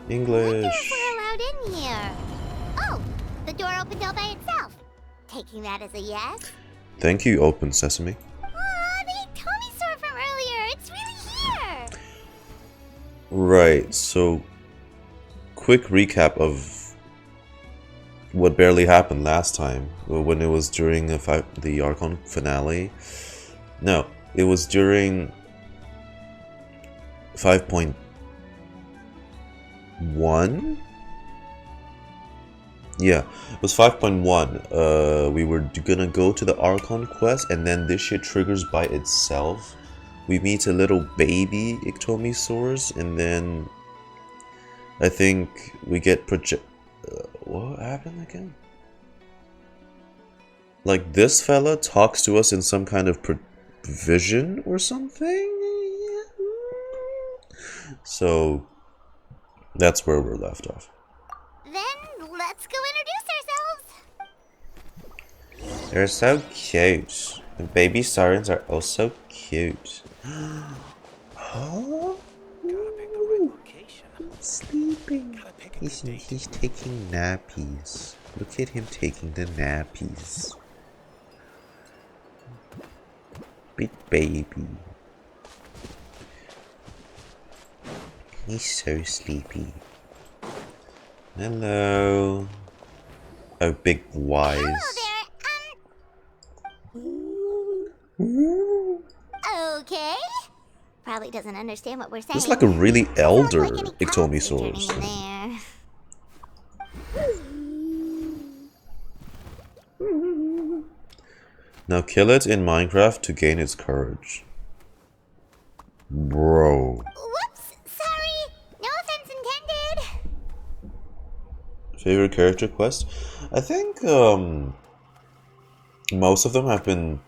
English. Wonder if we're allowed in here. Oh, the door opened all by itself. Taking that as a yes. Thank you, Open Sesame. Aw, the Tommy store from earlier. It's really here. Right, so quick recap of what barely happened last time when it was during the Archon finale. No, it was during 5.1. Yeah, it was 5.1. We were gonna go to the Archon quest, and then this shit triggers by itself. We meet a little baby Ictomisaurus, and then I think we get what happened again? Like, this fella talks to us in some kind of vision or something? So, that's where we're left off. Then let's go introduce ourselves. They're so cute. The baby sirens are also cute. Oh, sleeping. He's taking nappies. Look at him taking the nappies. Big baby. He's so sleepy. Hello. Oh, big wise. Hello there. Okay. Probably doesn't understand what we're saying. This is like a really elder Sounds like any Ictomisaurus. turning in there. Now kill it in Minecraft to gain its courage. Bro. Whoops, sorry. No offense intended. Favorite character quest? I think most of them have been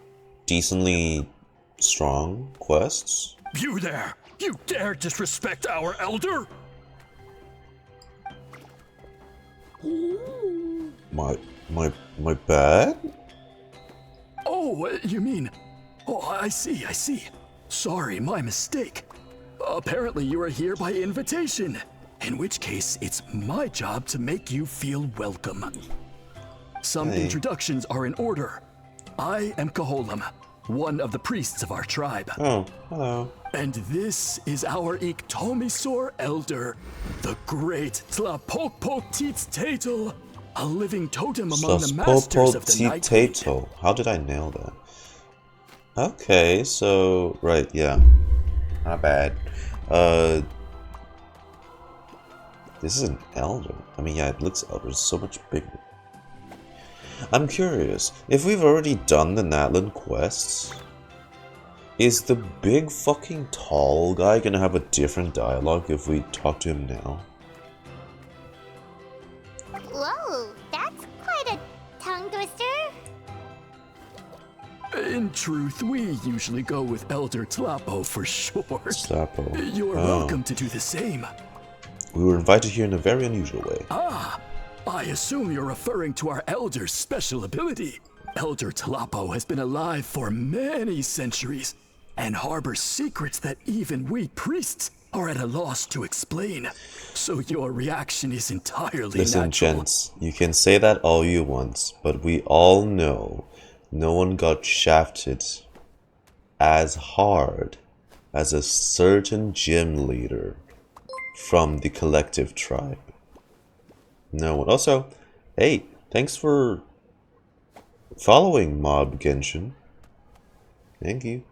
decently strong quests. You there! You dare disrespect our elder? My bad? Oh, you mean... Oh, I see. Sorry, my mistake. Apparently you are here by invitation. In which case, it's my job to make you feel welcome. Some introductions are in order. I am Kaholam, one of the priests of our tribe. Oh, hello. And this is our Ictomisaur elder, the great Tlapokpokteetztatel, a living totem among the masters of the Night Queen. How did I nail that? Okay, so right, yeah, not bad. This is an elder. I mean, yeah, it looks elder. It's so much bigger. I'm curious if we've already done the Natlan quests. Is the big fucking tall guy gonna have a different dialogue if we talk to him now? Whoa, that's quite a tongue twister. In truth, we usually go with Elder Tlapo for short. Tlapo. You're welcome to do the same. We were invited here in a very unusual way. Ah, I assume you're referring to our elder's special ability. Elder Tlapo has been alive for many centuries and harbors secrets that even we priests are at a loss to explain. So your reaction is entirely Listen, natural. gents, you can say that all you want, but we all know no one got shafted as hard as a certain gym leader from the collective tribe. No one. Also, hey, thanks for following Mob Genshin. Thank you.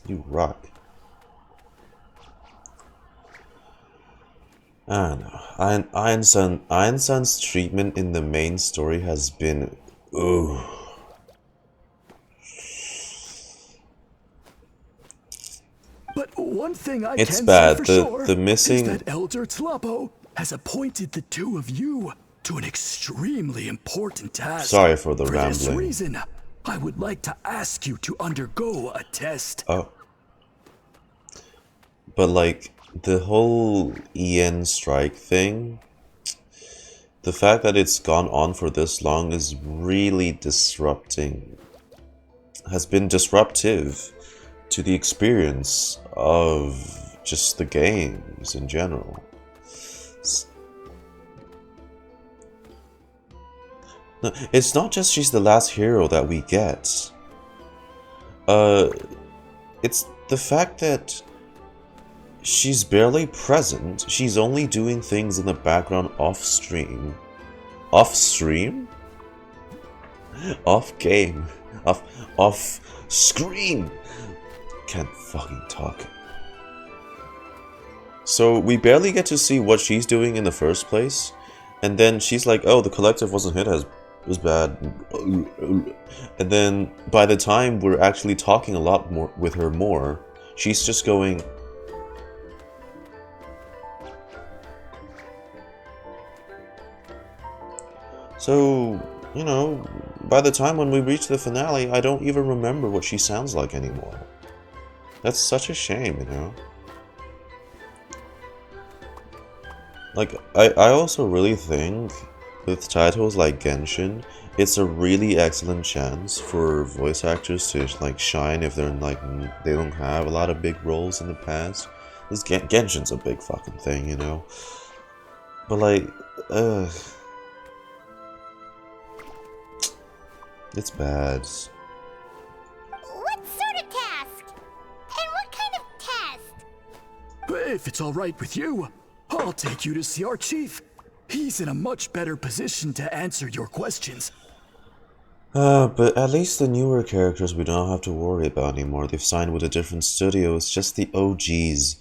You rock. I don't know. Einstein's treatment in the main story has been... Ooh. But one thing I It's can bad. say for sure The missing... is that Elder Tlapo has appointed the two of you to an extremely important task. Sorry for the For rambling. this reason, I would like to ask you to undergo a test. Oh. But like, the whole EN strike thing, the fact that it's gone on for this long is really disrupting. Has been disruptive to the experience of just the game. series in general. No, it's not just she's the last hero that we get. It's the fact that she's barely present. She's only doing things in the background off stream. Off stream? Off game. Off screen. Can't fucking talk. So we barely get to see what she's doing in the first place. And then she's like, oh, the collective wasn't hit as bad. And then by the time we're actually talking a lot more with her more, she's just going, so, you know, by the time when we reach the finale, I don't even remember what she sounds like anymore. That's such a shame, you know? Like, I also really think with titles like Genshin, it's a really excellent chance for voice actors to like shine if they're like they don't have a lot of big roles in the past. This Genshin's a big fucking thing, you know. But like, it's bad. What sort of task? And what kind of test? If it's all right with you, I'll take you to see our chief. He's in a much better position to answer your questions. But at least the newer characters we don't have to worry about anymore. They've signed with a different studio. It's just the OGs.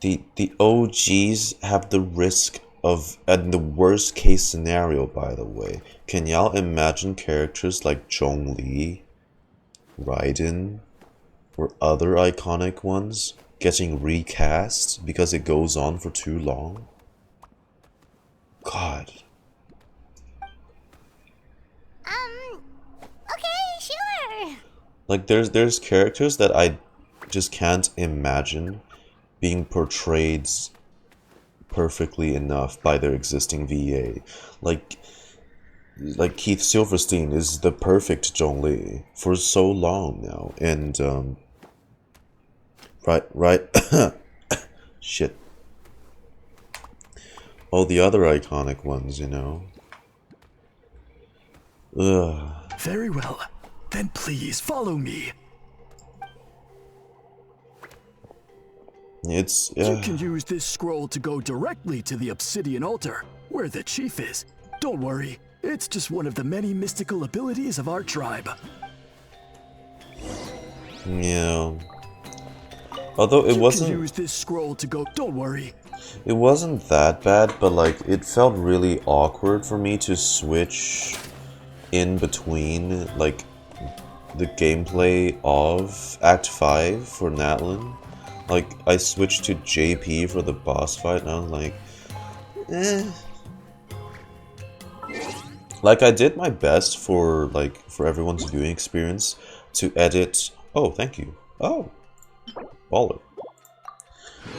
The OGs have the risk of, and the worst case scenario, by the way. Can y'all imagine characters like Zhongli, Raiden, or other iconic ones getting recast because it goes on for too long? God. Okay, sure. Like there's characters that I just can't imagine being portrayed perfectly enough by their existing VA. Like Keith Silverstein is the perfect Zhongli for so long now, and right shit. All the other iconic ones, you know. Ugh. Very well. Then please follow me. It's You can use this scroll to go directly to the obsidian altar, where the chief is. Don't worry, it's just one of the many mystical abilities of our tribe. yeah. Although it You wasn't. can use this scroll to go. Don't worry. It wasn't that bad, but like it felt really awkward for me to switch in between like the gameplay of Act 5 for Natlan. Like I switched to JP for the boss fight and I was like, eh. Like I did my best for everyone's viewing experience to edit. Oh, thank you. Oh, baller.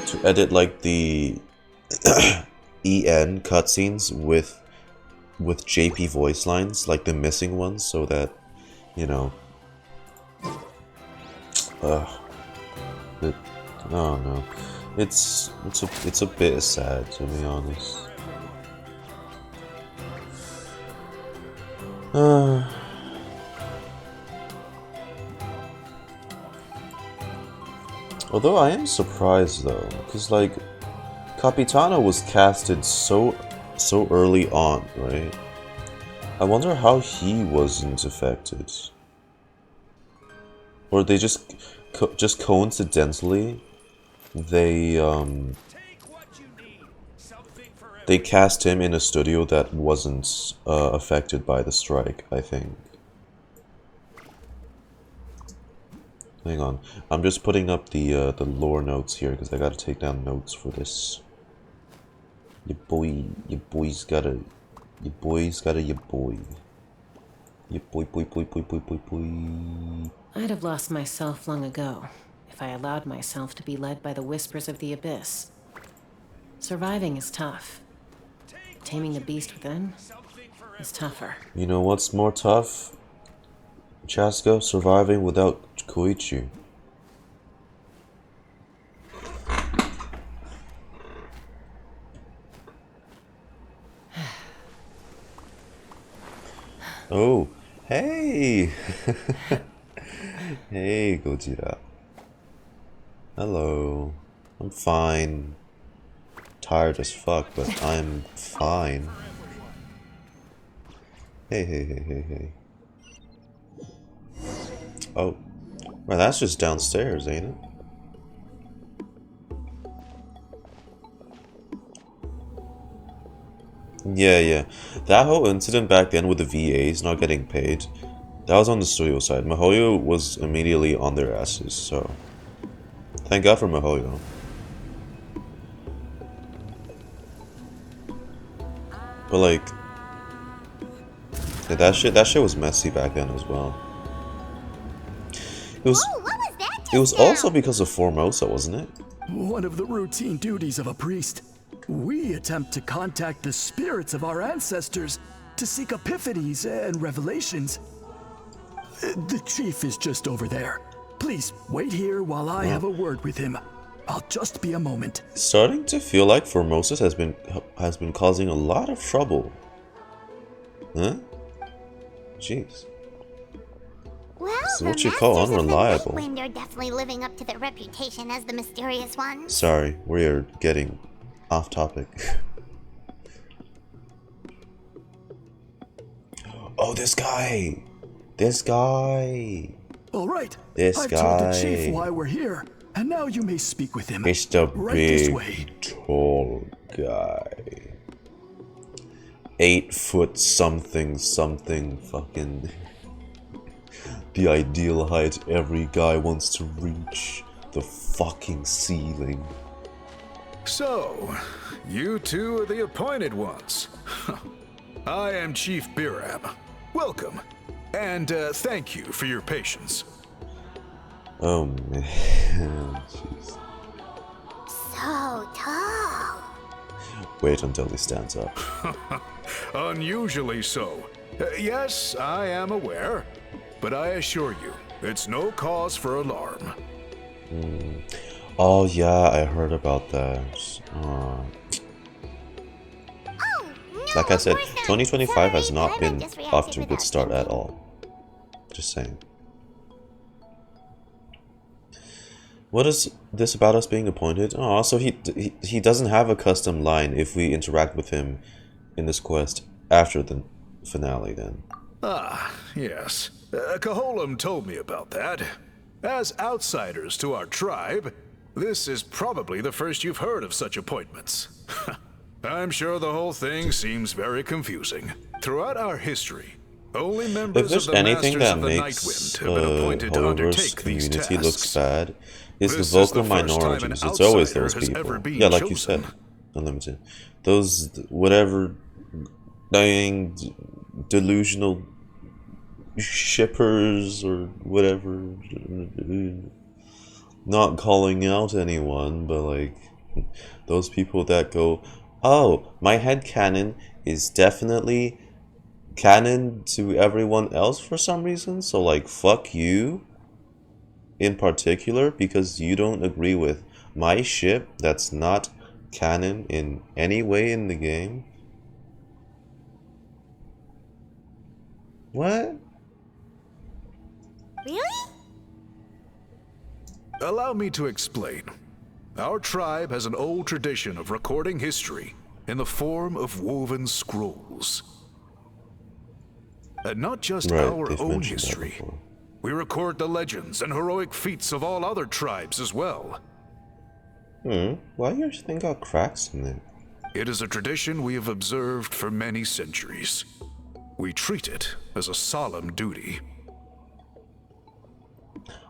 To edit like the EN cutscenes with JP voice lines, like the missing ones, so that, you know, oh no, it's a bit sad, to be honest. Although I am surprised though, because like Capitano was casted so early on, right? I wonder how he wasn't affected, or they just coincidentally they cast him in a studio that wasn't affected by the strike, I think. Hang on, I'm just putting up the lore notes here because I gotta take down notes for this. Your boy. I'd have lost myself long ago if I allowed myself to be led by the whispers of the abyss. Surviving is tough. Taming the beast within is tougher. You know what's more tough, Chaska? Surviving without Koichi. Oh, hey! Hey, Gojira. Hello. I'm fine. Tired as fuck, but I'm fine. Hey. Oh. Well, that's just downstairs, ain't it? Yeah. That whole incident back then with the VAs not getting paid, that was on the studio side. MiHoYo was immediately on their asses, so thank God for MiHoYo. But like, yeah, that shit was messy back then as well. It was Whoa, what was that just It was now? also because of Formosa, wasn't it? One of the routine duties of a priest. We attempt to contact the spirits of our ancestors to seek epiphanies and revelations. The chief is just over there. Please wait here while I have a word with him. I'll just be a moment. Starting to feel like Formosa has been causing a lot of trouble. Huh? Jeez. Well, This is the what you call masters of the unreliable. Nightwind are definitely living up to their reputation as the mysterious ones. Sorry, we are getting off topic. Oh, this guy! All right. This I've told the guy. chief why we're here, and now you may speak with him. It's the Right this big, way. tall guy. 8 foot something fucking. The ideal height every guy wants to reach. The fucking ceiling. So, you two are the appointed ones. I am Chief Biram. Welcome, and thank you for your patience. Oh man. Jeez. So tall. Wait until he stands up. Unusually so. Yes, I am aware, but I assure you, it's no cause for alarm. Oh yeah, I heard about that. Oh, no, Like I of said, course not. 2025 has Sorry, not I been just off to a reacted good without start at thinking. all. Just saying. What is this about us being appointed? Oh, so he doesn't have a custom line if we interact with him in this quest after the finale then. Ah, yes. Caholam told me about that. As outsiders to our tribe, this is probably the first you've heard of such appointments. I'm sure the whole thing seems very confusing. Throughout our history, only If members there's of the anything Masters that of the makes Nightwind have been appointed to Hoyoverse undertake these community looks tasks. bad, is This the is vocal the first time an minorities. It's always outsider those has people. ever been Yeah, like you said, chosen. unlimited. Those whatever dying delusional shippers or whatever. Not calling out anyone, but like those people that go, oh, my headcanon is definitely canon to everyone else for some reason, so like fuck you in particular because you don't agree with my ship that's not canon in any way in the game. What? Really? Allow me to explain. Our tribe has an old tradition of recording history in the form of woven scrolls. And not just Right, our they've own mentioned that history. before. We record the legends and heroic feats of all other tribes as well. Why do your thing got cracks in it? It is a tradition we have observed for many centuries. We treat it as a solemn duty.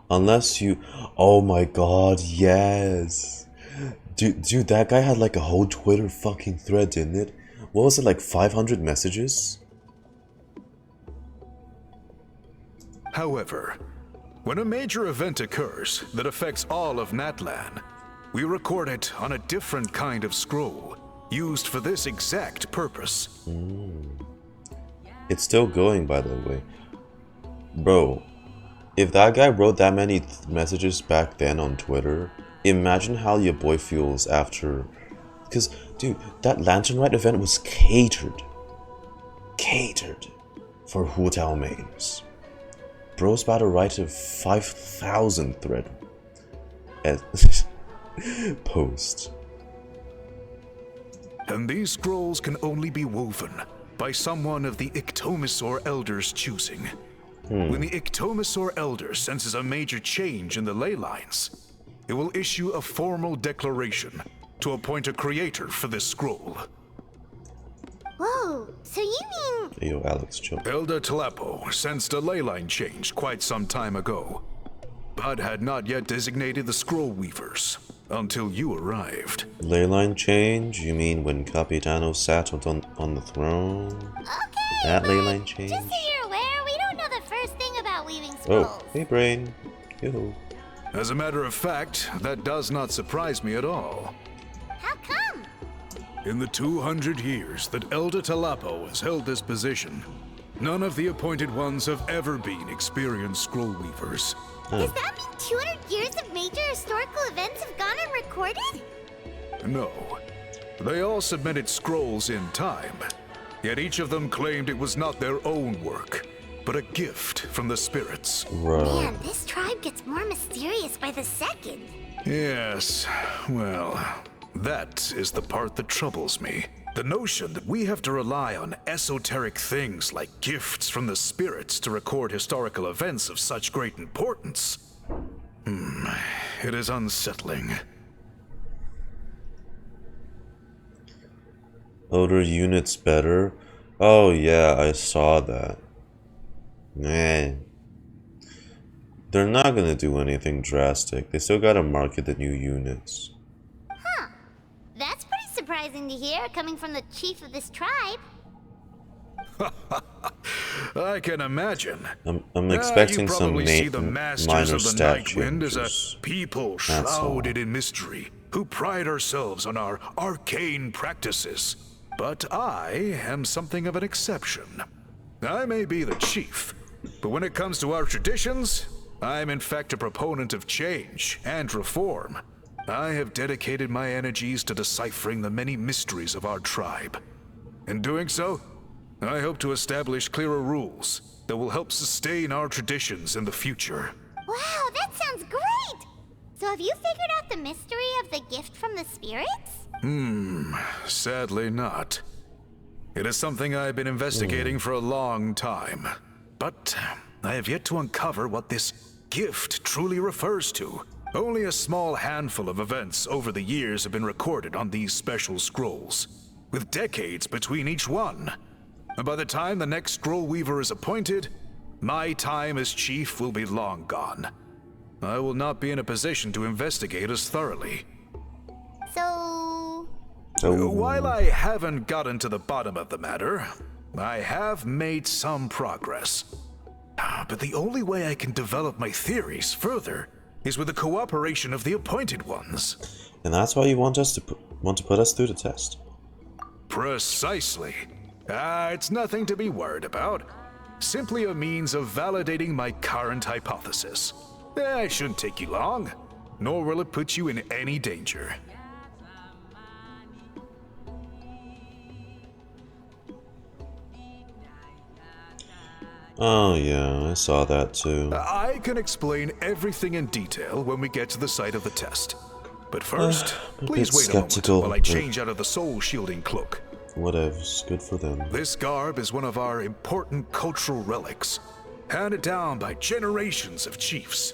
Unless you... Oh my god, yes! Dude, that guy had like a whole Twitter fucking thread, didn't it? What was it, like 500 messages? However, when a major event occurs that affects all of Natlan, we record it on a different kind of scroll, used for this exact purpose. It's still going, by the way. Bro, if that guy wrote that many messages back then on Twitter, imagine how your boy feels after... Because, dude, that Lantern Rite event was catered. Catered. for Hu mains. Bro's about to write a 5,000 thread post. And these scrolls can only be woven by someone of the Ictomasaur Elder's choosing. When the Ictomasaur Elder senses a major change in the ley lines, it will issue a formal declaration to appoint a creator for this scroll. Whoa, so you mean... Hey, yo, Alex, chill. Elder Talapo sensed a ley line change quite some time ago, but had not yet designated the scroll weavers until you arrived. Leyline change? You mean when Capitano sat on the throne? Okay, That but leyline change? just so you're aware, we don't know the first thing about weaving scrolls. Oh, hey, Brain. Yo. As a matter of fact, that does not surprise me at all. How come? In the 200 years that Elder Talapo has held this position, none of the appointed ones have ever been experienced scroll weavers. Does that mean 200 years of major historical events have gone unrecorded? No. They all submitted scrolls in time, yet each of them claimed it was not their own work, but a gift from the spirits. Right. Man, this tribe gets more mysterious by the second. Yes, well, that is the part that troubles me. The notion that we have to rely on esoteric things like gifts from the spirits to record historical events of such great importance. It is unsettling. Older units better? Oh yeah, I saw that. Man. They're not gonna do anything drastic. They still gotta market the new units. Huh. That's pretty surprising to hear, coming from the chief of this tribe. I can imagine. I'm expecting you some probably see the masters minor of the stat Night Wind as a changes. people That's all. shrouded in mystery, who pride ourselves on our arcane practices. But I am something of an exception. I may be the chief, but when it comes to our traditions, I'm in fact a proponent of change and reform. I have dedicated my energies to deciphering the many mysteries of our tribe. In doing so, I hope to establish clearer rules that will help sustain our traditions in the future. Wow, that sounds great! So have you figured out the mystery of the gift from the spirits? Sadly not. It is something I've been investigating for a long time. But I have yet to uncover what this gift truly refers to. Only a small handful of events over the years have been recorded on these special scrolls, with decades between each one. And by the time the next scroll weaver is appointed, my time as chief will be long gone. I will not be in a position to investigate as thoroughly. So... While I haven't gotten to the bottom of the matter, I have made some progress. But the only way I can develop my theories further is with the cooperation of the appointed ones. And that's why you want us to put us through the test. Precisely. It's nothing to be worried about. Simply a means of validating my current hypothesis. It shouldn't take you long, nor will it put you in any danger. Oh yeah, I saw that too. I can explain everything in detail when we get to the site of the test. But first, a please bit wait a moment skeptical, while I change out of the soul-shielding cloak. Whatevs, good for them. This garb is one of our important cultural relics, handed down by generations of chiefs.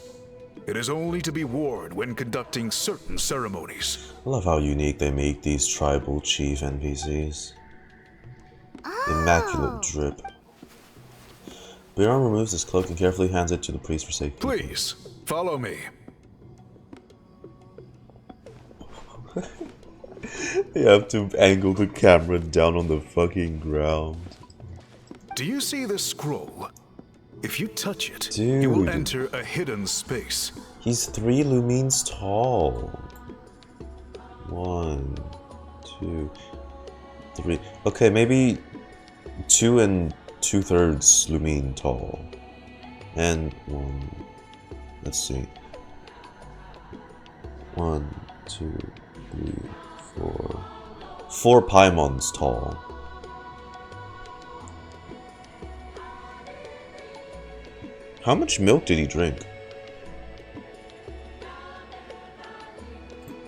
It is only to be worn when conducting certain ceremonies. I love how unique they make these tribal chief NPCs. Oh. Immaculate drip. Biron removes his cloak and carefully hands it to the priest for safety. Please, follow me. You have to angle the camera down on the fucking ground. Do you see this scroll? If you touch it, you will Dude. enter a hidden space. He's 3 lumines tall. 1, 2, 3. Okay, maybe 2 2/3 lumine tall. And 1. Let's see. 1, 2, 3, 4. 4 Paimons tall. How much milk did he drink?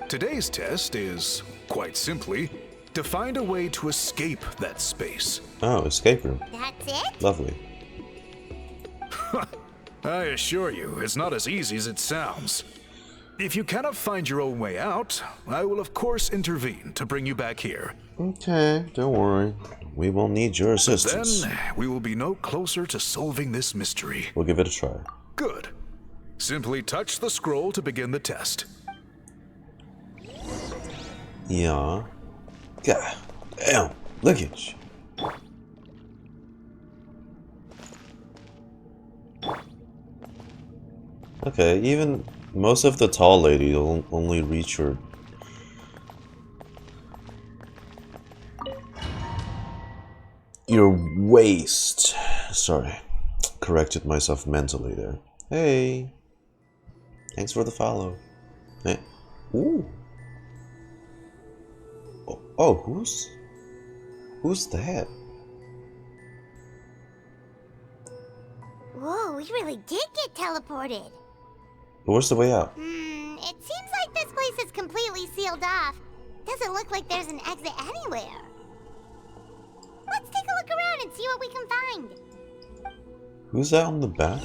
Today's test is, quite simply, to find a way to escape that space. Oh, escape room. That's it? Lovely. I assure you, it's not as easy as it sounds. If you cannot find your own way out, I will of course intervene to bring you back here. Okay, don't worry. We will need your assistance. Then we will be no closer to solving this mystery. We'll give it a try. Good. Simply touch the scroll to begin the test. Yeah. God damn. Look at you. Okay, even most of the tall ladies will only reach your waist. Sorry. Corrected myself mentally there. Hey. Thanks for the follow. Hey. Ooh. Oh, who's that? Whoa, we really did get teleported. Where's the way out? It seems like this place is completely sealed off. Doesn't look like there's an exit anywhere. Let's take a look around and see what we can find. Who's that on the back?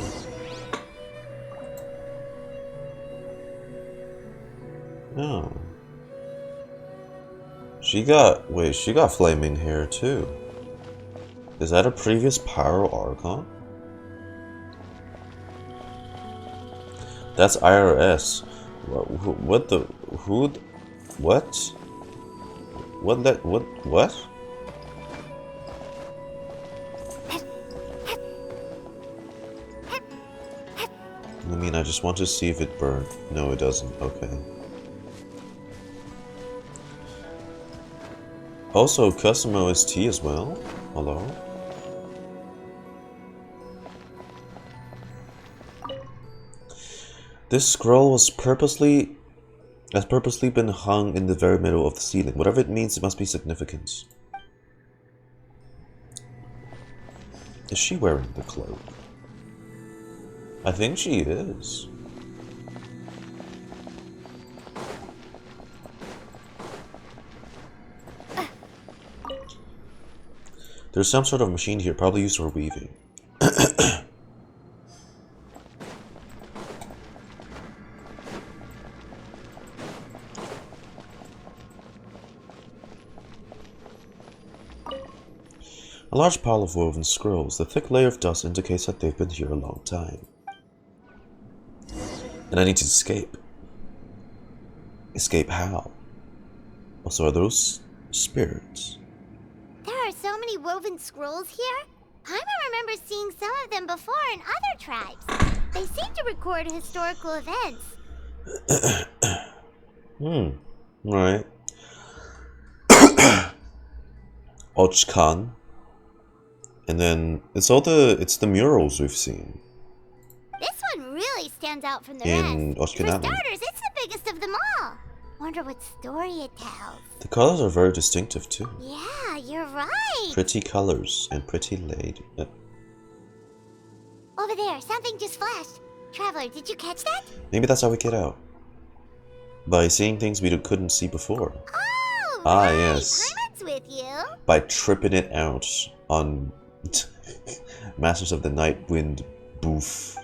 Oh. She got flaming hair too. Is that a previous Pyro Archon? That's IRS. What? I mean, I just want to see if it burned. No, it doesn't. Okay. Also, custom OST as well. Hello? This scroll has purposely been hung in the very middle of the ceiling. Whatever it means, it must be significant. Is she wearing the cloak? I think she is. There's some sort of machine here, probably used for weaving. A large pile of woven scrolls. The thick layer of dust indicates that they've been here a long time. And I need to escape. Escape how? Also, are those spirits? There are so many woven scrolls here. Paimon remembers seeing some of them before in other tribes. They seem to record historical events. Right. Ochkan. And then it's the murals we've seen. This one really stands out from the In rest. For Okinawa. starters, it's the biggest of them all. Wonder what story it tells. The colors are very distinctive too. Yeah, you're right. Pretty colors and pretty lady. Over there, something just flashed. Traveler, did you catch that? Maybe that's how we get out. By seeing things we couldn't see before. Oh, Ah, right. yes. Paimon's with you. By tripping it out on Masters of the Night Wind boof.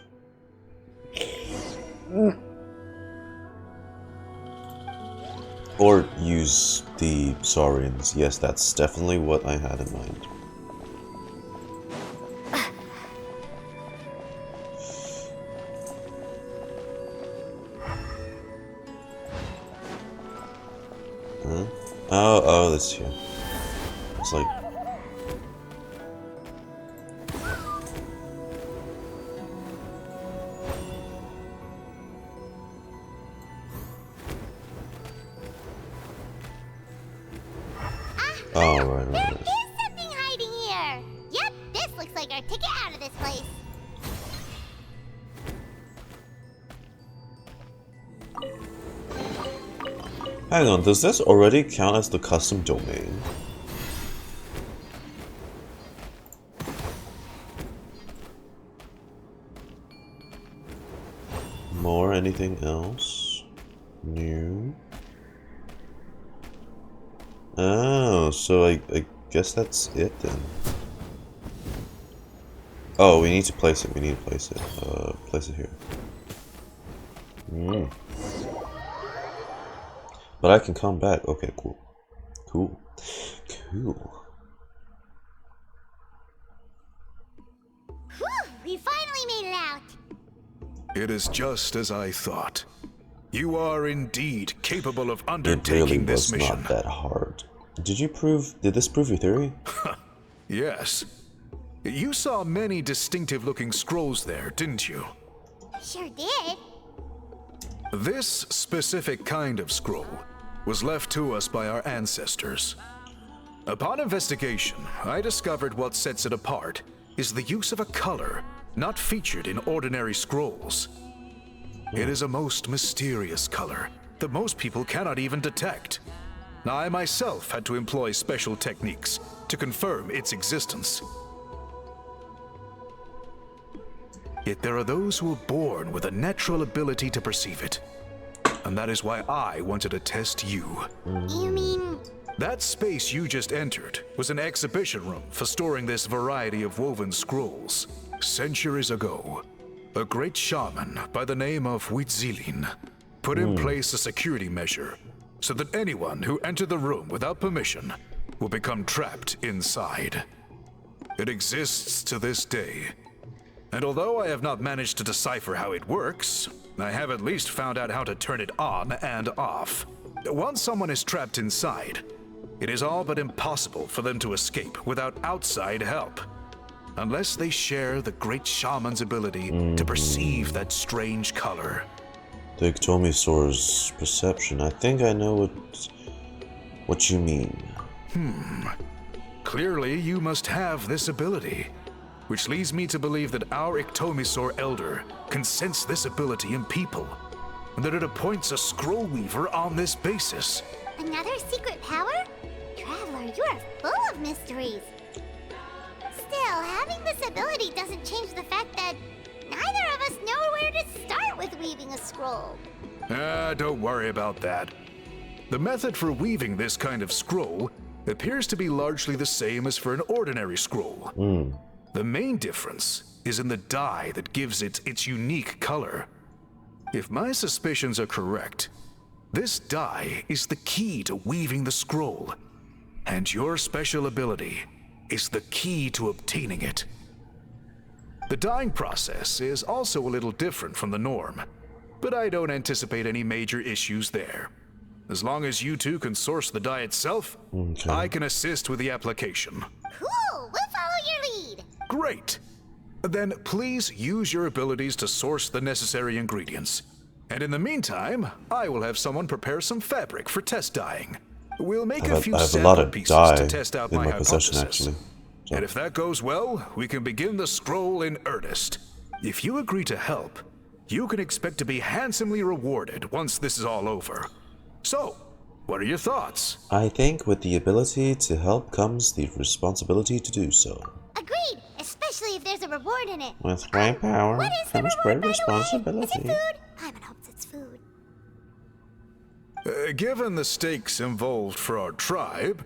Or use the Saurians. Yes, that's definitely what I had in mind. Huh? Oh, that's here. It's like... Oh, right. There is something hiding here. Yep, this looks like our ticket out of this place. Hang on, does this already count as the custom domain? anything else new? Oh, so I guess that's it then. Oh, we need to place it. We need to place it. Place it here. But I can come back. Okay, cool. Cool. Cool. Whew, we finally made it out. It is just as I thought. You are indeed capable of It really undertaking this was mission. not that hard. Did this prove your theory? Yes. You saw many distinctive-looking scrolls there, didn't you? Sure did. This specific kind of scroll was left to us by our ancestors. Upon investigation, I discovered what sets it apart is the use of a color not featured in ordinary scrolls. It is a most mysterious color that most people cannot even detect. I myself had to employ special techniques to confirm its existence. Yet there are those who are born with a natural ability to perceive it. And that is why I wanted to test you. You mean... That space you just entered was an exhibition room for storing this variety of woven scrolls. Centuries ago, a great shaman by the name of Citlali put in place a security measure so that anyone who entered the room without permission will become trapped inside. It exists to this day. And although I have not managed to decipher how it works, I have at least found out how to turn it on and off. Once someone is trapped inside, it is all but impossible for them to escape without outside help. Unless they share the great shaman's ability to perceive that strange color. The Ectomisaur's perception. I think I know what you mean. Clearly, you must have this ability. Which leads me to believe that our Ectomisaur Elder can sense this ability in people. And that it appoints a scroll weaver on this basis. Another secret power? Traveler, you are full of mysteries. Still, having this ability doesn't change the fact that neither of us know where to start with weaving a scroll. Don't worry about that. The method for weaving this kind of scroll appears to be largely the same as for an ordinary scroll. The main difference is in the dye that gives it its unique color. If my suspicions are correct, this dye is the key to weaving the scroll, and your special ability is the key to obtaining it. The dyeing process is also a little different from the norm, but I don't anticipate any major issues there. As long as you two can source the dye itself, I can assist with the application. Cool, we'll follow your lead. Great! Then please use your abilities to source the necessary ingredients. And in the meantime, I will have someone prepare some fabric for test dyeing. We'll make a few I have a sample lot of pieces dye to test out in my my possession, hypothesis. actually. So. And if that goes well, we can begin the scroll in earnest. If you agree to help, you can expect to be handsomely rewarded once this is all over. So, what are your thoughts? I think with the ability to help comes the responsibility to do so. Agreed, especially if there's a reward in it. With great power What is the comes reward, great by the way? Is responsibility. it food? Paimon hopes it's food. Given the stakes involved for our tribe,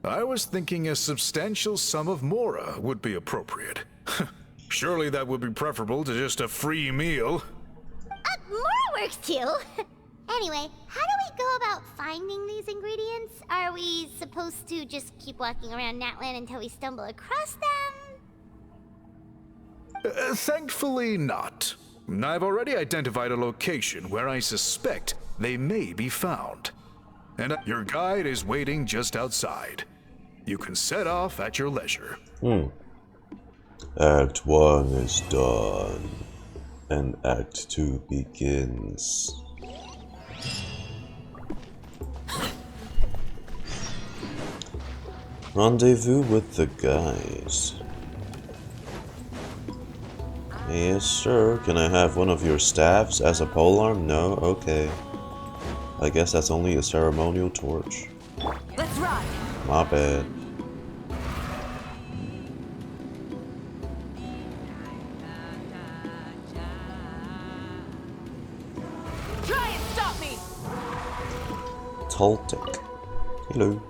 I was thinking a substantial sum of mora would be appropriate. Surely that would be preferable to just a free meal. More works too. Anyway, how do we go about finding these ingredients? Are we supposed to just keep walking around Natlan until we stumble across them? Thankfully not. I've already identified a location where I suspect they may be found. And your guide is waiting just outside. You can set off at your leisure. Act 1 is done, and Act 2 begins. Rendezvous with the guys. Yes, sir. Can I have one of your staffs as a polearm? No? Okay. I guess that's only a ceremonial torch. Let's ride. My bad. stop me! Toltec. Hello.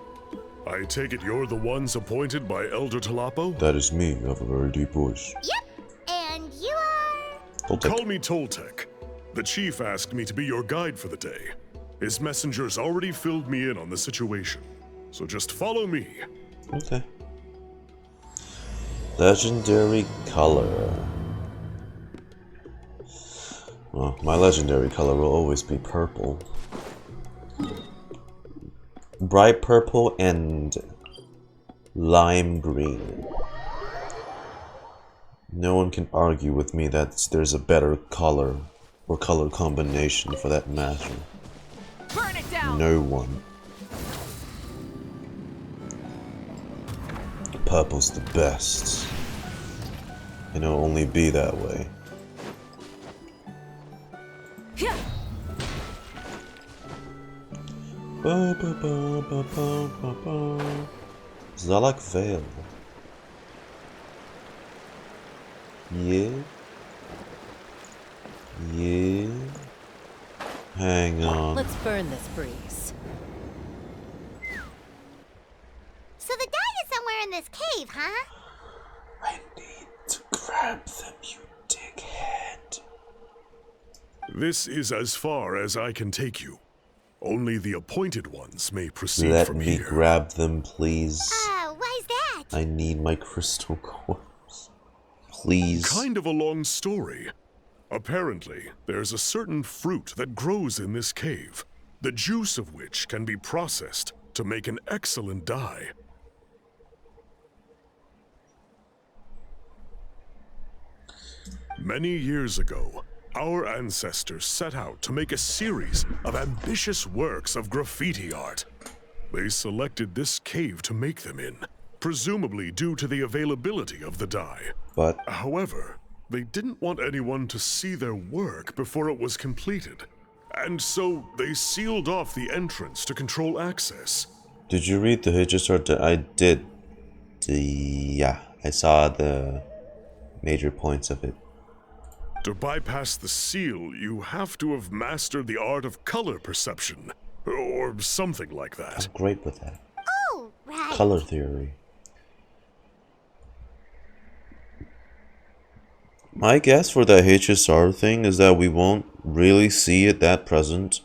I take it you're the ones appointed by Elder Talapo? That is me. I have a very deep voice. Yep. And you are... Toltec. Call me Toltec. The chief asked me to be your guide for the day. His messengers already filled me in on the situation. So just follow me. Okay. Legendary color. Well, my legendary color will always be purple. Bright purple and lime green. No one can argue with me that there's a better color or color combination for that matter. Burn it down! No one. Purple's the best. And it'll only be that way. Yeah. Ba, ba, ba, ba, ba, ba, ba. Zalak Vale. Yeah. Yeah. Hang on. Let's burn this breeze. So the dye is somewhere in this cave, huh? I need to grab them, you dickhead. This is as far as I can take you. Only the appointed ones may proceed Let from me here. grab them, please. Why's that? I need my crystal corpse. Please. Kind of a long story. Apparently, there's a certain fruit that grows in this cave, the juice of which can be processed to make an excellent dye. Many years ago, our ancestors set out to make a series of ambitious works of graffiti art. They selected this cave to make them in, presumably due to the availability of the dye. But However, they didn't want anyone to see their work before it was completed, and so they sealed off the entrance to control access. did you read the Hitchhiker? I did. Yeah, I saw the major points of it. To bypass the seal, you have to have mastered the art of color perception, or something like that. I'm great with that. Oh, right. Color theory. My guess for the HSR thing is that we won't really see it that present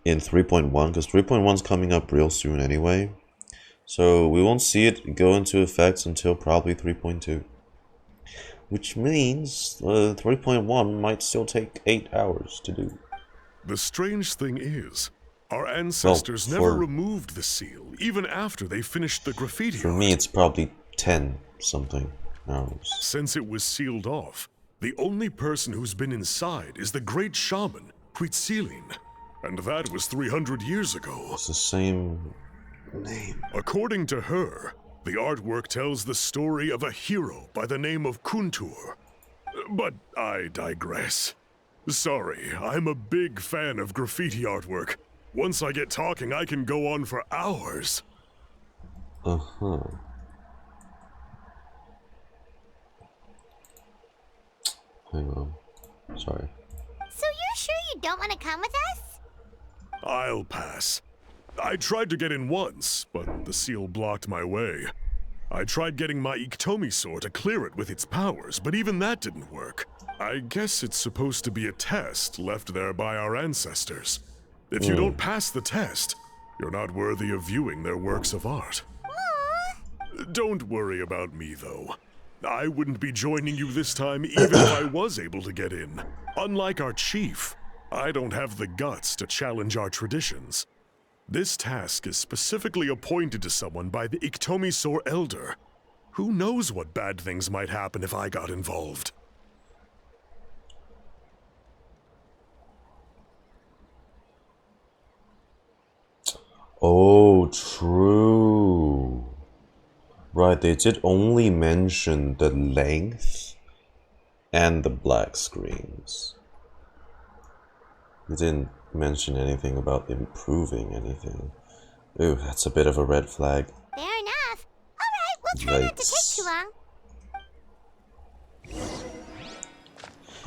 in 3.1 because 3.1 is coming up real soon anyway. So we won't see it go into effect until probably 3.2. Which means 3.1 might still take 8 hours to do. The strange thing is, our ancestors Well, never for- removed the seal, even after they finished the graffiti For art. me, it's probably 10 something hours. Since it was sealed off, the only person who's been inside is the great shaman, Citlali. And that was 300 years ago. It's the same name. According to her, the artwork tells the story of a hero by the name of Kuntur. But I digress. Sorry, I'm a big fan of graffiti artwork. Once I get talking, I can go on for hours. Uh-huh. Hang on. Sorry. So you're sure you don't want to come with us? I'll pass. I tried to get in once, but the seal blocked my way. I tried getting my Iktomi sword to clear it with its powers, but even that didn't work. I guess it's supposed to be a test left there by our ancestors. If you don't pass the test, you're not worthy of viewing their works of art. Don't worry about me, though. I wouldn't be joining you this time even if I was able to get in. Unlike our chief, I don't have the guts to challenge our traditions. This task is specifically appointed to someone by the Iktomi Sor Elder. Who knows what bad things might happen if I got involved? Oh, true. Right, they did only mention the length and the black screens. They didn't mention anything about improving anything. Ooh, that's a bit of a red flag. Fair enough. Alright, we'll try not to take too long.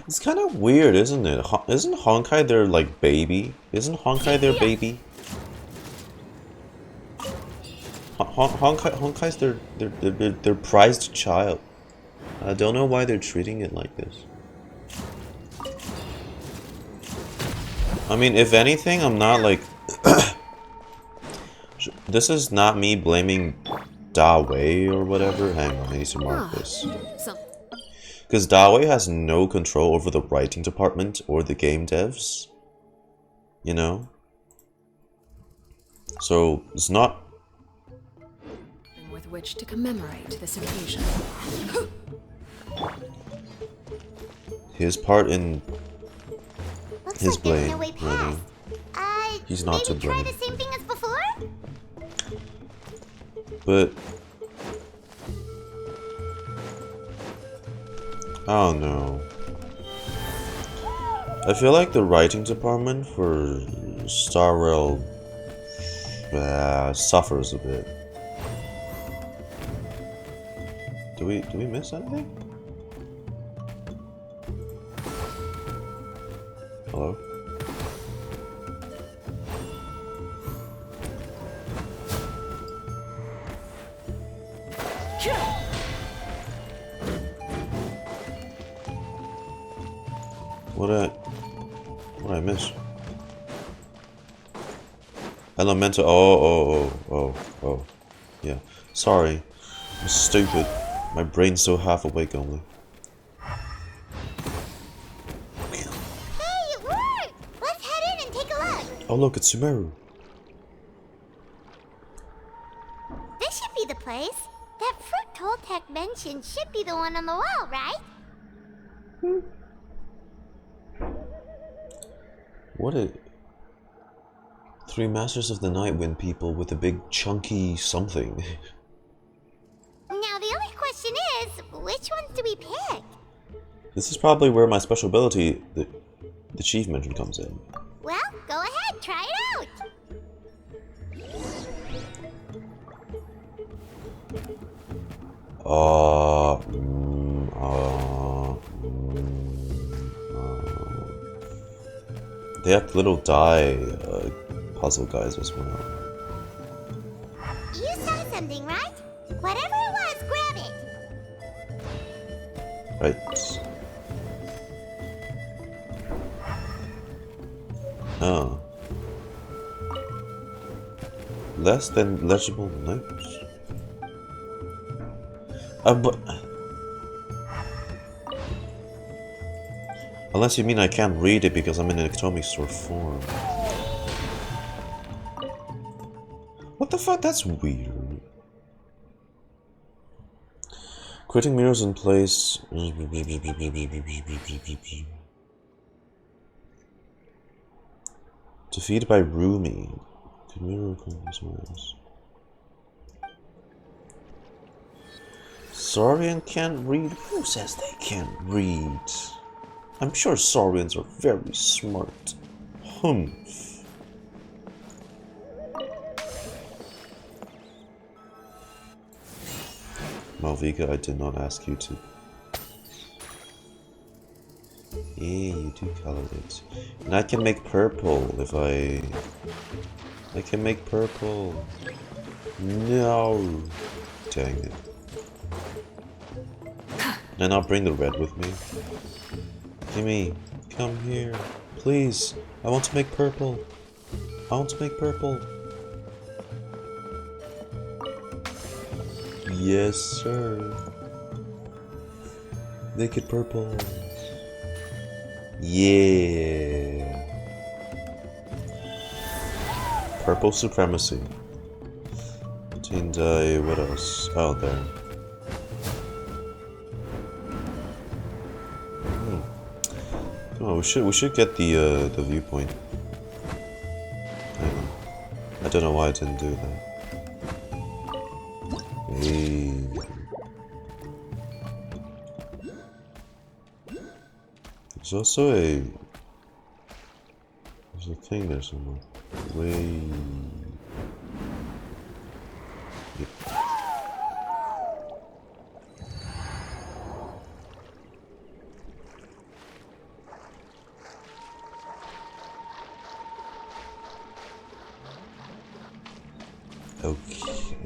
It's kind of weird, isn't it? Isn't Honkai their like baby? Isn't Honkai their baby? Honkai's their prized child. I don't know why they're treating it like this. I mean, if anything, I'm not like... This is not me blaming Dawei or whatever. Hang on, I need to mark this. Because Dawei has no control over the writing department or the game devs. You know? So, it's not... with which to commemorate this occasion. his part in Looks his like there's no blame, way really. past. He's not to maybe try blame. the same thing as before? But I don't know. I feel like the writing department for Star Rail suffers a bit. Do we miss anything? Hello? What did I miss? Elemental. Oh. Yeah. Sorry. I'm stupid. My brain's still half awake only. Hey, it worked! Let's head in and take a look. Oh look, it's Sumeru. This should be the place. That fruit Toltec mentioned should be the one on the wall, right? What a... 3 Masters of the Night Wind people with a big chunky something. Now the only question is, which ones do we pick? This is probably where my special ability, the chief mentioned, comes in. Well, go ahead, try it out. They have little die puzzle guys as well. You saw something, right? Whatever it was, grab it. Right. Oh. Less than legible notes. But... Unless you mean I can't read it because I'm in an atomic store form. What the fuck? That's weird. Quitting mirrors in place. Defeated by Rumi. Saurian can't read? Who says they can't read? I'm sure Saurians are very smart. Humph. Malvika, I did not ask you to. Yeah, you do color it. And I can make purple if I can make purple. No. Dang it. And I'll bring the red with me. Gimme, come here. Please. I want to make purple. I want to make purple. Yes, sir. Make it purple. Yeah. Purple supremacy. And what else? Oh, there. Oh, we should get the viewpoint. Hang on. I don't know why I didn't do that. Hey. There's also there's a thing there somewhere. Way. Yep. Okay.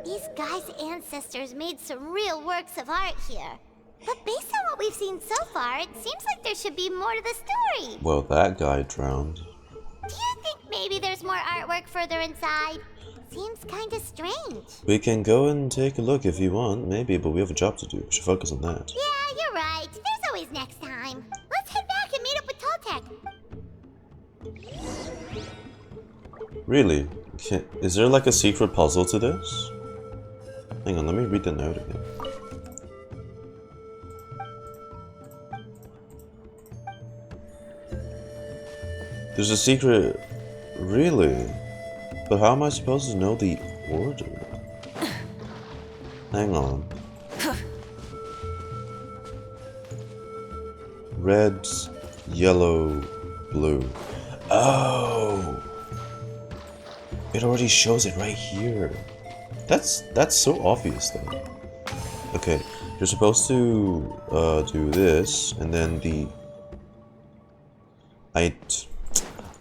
These guys' ancestors made some real works of art here. But based on what we've seen so far, it seems like there should be more to the story. Well, that guy drowned. Do you think maybe there's more artwork further inside? Seems kinda strange. We can go and take a look if you want, maybe, but we have a job to do. We should focus on that. Yeah, you're right. There's always next time. Let's head back and meet up with Toltec. Really? Is there like a secret puzzle to this? Hang on, let me read the note again. There's a secret... Really? But how am I supposed to know the order? Hang on. Red, yellow, blue. Oh! It already shows it right here. That's so obvious though. Okay, you're supposed to do this, and then the...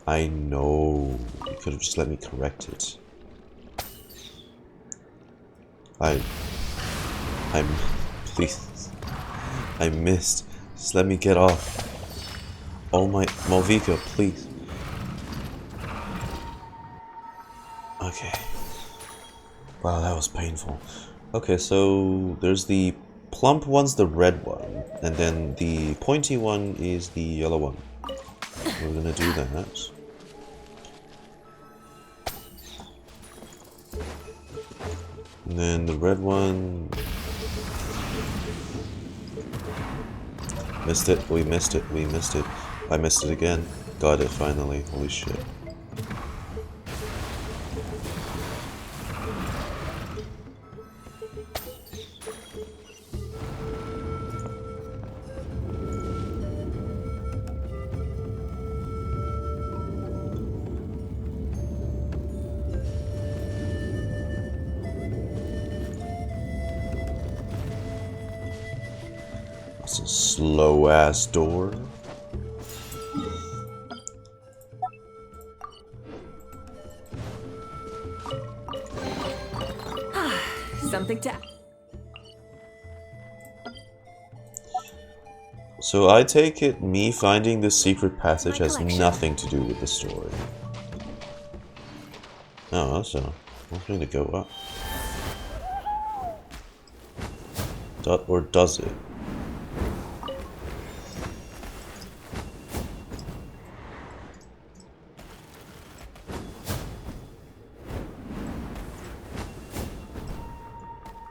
I know. You could have just let me correct it. Please. I missed. Just let me get off. Oh my, Malvika, please. Okay. Wow, that was painful. Okay, so there's the plump one's the red one, and then the pointy one is the yellow one. We're gonna do that. And then the red one... Missed it, we missed it, we missed it. I missed it again. Got it finally, holy shit. It's a slow ass door. Something to... So I take it me finding the secret passage has nothing to do with the story. Oh, so I want me to go up. Or does it?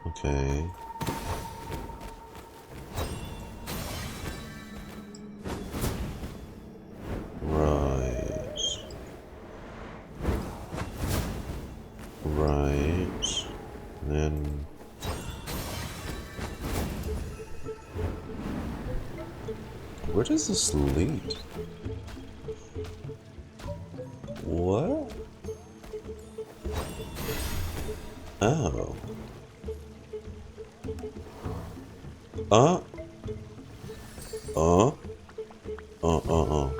Okay. Right. Right. Then... Where does this lead? What? Oh. Oh. Oh. Oh, oh, oh.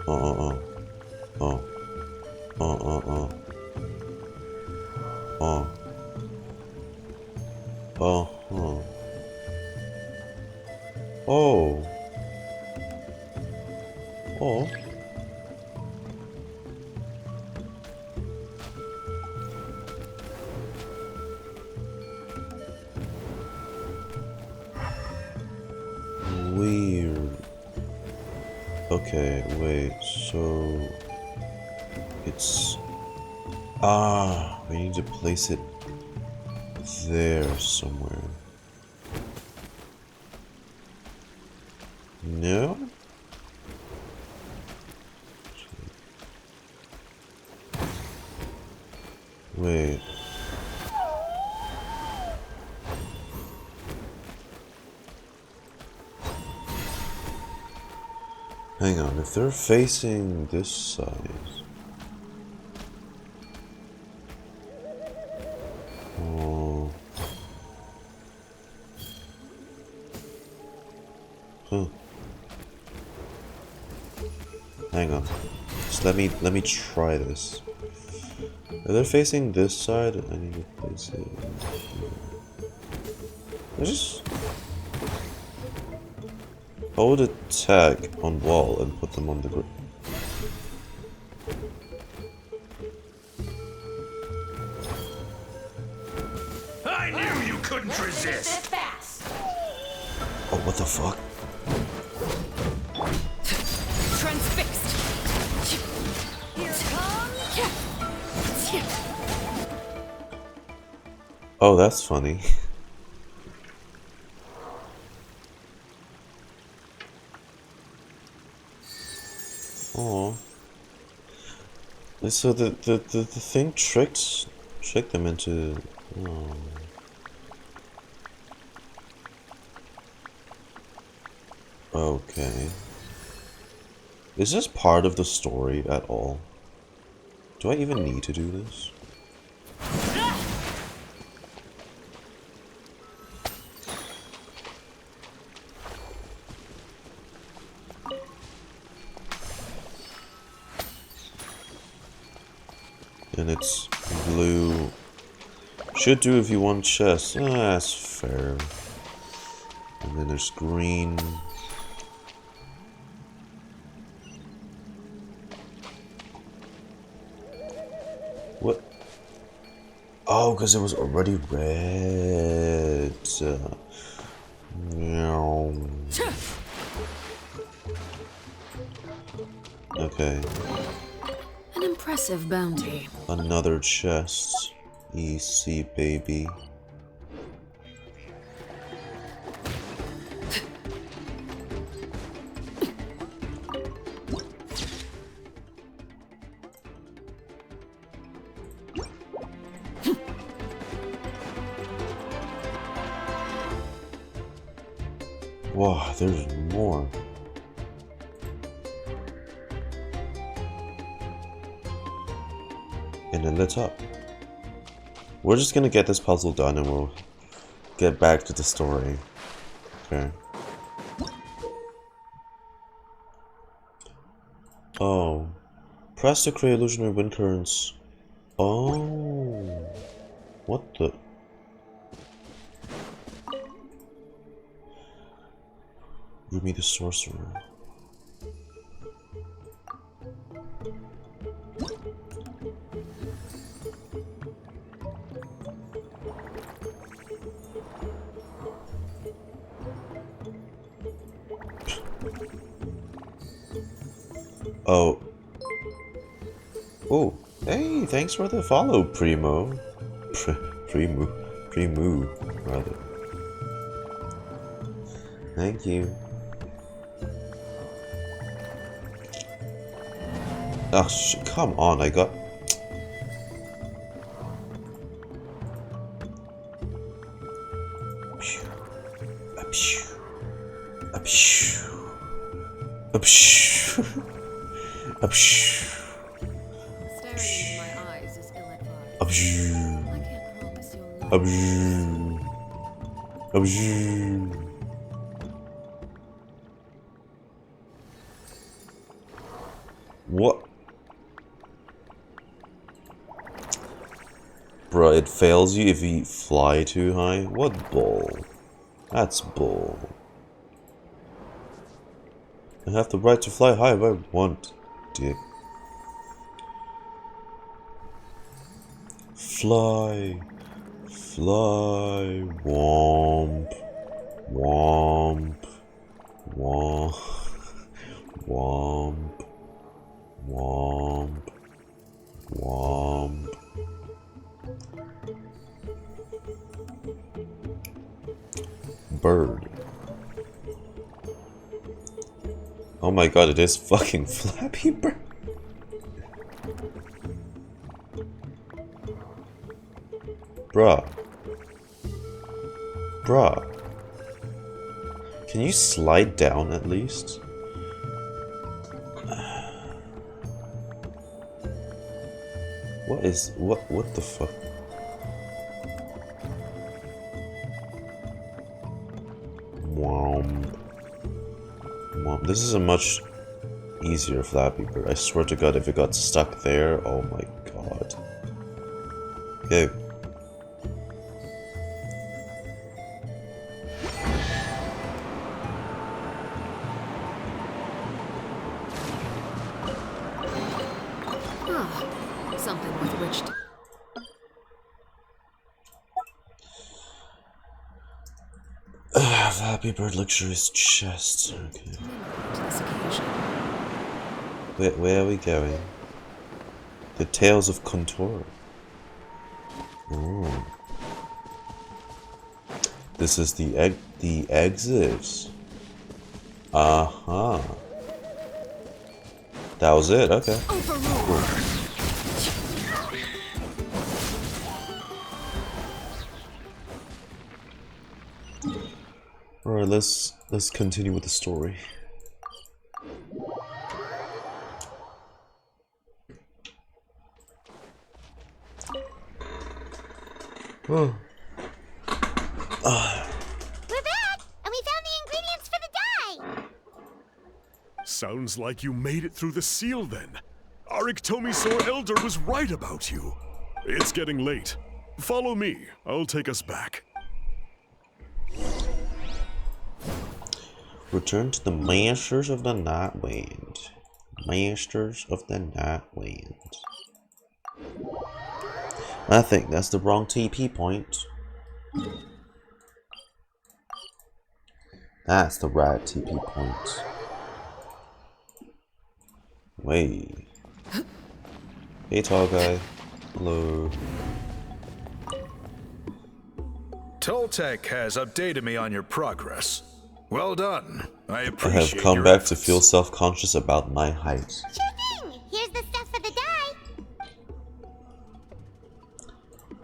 Oh, oh, oh. Oh. Oh, oh, oh. Oh. Oh, oh. Oh. Oh. Weird. Okay, wait, so... It's... Ah, we need to place it there somewhere. No? Wait. Hang on, if they're facing this side... Oh... Huh. Hang on. Just let me try this. Are they facing this side? I need to place it. I just hold a tag on wall and put them on the ground. I knew you couldn't resist. Oh, what the fuck? Transfixed. Here comes. Oh, that's funny. Oh. So the thing tricked them into. Oh. Okay. Is this part of the story at all? Do I even need to do this? And it's blue. Should do if you want chest. That's fair. And then there's green. What? Oh, because it was already red. Okay. An impressive bounty. Another chest. Easy, baby. Wow, there's more. And then let's up. We're just gonna get this puzzle done and we'll get back to the story. Okay. Oh. Press to create illusionary wind currents. Oh. What the? Rumi the Sorcerer. Oh. Oh. Hey, thanks for the follow, Primo. Primo, rather. Thank you. Oh, come on, I got... Staring into my eyes is ill-advised. I can't promise you'll love. What? Bruh, it fails you if you fly too high? What bull? That's bull. I have the right to fly high if I want, dick. Fly. Fly. Womp. Womp. Womp. Womp. Womp. Womp. Bird. Oh my god, it is fucking Flappy Bird. Bruh. Bruh. Can you slide down at least? What the fuck? Womp. Womp. This is a much easier Flappy Bird. I swear to god if it got stuck there, oh my god. Go. Something with which to... Happy Bird luxurious chest. Okay. to this occasion. Where are we going? The Tales of Contour. Ooh. This is the exit. Uh-huh. That was it, okay. Cool. Alright, let's continue with the story. Oh. We're back, and we found the ingredients for the dye. Sounds like you made it through the seal then. Our Iktomi Elder was right about you. It's getting late. Follow me. I'll take us back. Return to the Masters of the Nightwind. Masters of the Nightwind. I think that's the wrong TP point. That's the right TP point. Wait. Hey, tall guy. Hello. Toltec has updated me on your progress. Well done. I I appreciate have come your back to efforts. feel self-conscious about my height. Sure thing. Here's the stuff for the dye.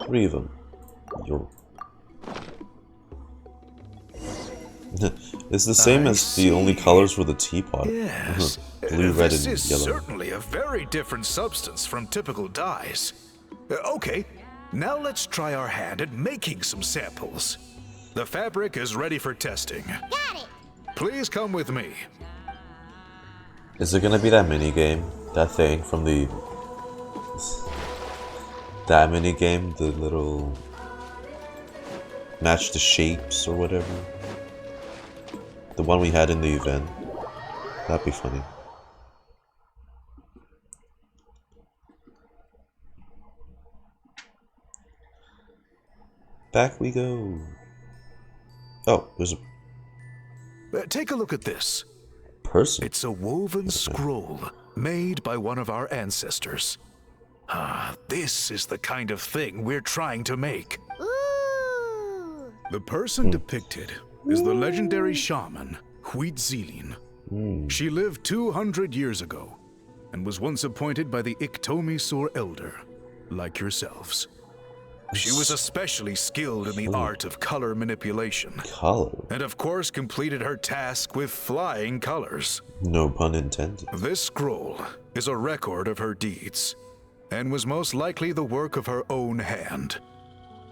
3 of them. Yo. It's the same I as the only see. colors for the teapot. Yes. Blue, red, This and is yellow. certainly a very different substance from typical dyes. Okay, now let's try our hand at making some samples. The fabric is ready for testing. Got it. Please come with me. Is it gonna be that mini game? That thing from the... That mini game? The little... Match the shapes or whatever? The one we had in the event? That'd be funny. Back we go. Oh, there's a Take a look at this. person. It's a woven scroll made by one of our ancestors. This is the kind of thing we're trying to make. Ooh. The person depicted is the legendary shaman, Huitzilin. She lived 200 years ago and was once appointed by the Iktomi Elder, like yourselves. She was especially skilled in the art of color manipulation, Color. and of course completed her task with flying colors. No pun intended. This scroll is a record of her deeds, and was most likely the work of her own hand.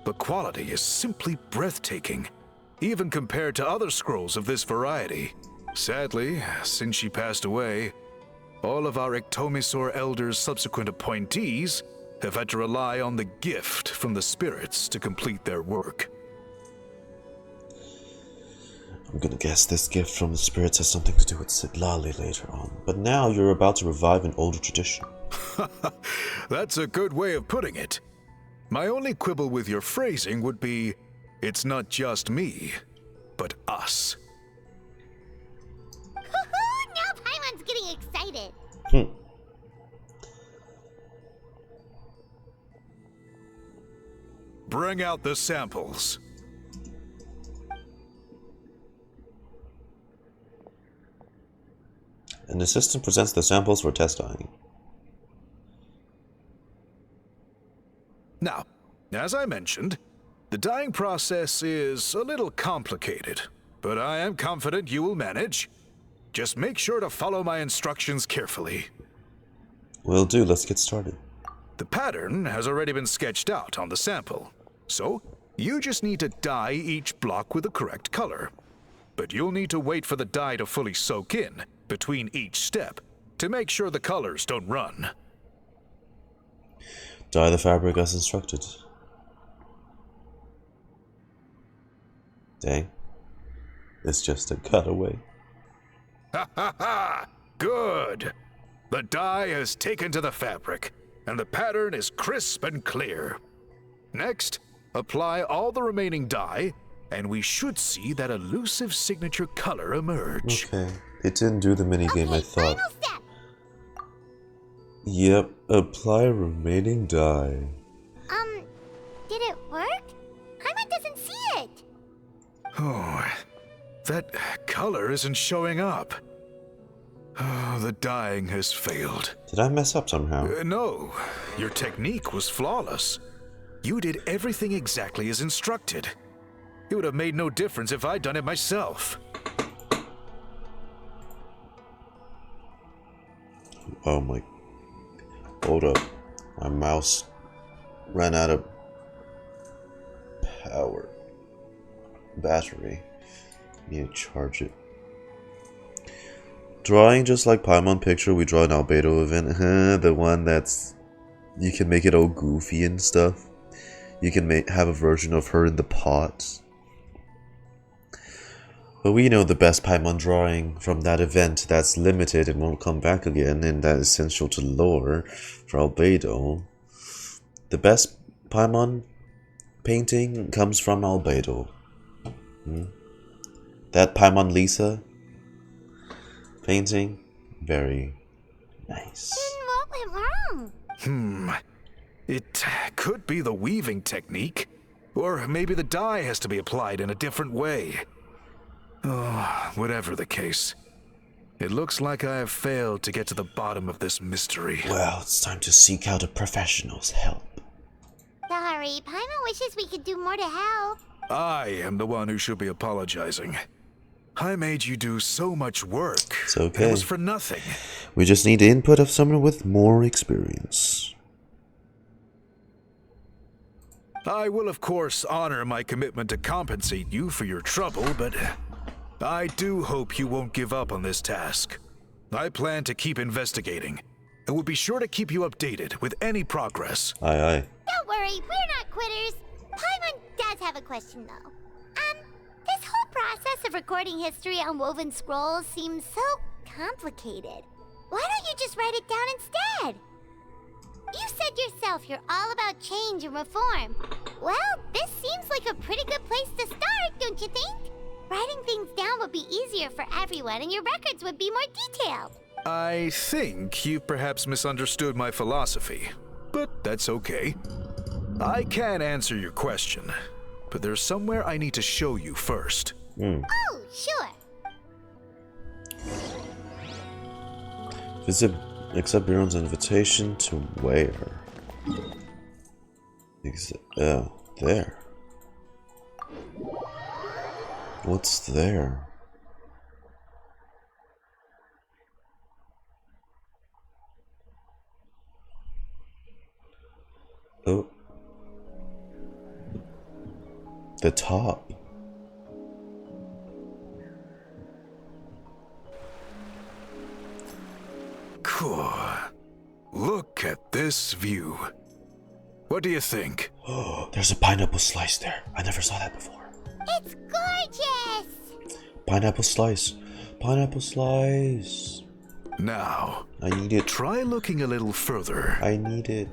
The quality is simply breathtaking, even compared to other scrolls of this variety. Sadly, since she passed away, all of our Iktomi Elder's subsequent appointees have had to rely on the gift from the spirits to complete their work. I'm gonna guess this gift from the spirits has something to do with Citlali later on. But now you're about to revive an older tradition. That's a good way of putting it. My only quibble with your phrasing would be, it's not just me, but us. Hoo-hoo, now Paimon's getting excited. Bring out the samples. An assistant presents the samples for test dyeing. Now, as I mentioned, the dyeing process is a little complicated, but I am confident you will manage. Just make sure to follow my instructions carefully. Will do, let's get started. The pattern has already been sketched out on the sample, so you just need to dye each block with the correct color. But you'll need to wait for the dye to fully soak in between each step to make sure the colors don't run. Dye the fabric as instructed. Dang. It's just a cutaway. Ha ha ha! Good! The dye has taken to the fabric, and the pattern is crisp and clear. Next, apply all the remaining dye, and we should see that elusive signature color emerge. Okay. It didn't do the minigame I thought. Final step. Yep. Apply remaining dye. Did it work? Paimon doesn't see it. Oh, that color isn't showing up. Oh, the dyeing has failed. Did I mess up somehow? No, your technique was flawless. You did everything exactly as instructed. It would have made no difference if I'd done it myself. Oh my. Hold up. My mouse ran out of power. Battery. Need to charge it. Drawing just like Paimon picture, we draw an albedo event. The one that's... You can make it all goofy and stuff. You can have a version of her in the pot. But we know the best Paimon drawing from that event that's limited and won't come back again, and that is essential to lore for albedo. The best Paimon painting comes from albedo. That Paimon Lisa painting, very nice. Then what went wrong? It could be the weaving technique, or maybe the dye has to be applied in a different way. Oh, whatever the case, it looks like I have failed to get to the bottom of this mystery. Well, it's time to seek out a professional's help. Sorry, Paimon wishes we could do more to help. I am the one who should be apologizing. I made you do so much work. It's okay. It was for nothing. We just need the input of someone with more experience. I will, of course, honor my commitment to compensate you for your trouble, but I do hope you won't give up on this task. I plan to keep investigating, and will be sure to keep you updated with any progress. Aye, aye. Don't worry, we're not quitters. Paimon does have a question, though. This whole process of recording history on woven scrolls seems so complicated. Why don't you just write it down instead? You said yourself you're all about change and reform. Well, this seems like a pretty good place to start, don't you think? Writing things down would be easier for everyone, and your records would be more detailed. I think you perhaps misunderstood my philosophy, but that's okay. I can answer your question, but there's somewhere I need to show you first. Oh, sure. Accept Biron's invitation to where? There. What's there? Oh. The top. Cool. Look at this view. What do you think? Oh, there's a pineapple slice there. I never saw that before. It's gorgeous! Pineapple slice. Pineapple slice. Now, I need it. try looking a little further. I need it.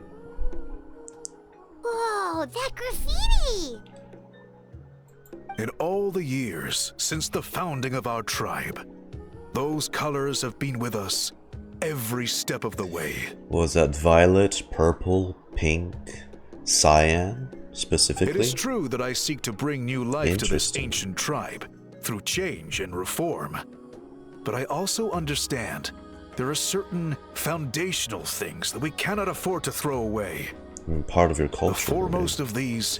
Whoa, that graffiti! In all the years since the founding of our tribe, those colors have been with us every step of the way. Was that violet, purple, pink, cyan, specifically? It is true that I seek to bring new life to this Interesting. ancient tribe through change and reform. But I also understand there are certain foundational things that we cannot afford to throw away. Part of your The culture. foremost of these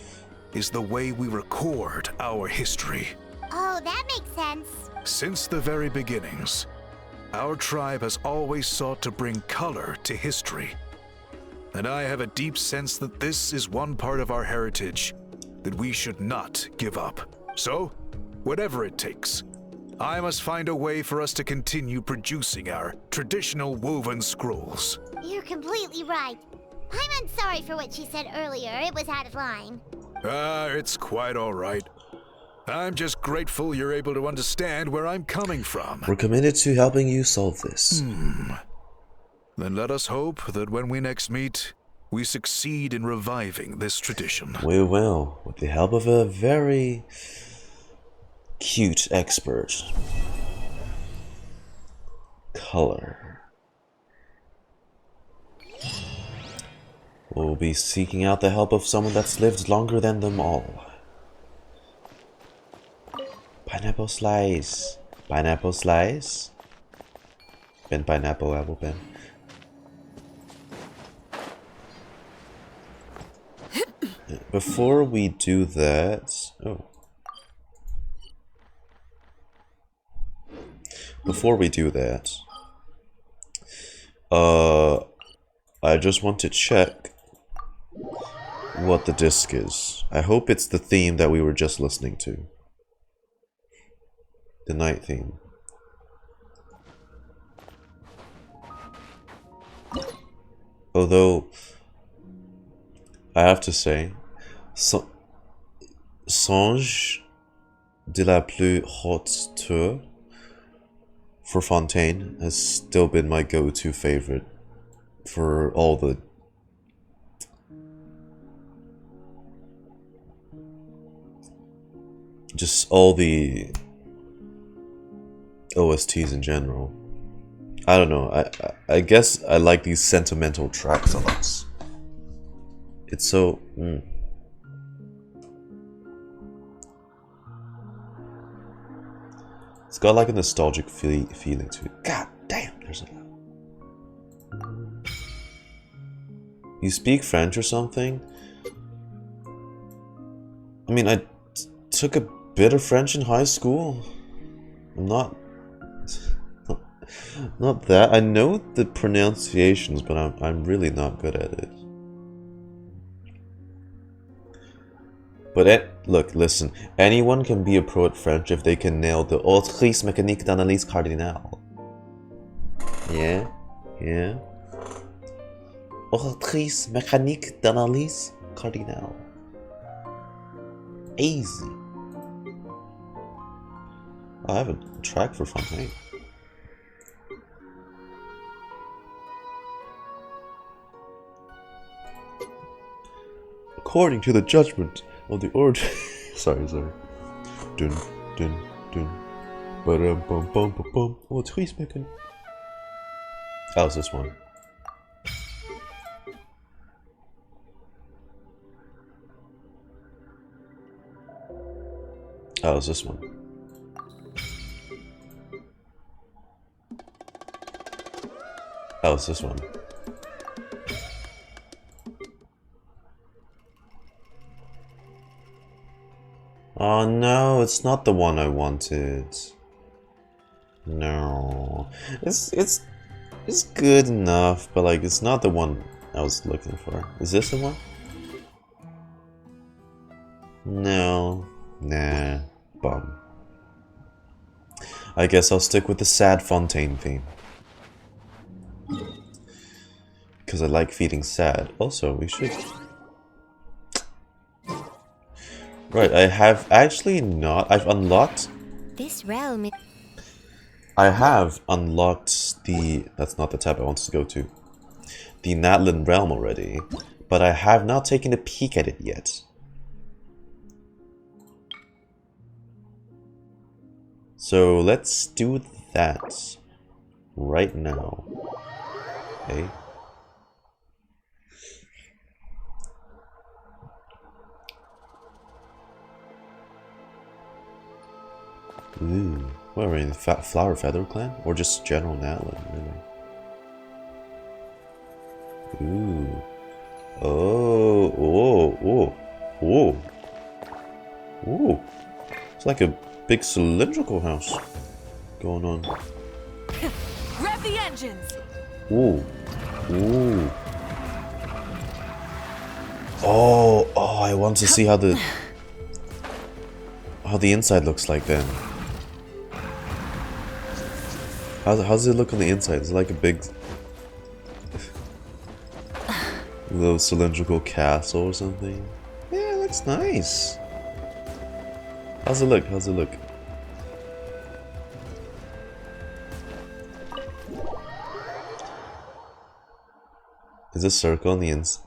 is the way we record our history. Oh, that makes sense. Since the very beginnings, our tribe has always sought to bring color to history. And I have a deep sense that this is one part of our heritage that we should not give up. So, whatever it takes, I must find a way for us to continue producing our traditional woven scrolls. You're completely right. Paimon's sorry for what she said earlier. It was out of line. It's quite all right. I'm just grateful you're able to understand where I'm coming from. We're committed to helping you solve this. Then let us hope that when we next meet, we succeed in reviving this tradition. We will, with the help of a very cute expert. Color. We'll be seeking out the help of someone that's lived longer than them all. Pineapple slice. Pineapple slice. Ben pineapple apple pen. Before we do that, before we do that, I just want to check what the disc is. I hope it's the theme that we were just listening to. The night theme. Although, I have to say, Songe de la plus haute tour for Fontaine has still been my go-to favorite for all the just all the OSTs in general. I don't know, I guess I like these sentimental tracks a lot. It's so it's got like a nostalgic feeling to it. God damn, there's a lot. You speak French or something? I mean, I took a bit of French in high school. I'm not that. I know the pronunciations, but I'm really not good at it. But look, listen. Anyone can be a pro at French if they can nail the autrice mécanique d'analyse cardinale. Yeah, yeah. Autrice mécanique d'analyse cardinale. Easy. I have a track for Fontaine. According to the judgment of the order. sorry. Dun dun dun. Ba-dum bum bum bum bum. Oh, it's making. Oh, it's this one. Oh, it's this one. Oh, it's this one. Oh no, it's not the one I wanted. No. It's good enough, but like it's not the one I was looking for. Is this the one? No. Nah. Bum. I guess I'll stick with the sad Fontaine theme. Because I like feeling sad. Also, we should... Right, I have actually not... I've unlocked... This realm is... I have unlocked the... That's not the tab I wanted to go to. The Natlan realm already. But I have not taken a peek at it yet. So let's do that right now. Okay. Ooh, what are we in the Flower Feather Clan? Or just General Natlan, really? Ooh. Oh, oh, oh, oh. Ooh. It's like a big cylindrical house going on. Rev the engines! Ooh. Ooh. Oh, I want to see how the inside looks like then. How does it look on the inside? Is it like a big little cylindrical castle or something? Yeah, it looks nice. How's it look? How's it look? Is a circle on the ends?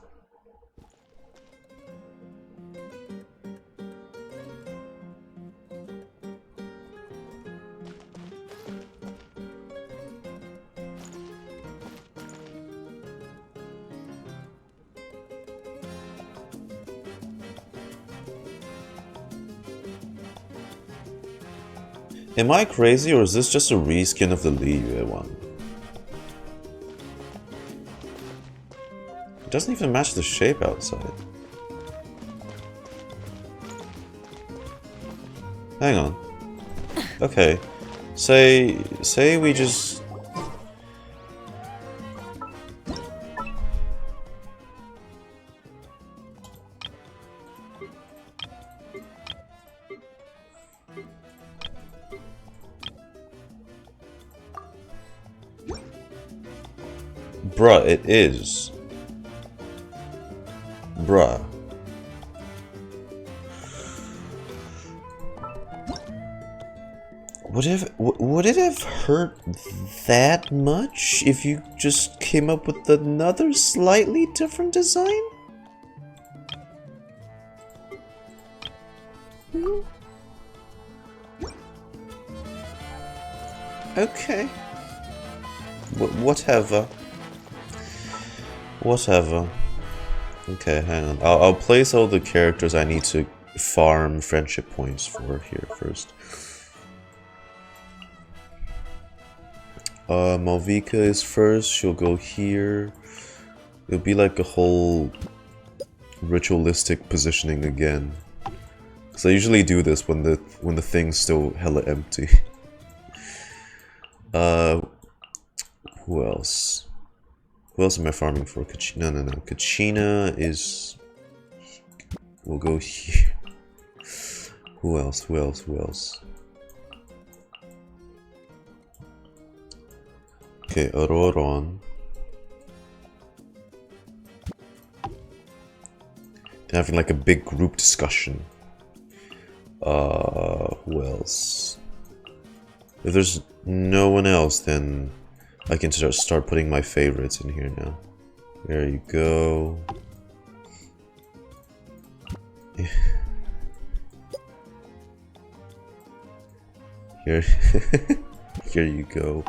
Am I crazy, or is this just a reskin of the Liyue one? It doesn't even match the shape outside. Hang on. Okay. Say we just... Bruh, it is. Bruh. Would it have hurt that much if you just came up with another slightly different design? Hmm? Okay. Whatever. Whatever. Okay, hang on. I'll place all the characters I need to farm friendship points for here first. Malvika is first. She'll go here. It'll be like a whole ritualistic positioning again. Cause I usually do this when the thing's still hella empty. Who else? Who else am I farming for? No. Kachina is... We'll go here. Who else? Okay, Auroron. They're having like a big group discussion. Who else? If there's no one else, then I can start putting my favorites in here now. There you go. Here, here you go.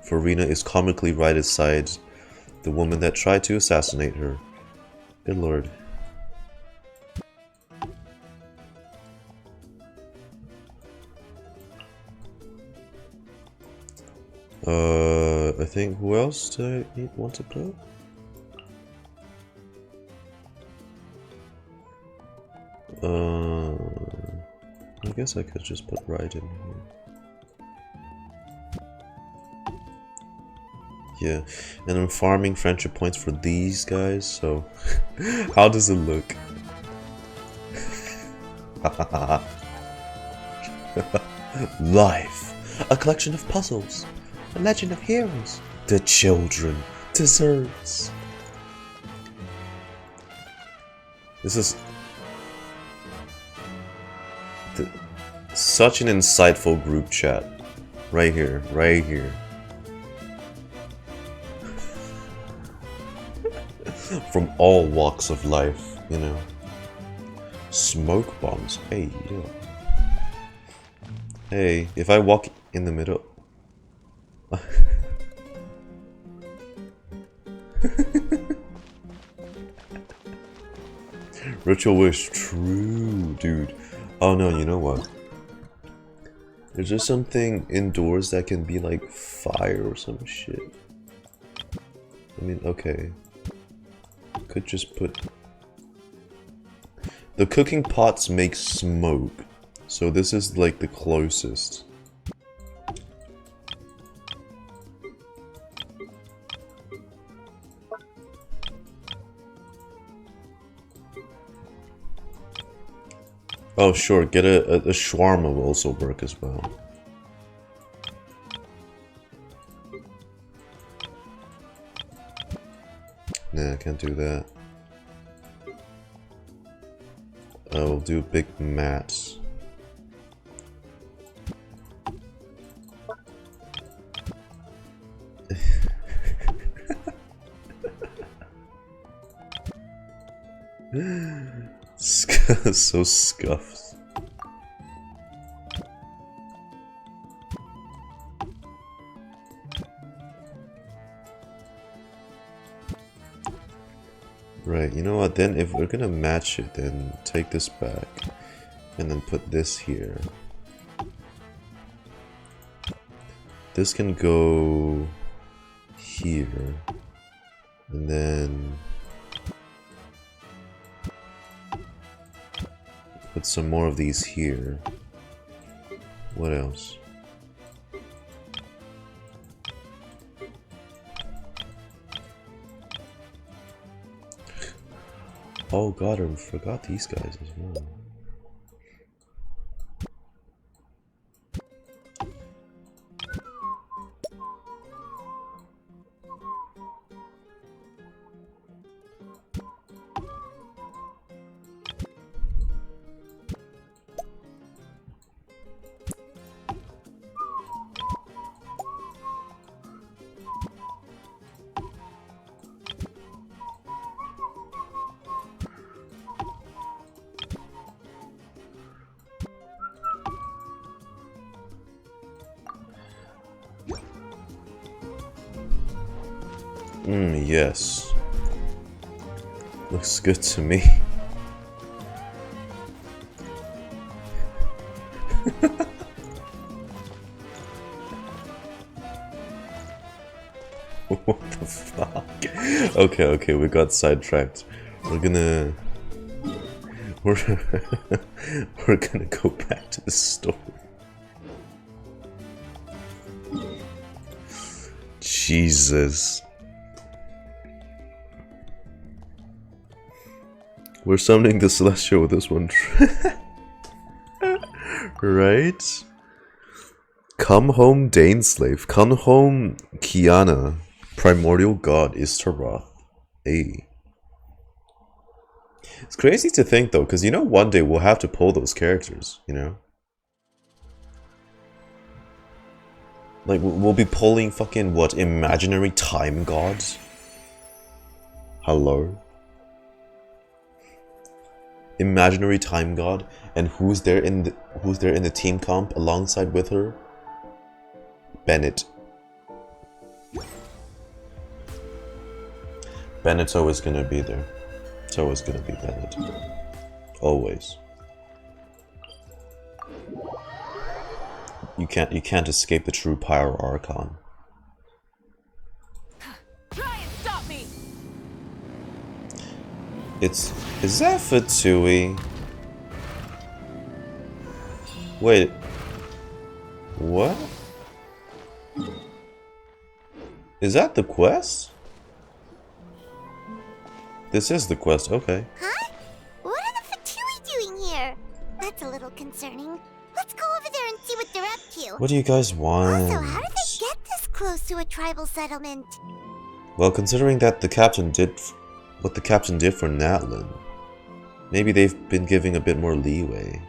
Farina is comically right aside the woman that tried to assassinate her. Good lord. I think who else do I want to put? I guess I could just put right in here. Yeah, and I'm farming friendship points for these guys, so how does it look? Life, a collection of puzzles, a legend of heroes, the children, desserts. This is such an insightful group chat. Right here, right here. From all walks of life, you know. Smoke bombs. Hey, yo. Hey, if I walk in the middle. Ritual wish, true, dude. Oh no, you know what? There's just something indoors that can be like fire or some shit. I mean, okay. Could just put... The cooking pots make smoke, so this is like the closest. Oh sure, get a shawarma will also work as well. Nah, I can't do that. I will do big mats. So scuffed. Right, you know what, then if we're gonna match it, then take this back and then put this here. This can go here and then put some more of these here. What else? Oh god, I forgot these guys as well. Yes. Looks good to me. What the fuck? Okay, we got sidetracked. We're gonna go back to the story. Jesus. We're summoning the Celestial with this one. Right? Come home, Daneslave. Come home, Kiana. Primordial God Istaroth. Hey. It's crazy to think though, because you know one day we'll have to pull those characters, you know? Like, we'll be pulling fucking, what, imaginary time gods? Hello? Imaginary time god, and who's there in the team comp alongside with her? Bennett. Bennett's always gonna be there. It's always gonna be Bennett. Always. You can't escape the true Pyro Archon. Try and stop me. Is that Fatui? Wait. What? Is that the quest? This is the quest, okay. Huh? What are the Fatui doing here? That's a little concerning. Let's go over there and see what they're up to. What do you guys want? Also, how did they get this close to a tribal settlement? Well, considering that the captain did what the captain did for Natlan, maybe they've been giving a bit more leeway.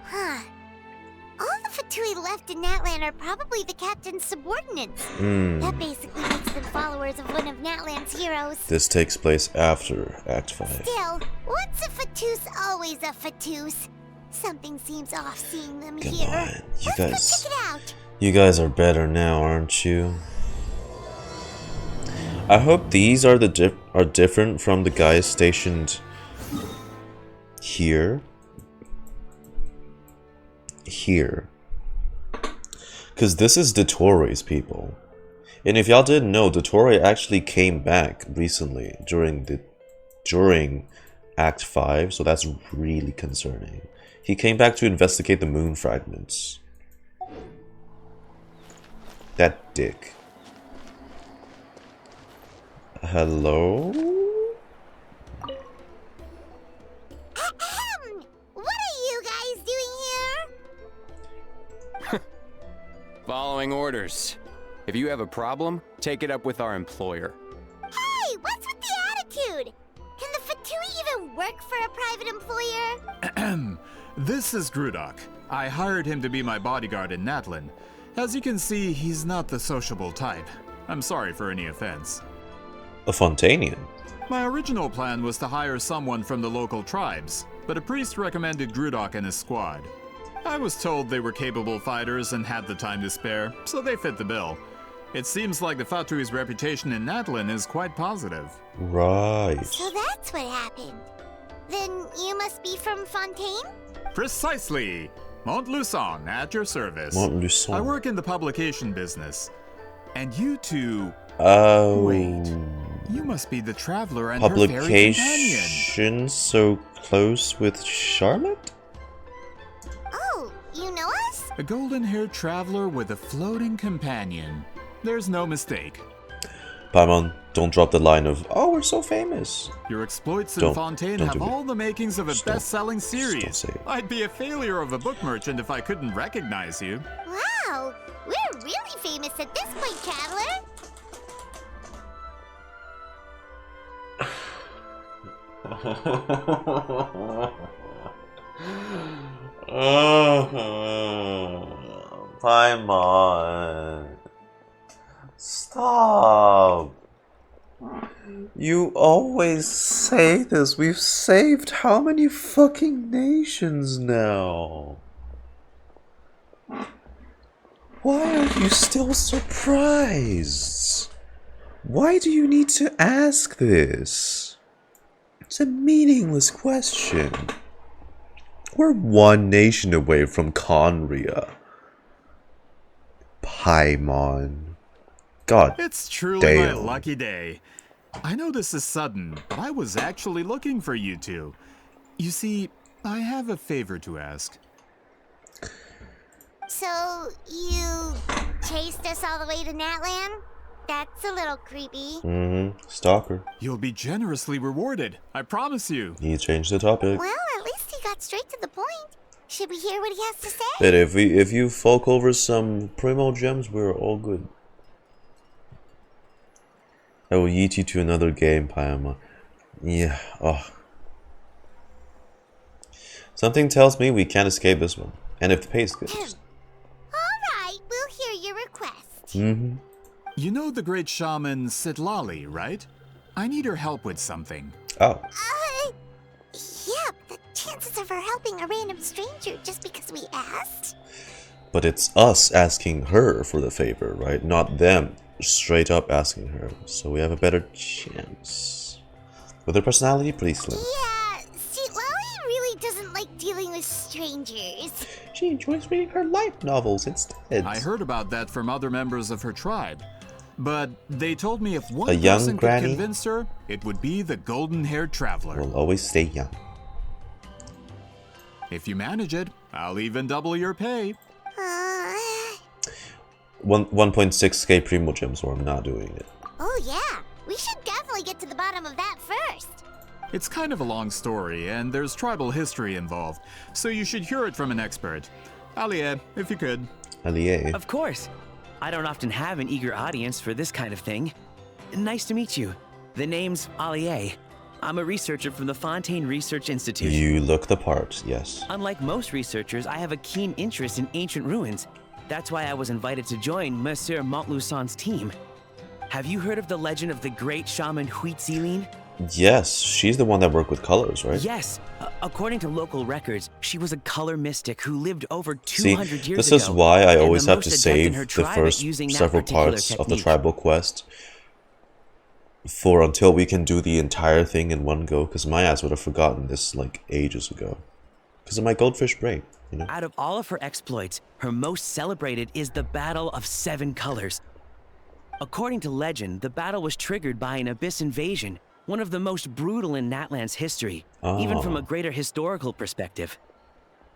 Huh. All the Fatui left in Natlan are probably the captain's subordinates. That basically makes them followers of one of Natlan's heroes. This takes place after Act 5. Still, once a Fatus, always a Fatus. Something seems off seeing them Come here. on, Let's go check it out. You guys are better now, aren't you? I hope these are different from the guys stationed here. Here. Because this is Dottoro's people. And if y'all didn't know, Dottoro actually came back recently during Act 5, so that's really concerning. He came back to investigate the moon fragments. That dick. Hello? Ahem. What are you guys doing here? Following orders. If you have a problem, take it up with our employer. Hey, what's with the attitude? Can the Fatui even work for a private employer? This is Grudok. I hired him to be my bodyguard in Natlan. As you can see, he's not the sociable type. I'm sorry for any offense. A Fontanian? My original plan was to hire someone from the local tribes, but a priest recommended Grudok and his squad. I was told they were capable fighters and had the time to spare, so they fit the bill. It seems like the Fatui's reputation in Natlan is quite positive. Right. So that's what happened. Then you must be from Fontaine? Precisely! Montluçon, at your service. Montluçon. I work in the publication business. And you two... Oh. Wait. You must be the traveler and her fairy companion. Publication so close with Charlotte? Oh, you know us? A golden-haired traveler with a floating companion. There's no mistake. Paimon, don't drop the line of, oh, we're so famous. Your exploits in Don't Fontaine do have it. all the makings of a Just don't- best-selling just don't series. say it. I'd be a failure of a book merchant if I couldn't recognize you. Wow, we're really famous at this point, Traveler. Paimon. Stop. You always say this. We've saved how many fucking nations now? Why are you still surprised? Why do you need to ask this? It's a meaningless question. We're one nation away from Conria. Paimon. God It's truly my damn. lucky day. I know this is sudden, but I was actually looking for you two. You see, I have a favor to ask. So, you chased us all the way to Natlan? That's a little creepy. Stalker. You'll be generously rewarded, I promise you. He changed the topic. Well, at least he got straight to the point. Should we hear what he has to say? But if you folk over some primo gems, we're all good. I will yeet you to another game, Paimon. Yeah. Oh. Something tells me we can't escape this one. And if the pay is good. Alright, we'll hear your request. You know the great shaman Citlali, right? I need her help with something. Oh. Yeah, the chances of her helping a random stranger just because we asked? But it's us asking her for the favor, right? Not them straight up asking her. So we have a better chance. With her personality, pretty slim. Yeah, Citlali really doesn't like dealing with strangers. She enjoys reading her light novels instead. I heard about that from other members of her tribe. But they told me if one A young person granny? could convince her, it would be the golden-haired traveler. Will always stay young. If you manage it, I'll even double your pay. 1.6k primo gems, or I'm not doing it. Oh yeah, we should definitely get to the bottom of that first. It's kind of a long story, and there's tribal history involved, so you should hear it from an expert. Alie, if you could. Allié. Of course. I don't often have an eager audience for this kind of thing. Nice to meet you. The name's Alie. I'm a researcher from the Fontaine Research Institute. You look the part, yes. Unlike most researchers, I have a keen interest in ancient ruins. That's why I was invited to join Monsieur Montluçon's team. Have you heard of the legend of the great shaman Citlali? Yes, she's the one that worked with colors, right? Yes. According to local records, she was a color mystic who lived over See, 200 years this ago. is why I and always the have to most adept in save her the tribe at first using that several particular parts of the technique. tribal quest for until we can do the entire thing in one go, because my ass would have forgotten this like ages ago. Because of my goldfish brain, you know? Out of all of her exploits, her most celebrated is the Battle of Seven Colors. According to legend, the battle was triggered by an abyss invasion, one of the most brutal in Natlan's history, even from a greater historical perspective.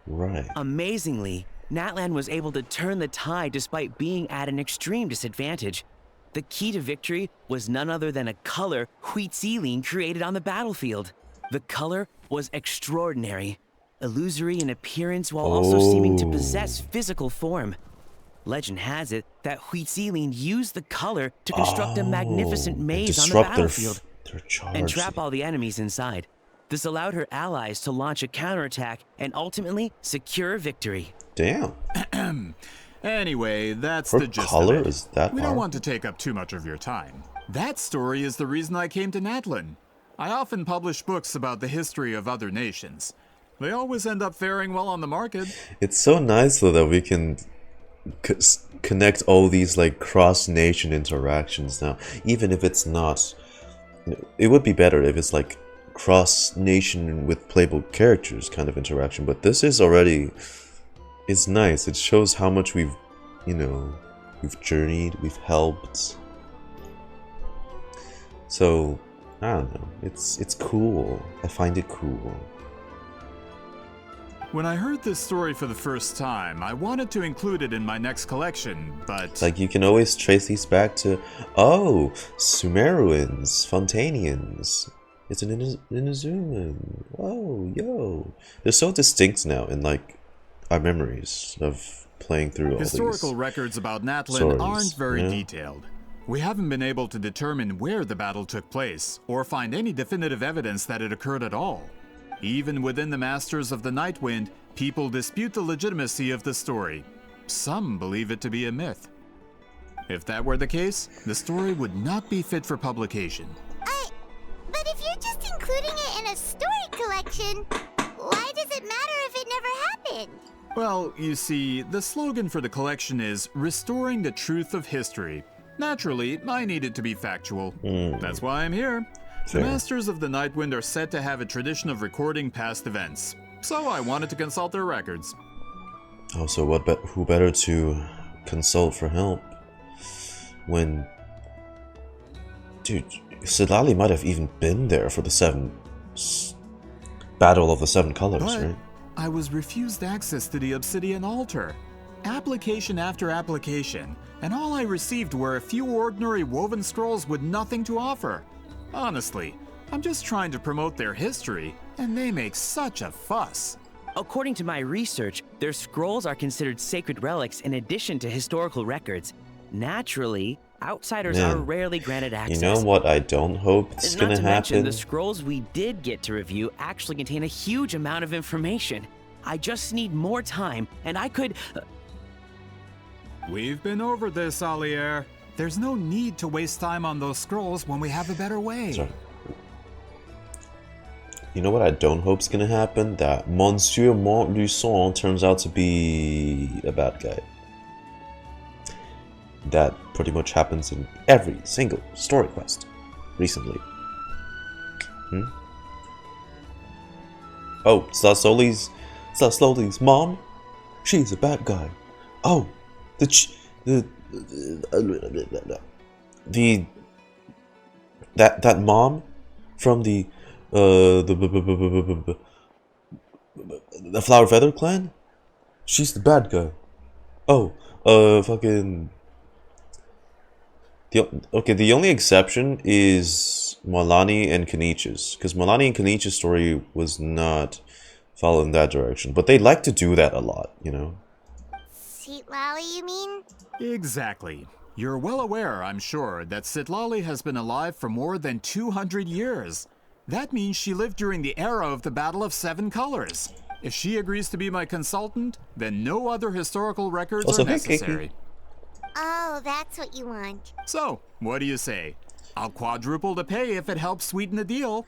Right. Amazingly, Natlan was able to turn the tide despite being at an extreme disadvantage. The key to victory was none other than a color Citlali created on the battlefield. The color was extraordinary, illusory in appearance while also seeming to possess physical form. Legend has it that Citlali used the color to construct a magnificent maze on the disrupt battlefield their charge. and trap all the enemies inside. This allowed her allies to launch a counterattack and ultimately secure victory. Damn. Anyway, that's Her the gist color of it. is that We don't powerful? want to take up too much of your time. That story is the reason I came to Natlan. I often publish books about the history of other nations. They always end up faring well on the market. It's so nice though that we can connect all these like cross-nation interactions now, even if it's not. It would be better if it's like cross-nation with playable characters kind of interaction, but this is already. It's nice. It shows how much we've, we've journeyed, we've helped. So I don't know. It's cool. I find it cool. When I heard this story for the first time, I wanted to include it in my next collection, but... Like, you can always trace these back to, oh, Sumerians, Fontanians, it's an Inazuman, oh, yo. They're so distinct now in, like, our memories of playing through all these historical records about Natlan stories, aren't very detailed. We haven't been able to determine where the battle took place, or find any definitive evidence that it occurred at all. Even within the Masters of the Nightwind, people dispute the legitimacy of the story. Some believe it to be a myth. If that were the case, the story would not be fit for publication. But if you're just including it in a story collection, why does it matter if it never happened? Well, you see, the slogan for the collection is Restoring the Truth of History. Naturally, I need it to be factual. That's why I'm here. Fair. The Masters of the Nightwind are said to have a tradition of recording past events, so I wanted to consult their records. Oh, so who better to consult for help when... Dude, Citlali might have even been there for the Battle of the Seven Colors, But right? I was refused access to the Obsidian Altar. Application after application, and all I received were a few ordinary woven scrolls with nothing to offer. Honestly, I'm just trying to promote their history, and they make such a fuss. According to my research, their scrolls are considered sacred relics in addition to historical records. Naturally, outsiders are rarely granted access. You know what I don't hope is Not gonna to mention, happen? the scrolls we did get to review actually contain a huge amount of information. I just need more time, and I could... We've been over this, Alier. There's no need to waste time on those scrolls when we have a better way. Sorry. You know what I don't hope's gonna happen? That Monsieur Montluçon turns out to be a bad guy. That pretty much happens in every single story quest recently. Oh, Sasoli's mom? She's a bad guy. Oh, that mom from the Flower Feather clan? She's the bad guy. Oh, fucking... The only exception is Malani and Kenich's, because Malani and Kenich's story was not following that direction, but they like to do that a lot, you know? Citlali, you mean? Exactly. You're well aware, I'm sure, that Citlali has been alive for more than 200 years. That means she lived during the era of the Battle of Seven Colors. If she agrees to be my consultant, then no other historical records Also, are necessary. Oh, that's what you want. So, what do you say? I'll quadruple the pay if it helps sweeten the deal.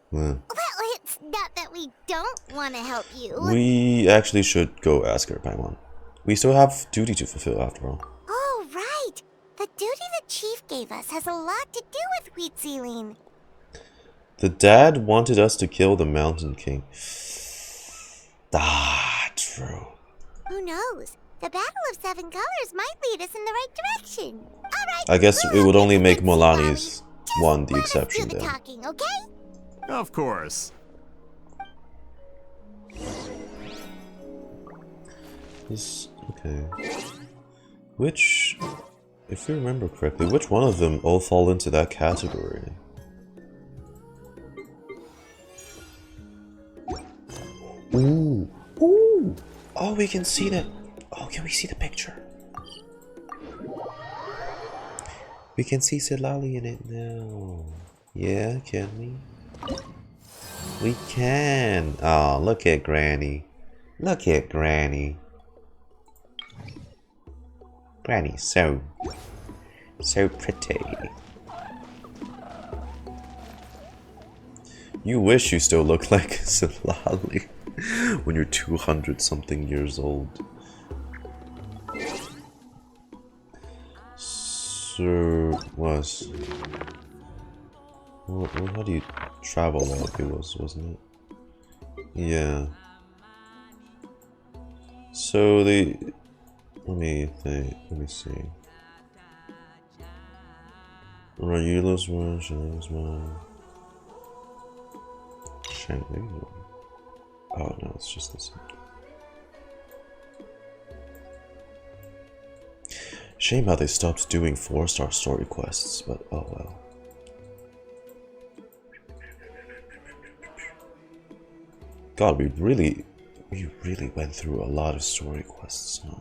Well, it's not that we don't want to help you. We actually should go ask her, Paimon. We still have duty to fulfill after all. Oh, right. The duty the chief gave us has a lot to do with Wheat Ceiling. The dad wanted us to kill the Mountain King. Ah, true. Who knows? The Battle of Seven Colors might lead us in the right direction. All right. I guess we'll it would look only into make it, Milani's Citlali. one the Just let us exception do the then. talking, okay? Of course. Okay. Which, if you remember correctly, which one of them all fall into that category? Ooh, ooh! Oh, we can see that. Oh, can we see the picture? We can see Citlali in it now. Yeah, can we? We can. Oh, look at Granny. Look at Granny. Granny's so pretty. You wish you still look like Citlali when you're 200 something years old. Sir was. Well, how do you travel that? It was, wasn't it? Yeah. So they. Let me think. Let me see. Rayula's one, Shang's one. Shangli? Oh no, it's just the same. Shame how they stopped doing 4-star story quests, but oh well. God, we really went through a lot of story quests, huh?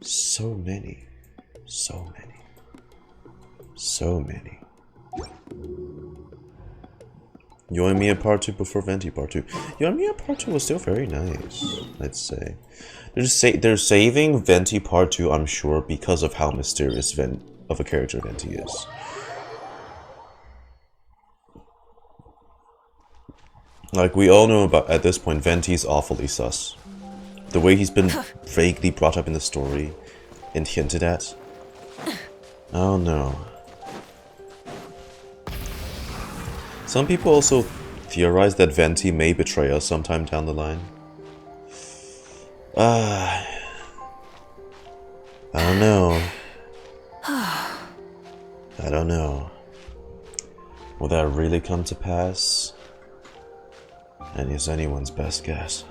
So many. So many. So many. Yoimiya Part 2 before Venti Part 2. Yoimiya Part 2 was still very nice, I'd say. They're saving Venti Part 2, I'm sure, because of how mysterious of a character Venti is. Like, we all know about, at this point, Venti's awfully sus. The way he's been vaguely brought up in the story and hinted at. Oh no. Some people also theorize that Venti may betray us sometime down the line. I don't know. I don't know. Will that really come to pass? And is anyone's best guess.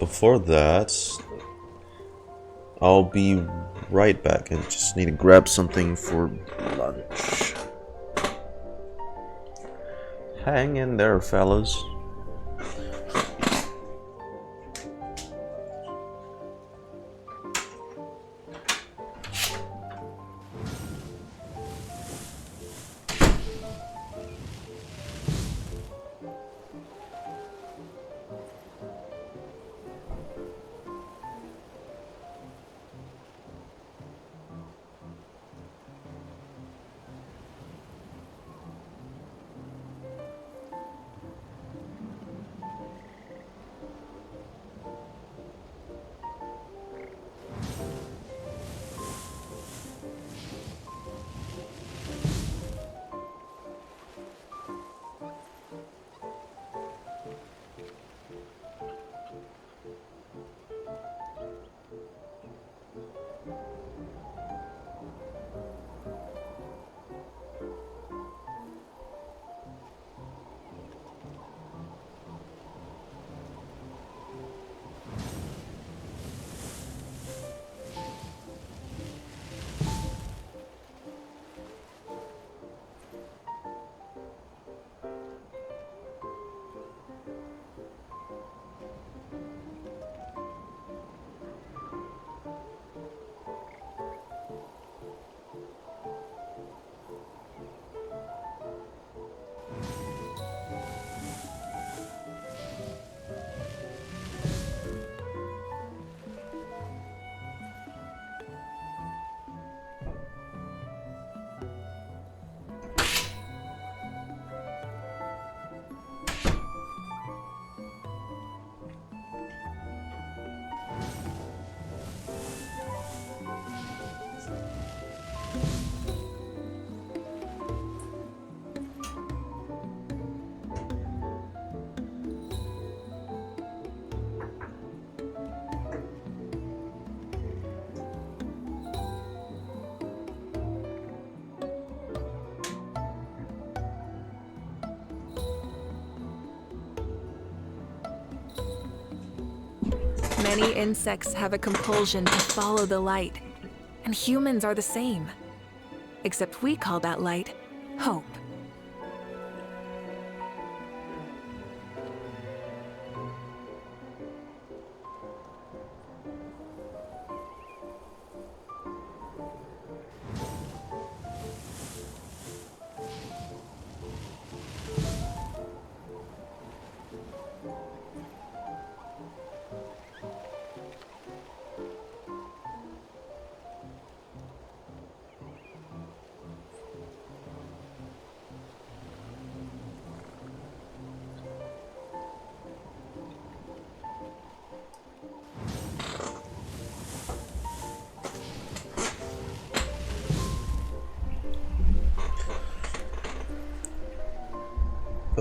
Before that, I'll be right back. I just need to grab something for lunch. Hang in there, fellas. Many insects have a compulsion to follow the light, and humans are the same. Except we call that light hope.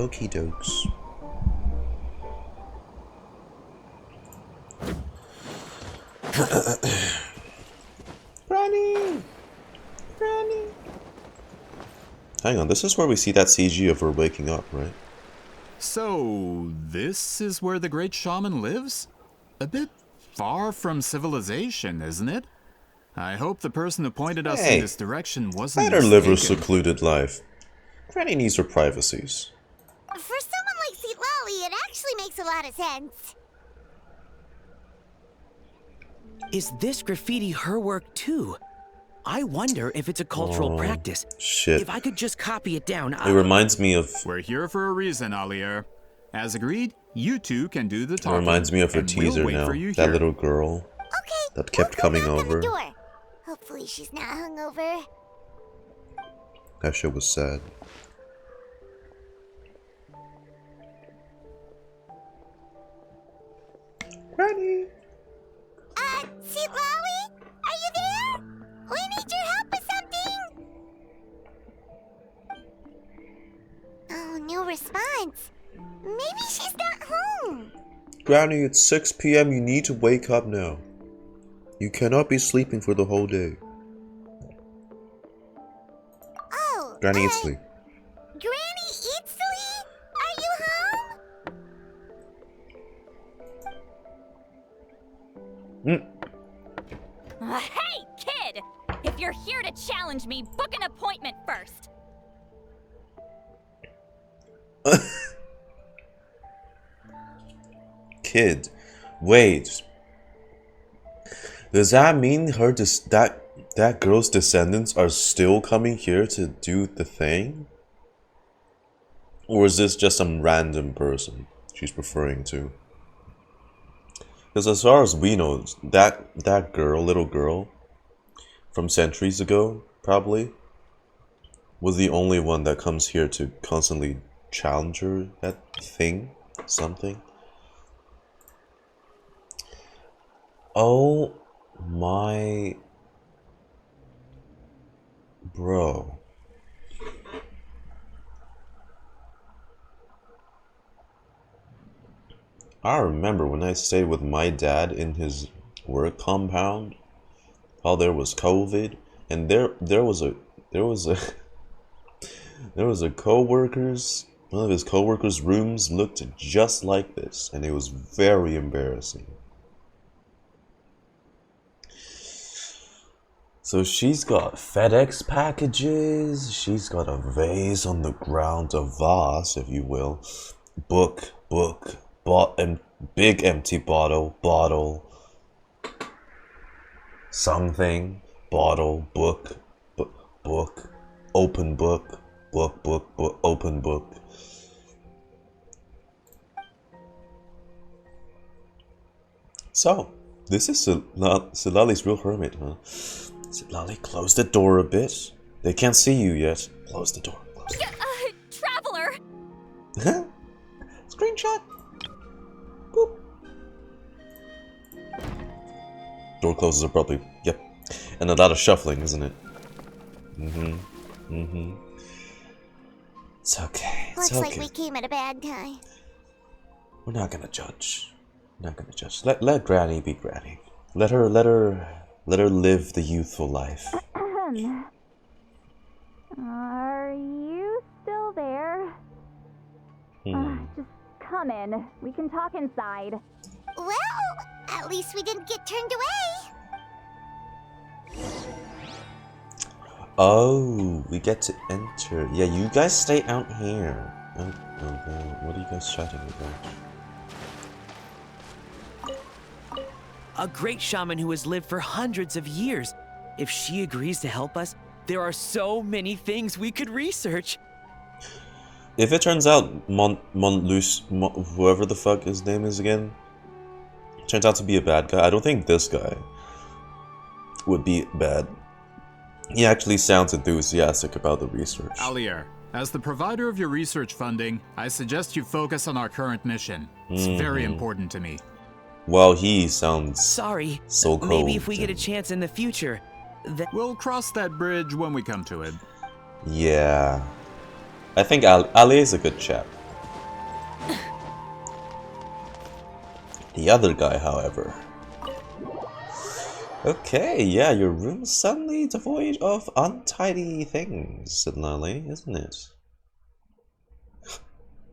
Okie dokes. Granny! Granny! Hang on, this is where we see that CG of her waking up, right? So, this is where the great shaman lives? A bit far from civilization, isn't it? I hope the person who pointed us in this direction wasn't let her live her mistaken. secluded life. Granny needs her privacies. For someone like Citlali, it actually makes a lot of sense. Is this graffiti her work too? I wonder if it's a cultural practice. Shit. If I could just copy it down, It reminds me of... We're here for a reason, Alier. As agreed, you two can do the It talking. reminds me of her and teaser we'll wait now. for you That here. little girl Okay, that kept we'll go coming knock on the over. door. Hopefully she's not hungover. That shit was sad. Granny! Citlali? Are you there? We need your help with something! Oh, no response. Maybe she's not home. Granny, it's 6 p.m. You need to wake up now. You cannot be sleeping for the whole day. Oh, Granny, it's sleep. Granny Citlali? Are you home? Hey, kid! If you're here to challenge me, book an appointment first. Kid, wait. Does that mean that girl's descendants are still coming here to do the thing? Or is this just some random person she's referring to? Because as far as we know, that girl, little girl, from centuries ago, probably, was the only one that comes here to constantly challenge her, that thing, something. Oh my... Bro. I remember when I stayed with my dad in his work compound, how there was COVID, and there was a coworker's, one of his coworkers' rooms looked just like this, and it was very embarrassing. So she's got FedEx packages, she's got a vase on the ground, a vase, if you will, book, and big empty bottle, something, bottle, book, open book, open book. So, this is Citlali's real hermit, huh? Citlali, close the door a bit. They can't see you yet. Close the door. Traveler! Screenshot. Boop. Door closes abruptly. Yep. And a lot of shuffling, isn't it? It's okay. It's Looks okay. like we came at a bad time. We're not gonna judge. Let Granny be Granny. Let her live the youthful life. Are you still there? Just come in. We can talk inside. Well, at least we didn't get turned away. Oh, we get to enter. Yeah, you guys stay out here. Oh, what are you guys chatting about? A great shaman who has lived for hundreds of years. If she agrees to help us, there are so many things we could research. If it turns out whoever the fuck his name is again, turns out to be a bad guy, I don't think this guy would be bad. He actually sounds enthusiastic about the research. Alier, as the provider of your research funding, I suggest you focus on our current mission. It's very important to me. Well, he sounds Sorry. so cold. Maybe if we get a chance in the future. We'll cross that bridge when we come to it. Yeah. I think Ali is a good chap. The other guy, however. Okay, yeah, your room's suddenly devoid of untidy things, Citlali, isn't it?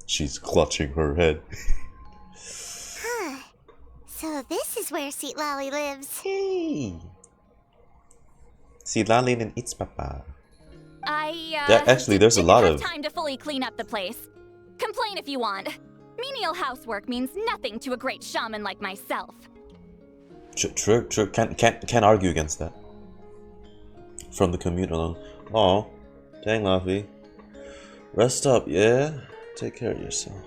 She's clutching her head. Huh. So this is where Citlali lives. Hey! Citlali and its papa. Yeah, actually, there's a lot of... time to fully clean up the place. Complain if you want. Menial housework means nothing to a great shaman like myself. True. Can't argue against that. From the commute alone. Oh, dang, Laffy. Rest up, yeah? Take care of yourself.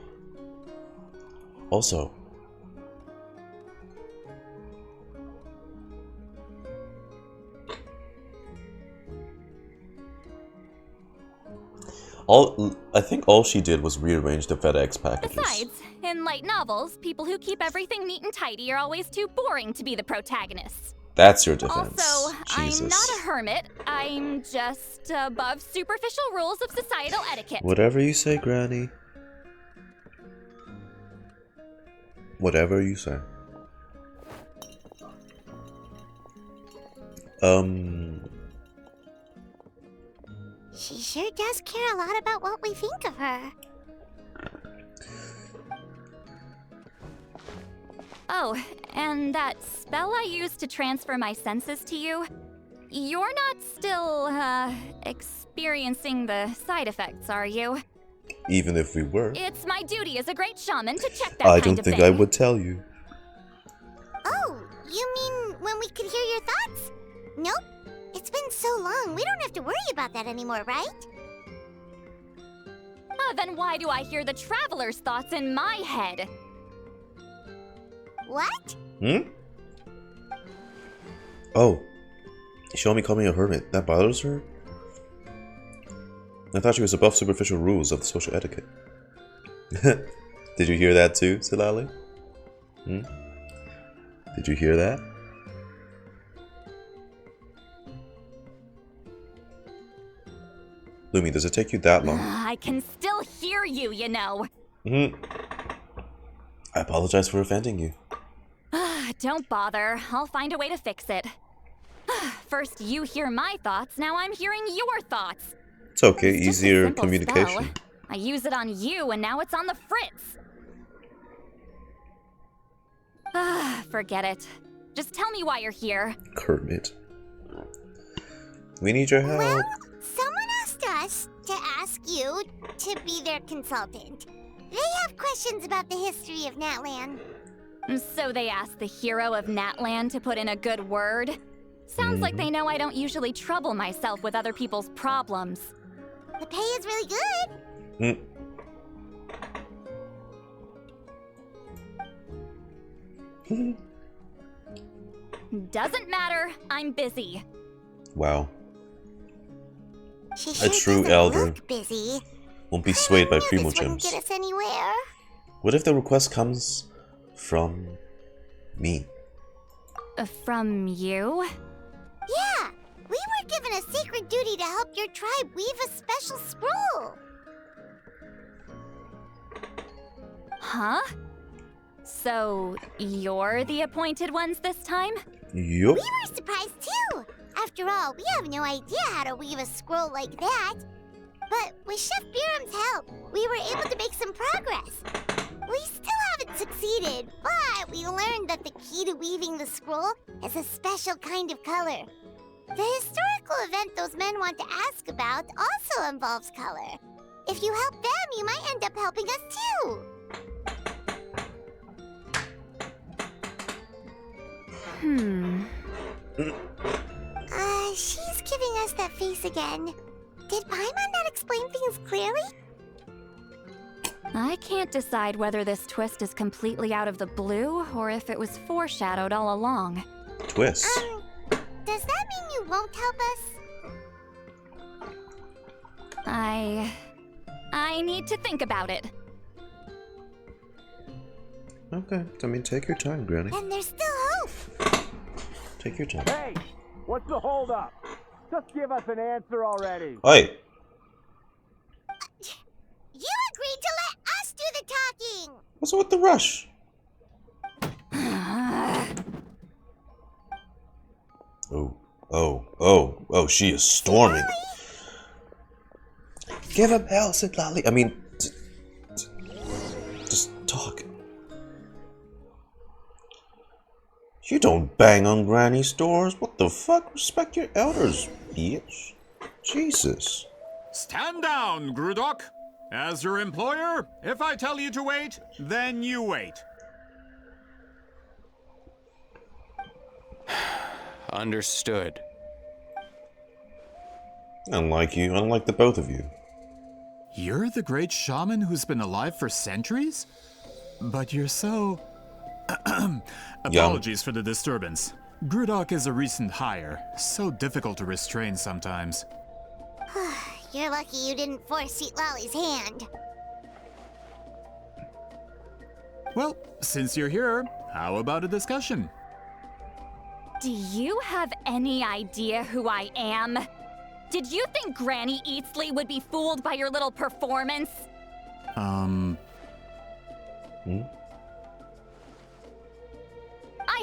Also, I think all she did was rearrange the FedEx packages. Besides, in light novels, people who keep everything neat and tidy are always too boring to be the protagonists. That's your defense. Also, Jesus. I'm not a hermit. I'm just above superficial rules of societal etiquette. Whatever you say, Granny. Whatever you say. She sure does care a lot about what we think of her. Oh, and that spell I used to transfer my senses to you? You're not still, experiencing the side effects, are you? Even if we were. It's my duty as a great shaman to check that I kind don't of think thing. I would tell you. Oh, you mean when we could hear your thoughts? Nope. It's been so long, we don't have to worry about that anymore, right? Then why do I hear the traveler's thoughts in my head? What? Oh. She only called me a hermit. That bothers her? I thought she was above superficial rules of the social etiquette. Did you hear that too, Citlali? Did you hear that? Lumi, does it take you that long? I can still hear you, you know. I apologize for offending you. Don't bother. I'll find a way to fix it. First you hear my thoughts, now I'm hearing your thoughts. It's okay, It's just a easier simple communication. spell. I use it on you, and now it's on the Fritz. Forget it. Just tell me why you're here. Kermit. We need your help. Well, someone asked us to ask you to be their consultant. They have questions about the history of Natlan. So they asked the hero of Natlan to put in a good word? Sounds like they know I don't usually trouble myself with other people's problems. The pay is really good. Doesn't matter, I'm busy. Wow. She A sure true doesn't elder. look busy. Won't be swayed by I knew primo this wouldn't gems. get us anywhere. What if the request comes from me? From you? Yeah, we were given a sacred duty to help your tribe weave a special scroll. Huh? So, you're the appointed ones this time? Yup. We were surprised too. After all, we have no idea how to weave a scroll like that. But with Chef Biram's help, we were able to make some progress. We still haven't succeeded, but we learned that the key to weaving the scroll is a special kind of color. The historical event those men want to ask about also involves color. If you help them, you might end up helping us too. She's giving us that face again. Did Paimon not explain things clearly? I can't decide whether this twist is completely out of the blue or if it was foreshadowed all along. Twist. Does that mean you won't help us? I need to think about it. Okay, I mean, take your time, Granny. Then there's still hope. Take your time. Hey, what's the holdup? Just give us an answer already. Oi! You agreed to let us do the What's with the rush? Oh, she is storming. Give him hell, Citlali. I mean, just talk. You don't bang on granny's doors. What the fuck? Respect your elders, bitch. Jesus. Stand down, Grudok. As your employer, if I tell you to wait, then you wait. Understood. Unlike you, unlike the both of you. You're the great shaman who's been alive for centuries? But you're so... Apologies for the disturbance. Grudok is a recent hire, so difficult to restrain sometimes. You're lucky you didn't force Citlali's hand. Well, since you're here, how about a discussion? Do you have any idea who I am? Did you think Granny Eatsley would be fooled by your little performance? I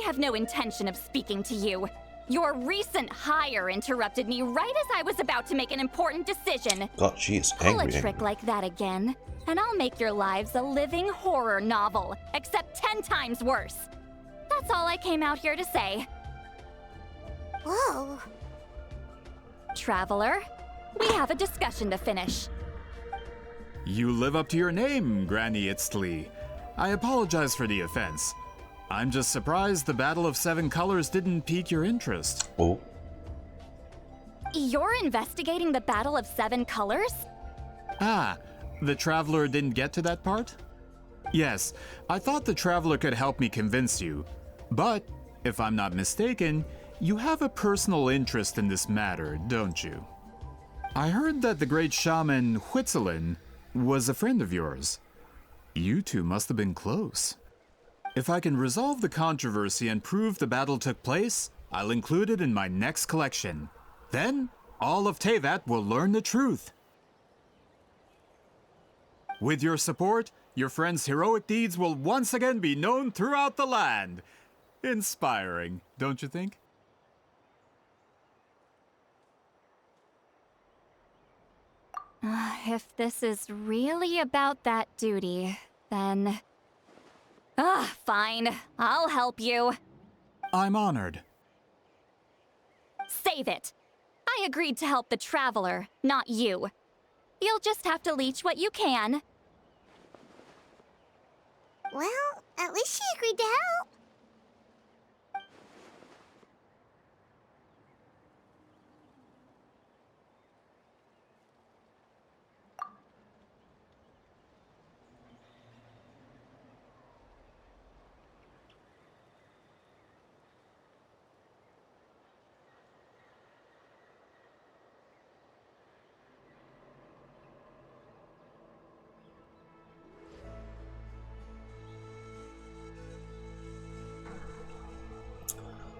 have no intention of speaking to you. Your recent hire interrupted me right as I was about to make an important decision. God, she is Pull angry. a trick like that again, and I'll make your lives a living horror novel, except 10 times worse. That's all I came out here to say. Whoa. Traveler, we have a discussion to finish. You live up to your name, Granny Itztli. I apologize for the offense. I'm just surprised the Battle of Seven Colors didn't pique your interest. Oh. You're investigating the Battle of Seven Colors? Ah, the Traveler didn't get to that part? Yes, I thought the Traveler could help me convince you. But, if I'm not mistaken, you have a personal interest in this matter, don't you? I heard that the great shaman Huitzilin was a friend of yours. You two must have been close. If I can resolve the controversy and prove the battle took place, I'll include it in my next collection. Then, all of Teyvat will learn the truth. With your support, your friend's heroic deeds will once again be known throughout the land. Inspiring, don't you think? If this is really about that duty, then... fine. I'll help you. I'm honored. Save it. I agreed to help the Traveler, not you. You'll just have to leech what you can. Well, at least she agreed to help.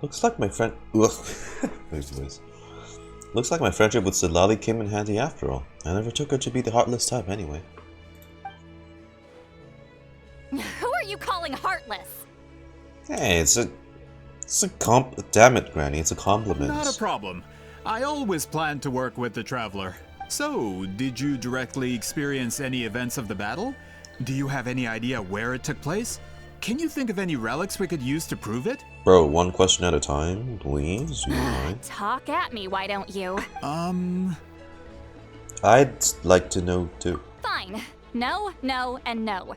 Looks like my friend. Ugh. Looks like my friendship with Citlali came in handy after all. I never took her to be the heartless type anyway. Who are you calling heartless? Hey, it's a damn it, Granny, it's a compliment. Not a problem. I always planned to work with the Traveler. So, did you directly experience any events of the battle? Do you have any idea where it took place? Can you think of any relics we could use to prove it? Bro, one question at a time, please. You mind? Talk at me, why don't you? I'd like to know too. Fine. No, no, and no.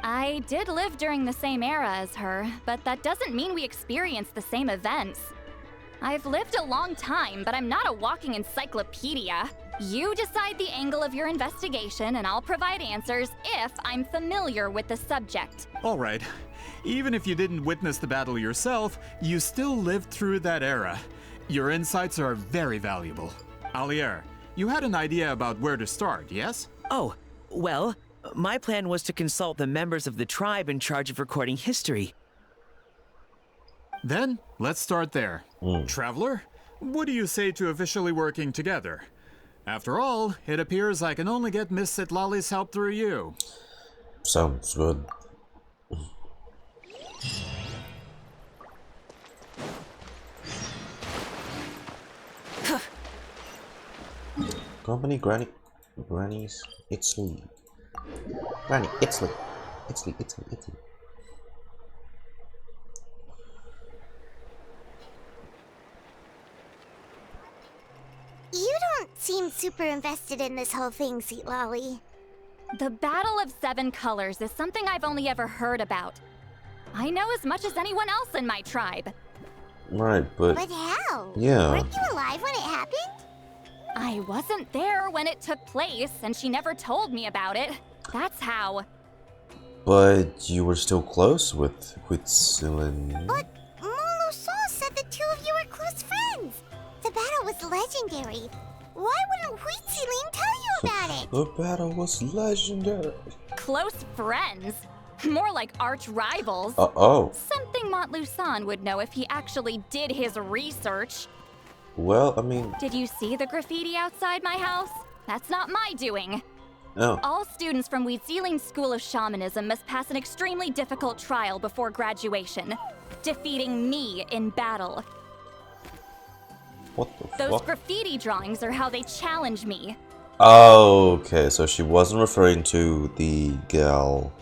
I did live during the same era as her, but that doesn't mean we experienced the same events. I've lived a long time, but I'm not a walking encyclopedia. You decide the angle of your investigation, and I'll provide answers if I'm familiar with the subject. All right. Even if you didn't witness the battle yourself, you still lived through that era. Your insights are very valuable. Alier, you had an idea about where to start, yes? Oh, well, my plan was to consult the members of the tribe in charge of recording history. Then, let's start there. Traveler, what do you say to officially working together? After all, it appears I can only get Miss Citlali's help through you. Sounds good. Company Granny's Italy. Granny Italy. Italy. You don't seem super invested in this whole thing, Citlali. The Battle of Seven Colors is something I've only ever heard about. I know as much as anyone else in my tribe. Right, but how? yeah. Weren't you alive when it happened? I wasn't there when it took place, and she never told me about it. That's how. But you were still close with Citlali. But Molusol said the two of you were close friends. The battle was legendary. Why wouldn't Citlali tell you about it? The battle was legendary. Close friends? More like arch rivals. Uh-oh. Something Montluçon would know if he actually did his research. Well, I mean... Did you see the graffiti outside my house? That's not my doing. No. All students from Citlali's School of Shamanism must pass an extremely difficult trial before graduation, defeating me in battle. What the Those fuck? graffiti drawings are how they challenge me. Oh, okay, so she wasn't referring to the gal.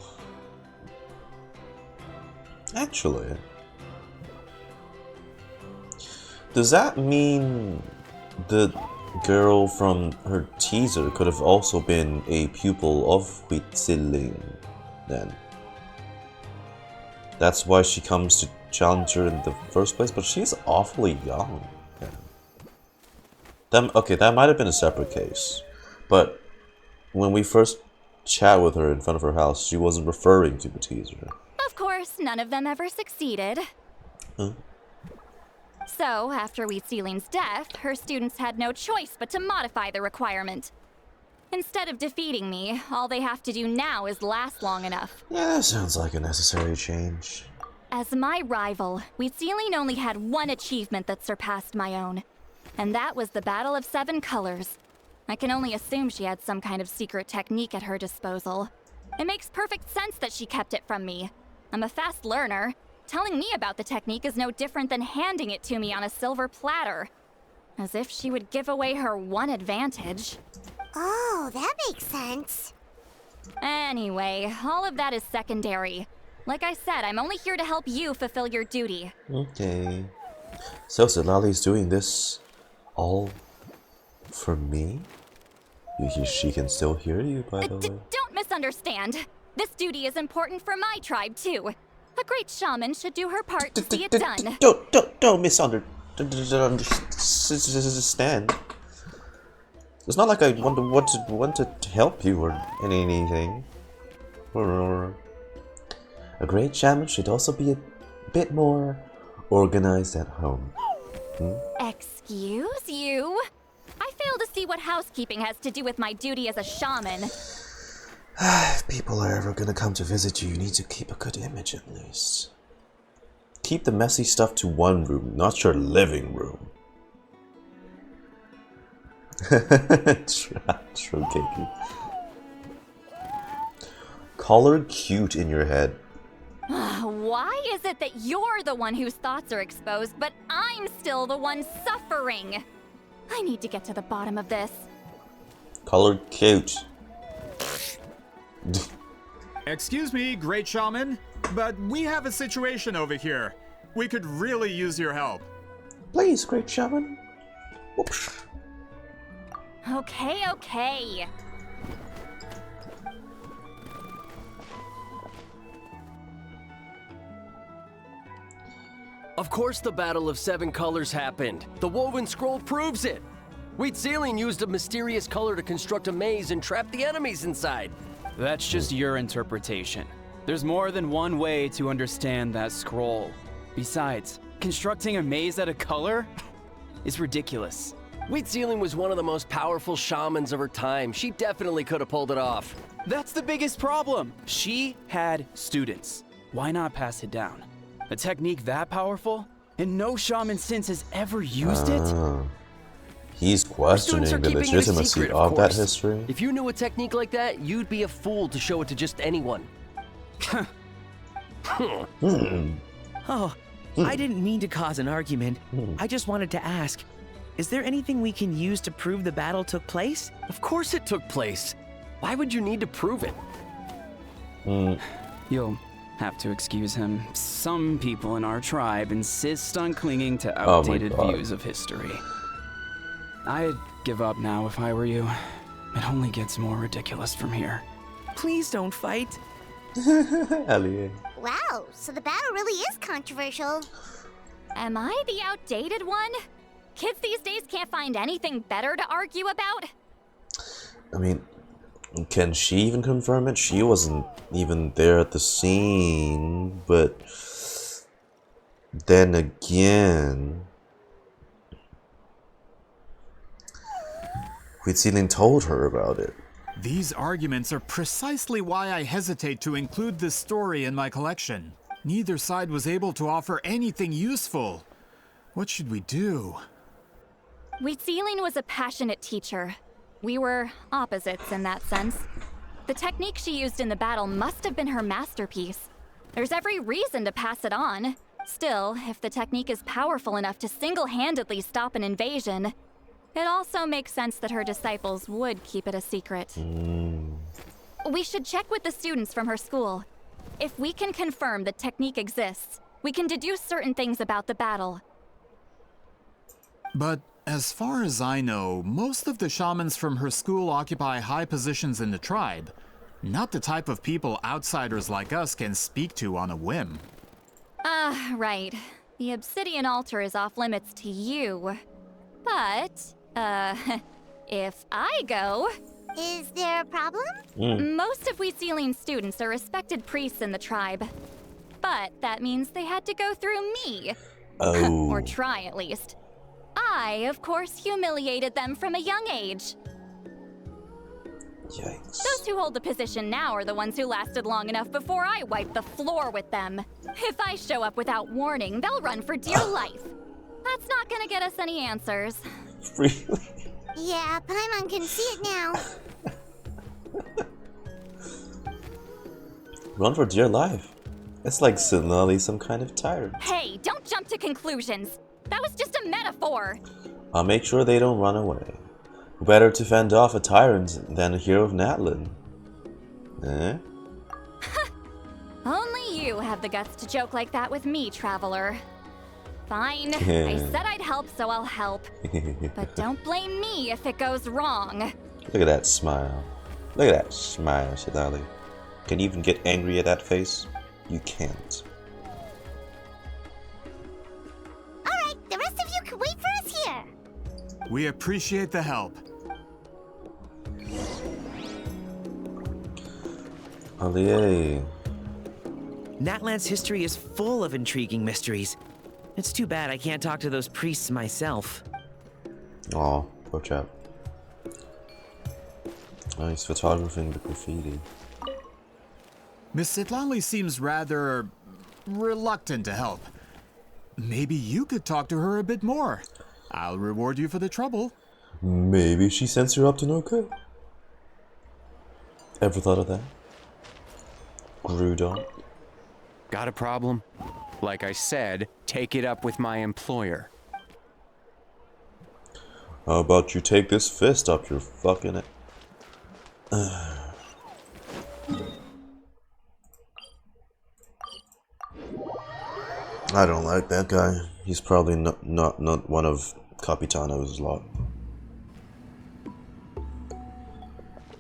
Actually, does that mean the girl from her teaser could have also been a pupil of Citlali then? That's why she comes to challenge her in the first place, but she's awfully young. Okay, that might have been a separate case, but when we first chat with her in front of her house, she wasn't referring to the teaser. Of course, none of them ever succeeded. Huh? So, after Citlali's death, her students had no choice but to modify the requirement. Instead of defeating me, all they have to do now is last long enough. Yeah, that sounds like a necessary change. As my rival, Citlali only had one achievement that surpassed my own. And that was the Battle of Seven Colors. I can only assume she had some kind of secret technique at her disposal. It makes perfect sense that she kept it from me. I'm a fast learner. Telling me about the technique is no different than handing it to me on a silver platter. As if she would give away her one advantage. Oh, that makes sense. Anyway, all of that is secondary. Like I said, I'm only here to help you fulfill your duty. Okay. So Citlali's doing this all for me? She can still hear you, by the way. Don't misunderstand. This duty is important for my tribe, too. A great shaman should do her part to see it done. Don't misunderstand. It's not like I want to help you or anything. A great shaman should also be a bit more organized at home. Excuse you? I fail to see what housekeeping has to do with my duty as a shaman. If people are ever gonna come to visit you, you need to keep a good image at least. Keep the messy stuff to one room, not your living room. True, Kiki. Call her cute in your head. Why is it that you're the one whose thoughts are exposed, but I'm still the one suffering? I need to get to the bottom of this. Call her cute. Excuse me, great shaman, but we have a situation over here. We could really use your help. Please, great shaman. Whoops. Okay. Of course the Battle of Seven Colors happened. The woven scroll proves it. Citlali used a mysterious color to construct a maze and trap the enemies inside. That's just your interpretation. There's more than one way to understand that scroll. Besides, constructing a maze out of color is ridiculous. Citlali was one of the most powerful shamans of her time. She definitely could have pulled it off. That's the biggest problem. She had students. Why not pass it down? A technique that powerful? And no shaman since has ever used it? He's questioning the legitimacy of that history. If you knew a technique like that, you'd be a fool to show it to just anyone. Oh, I didn't mean to cause an argument. I just wanted to ask, is there anything we can use to prove the battle took place? Of course it took place. Why would you need to prove it? You'll have to excuse him. Some people in our tribe insist on clinging to Oh my outdated God. views of history. I'd give up now if I were you. It only gets more ridiculous from here. Please don't fight. Ellie. Wow, so the battle really is controversial. Am I the outdated one? Kids these days can't find anything better to argue about? I mean, can she even confirm it? She wasn't even there at the scene, but then again, Citlali told her about it. These arguments are precisely why I hesitate to include this story in my collection. Neither side was able to offer anything useful. What should we do? Citlali was a passionate teacher. We were opposites in that sense. The technique she used in the battle must have been her masterpiece. There's every reason to pass it on. Still, if the technique is powerful enough to single-handedly stop an invasion, it also makes sense that her disciples would keep it a secret. We should check with the students from her school. If we can confirm the technique exists, we can deduce certain things about the battle. But as far as I know, most of the shamans from her school occupy high positions in the tribe. Not the type of people outsiders like us can speak to on a whim. Right. The obsidian altar is off limits to you. But, if I go... Is there a problem? Most of Citlali's students are respected priests in the tribe. But that means they had to go through me. Oh. Or try, at least. I, of course, humiliated them from a young age. Yikes. Those who hold the position now are the ones who lasted long enough before I wiped the floor with them. If I show up without warning, they'll run for dear life. That's not gonna get us any answers. Really? Yeah, Paimon can see it now. Run for dear life. It's like Citlali, some kind of tyrant. Hey, don't jump to conclusions. That was just a metaphor. I'll make sure they don't run away. Better to fend off a tyrant than a hero of Natlan. Eh? Only you have the guts to joke like that with me, traveler. Fine, I said I'd help, so I'll help. But don't blame me if it goes wrong. Look at that smile. Look at that smile, Citlali. Can you even get angry at that face? You can't. Alright, the rest of you can wait for us here. We appreciate the help. Allier. Natlan's history is full of intriguing mysteries. It's too bad I can't talk to those priests myself. Aw, poor chap. Oh, he's photographing the graffiti. Miss Citlali seems rather reluctant to help. Maybe you could talk to her a bit more. I'll reward you for the trouble. Maybe she sends her up to no good. Ever thought of that? Grudon? Got a problem? Like I said, take it up with my employer. How about you take this fist up your fucking... I don't like that guy. He's probably not one of Capitano's lot.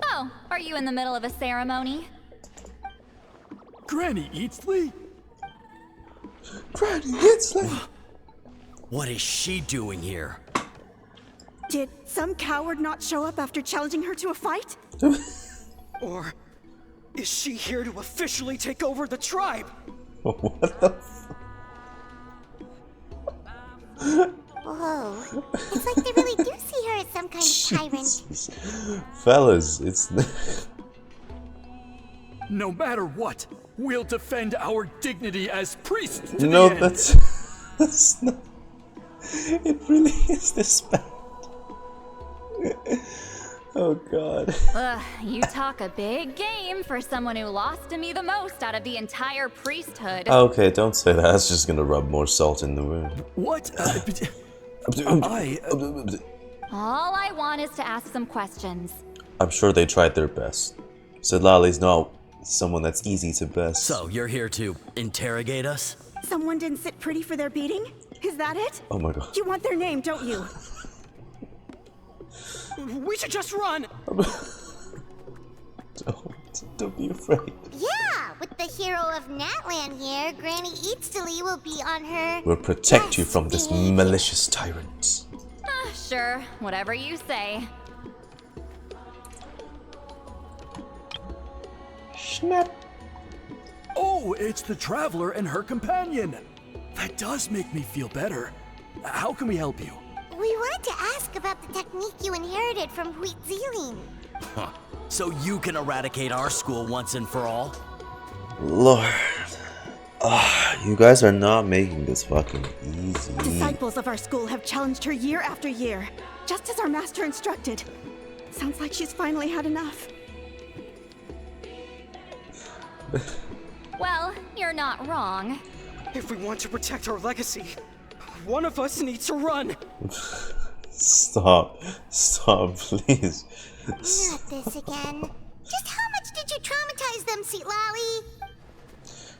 Oh, are you in the middle of a ceremony? Granny Eatsley? Granny Eatsley! What is she doing here? Did some coward not show up after challenging her to a fight? Or is she here to officially take over the tribe? What the fuck? Whoa. It's like they really do see her as some kind of tyrant. Fellas, it's... No matter what, we'll defend our dignity as priests to No, the end. that's not... It really is this bad. Oh god. Ugh, you talk a big game for someone who lost to me the most out of the entire priesthood. Okay, don't say that. That's just gonna rub more salt in the wound. What? All I want is to ask some questions. I'm sure they tried their best. Citlali's not someone that's easy to best. So, you're here to interrogate us? Someone didn't sit pretty for their beating? Is that it? Oh my god. You want their name, don't you? We should just run! Don't be afraid. Yeah, with the hero of Natlan here, Granny Citlali will be on her. We'll protect you from this malicious tyrant. Sure, whatever you say. Snap. Oh, it's the Traveler and her companion. That does make me feel better. How can we help you? We wanted to ask about the technique you inherited from Citlali. Huh. So you can eradicate our school once and for all? Lord. You guys are not making this fucking easy. Disciples of our school have challenged her year after year, just as our master instructed. Sounds like she's finally had enough. Well, you're not wrong. If we want to protect our legacy, one of us needs to run. Stop, please. Not this again. Just how much did you traumatize them, Citlali?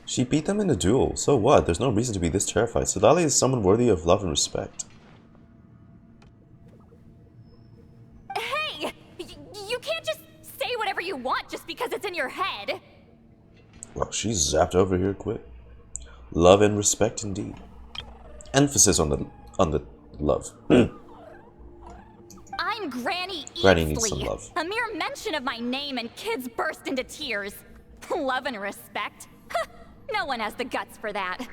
She beat them in a duel, so what? There's no reason to be this terrified. Citlali is someone worthy of love and respect. Hey! You can't just say whatever you want just because it's in your head. Well, she's zapped over here quick. Love and respect indeed. Emphasis on the love. I'm Granny Citlali. Granny needs some love. A mere mention of my name and kids burst into tears. Love and respect? No one has the guts for that.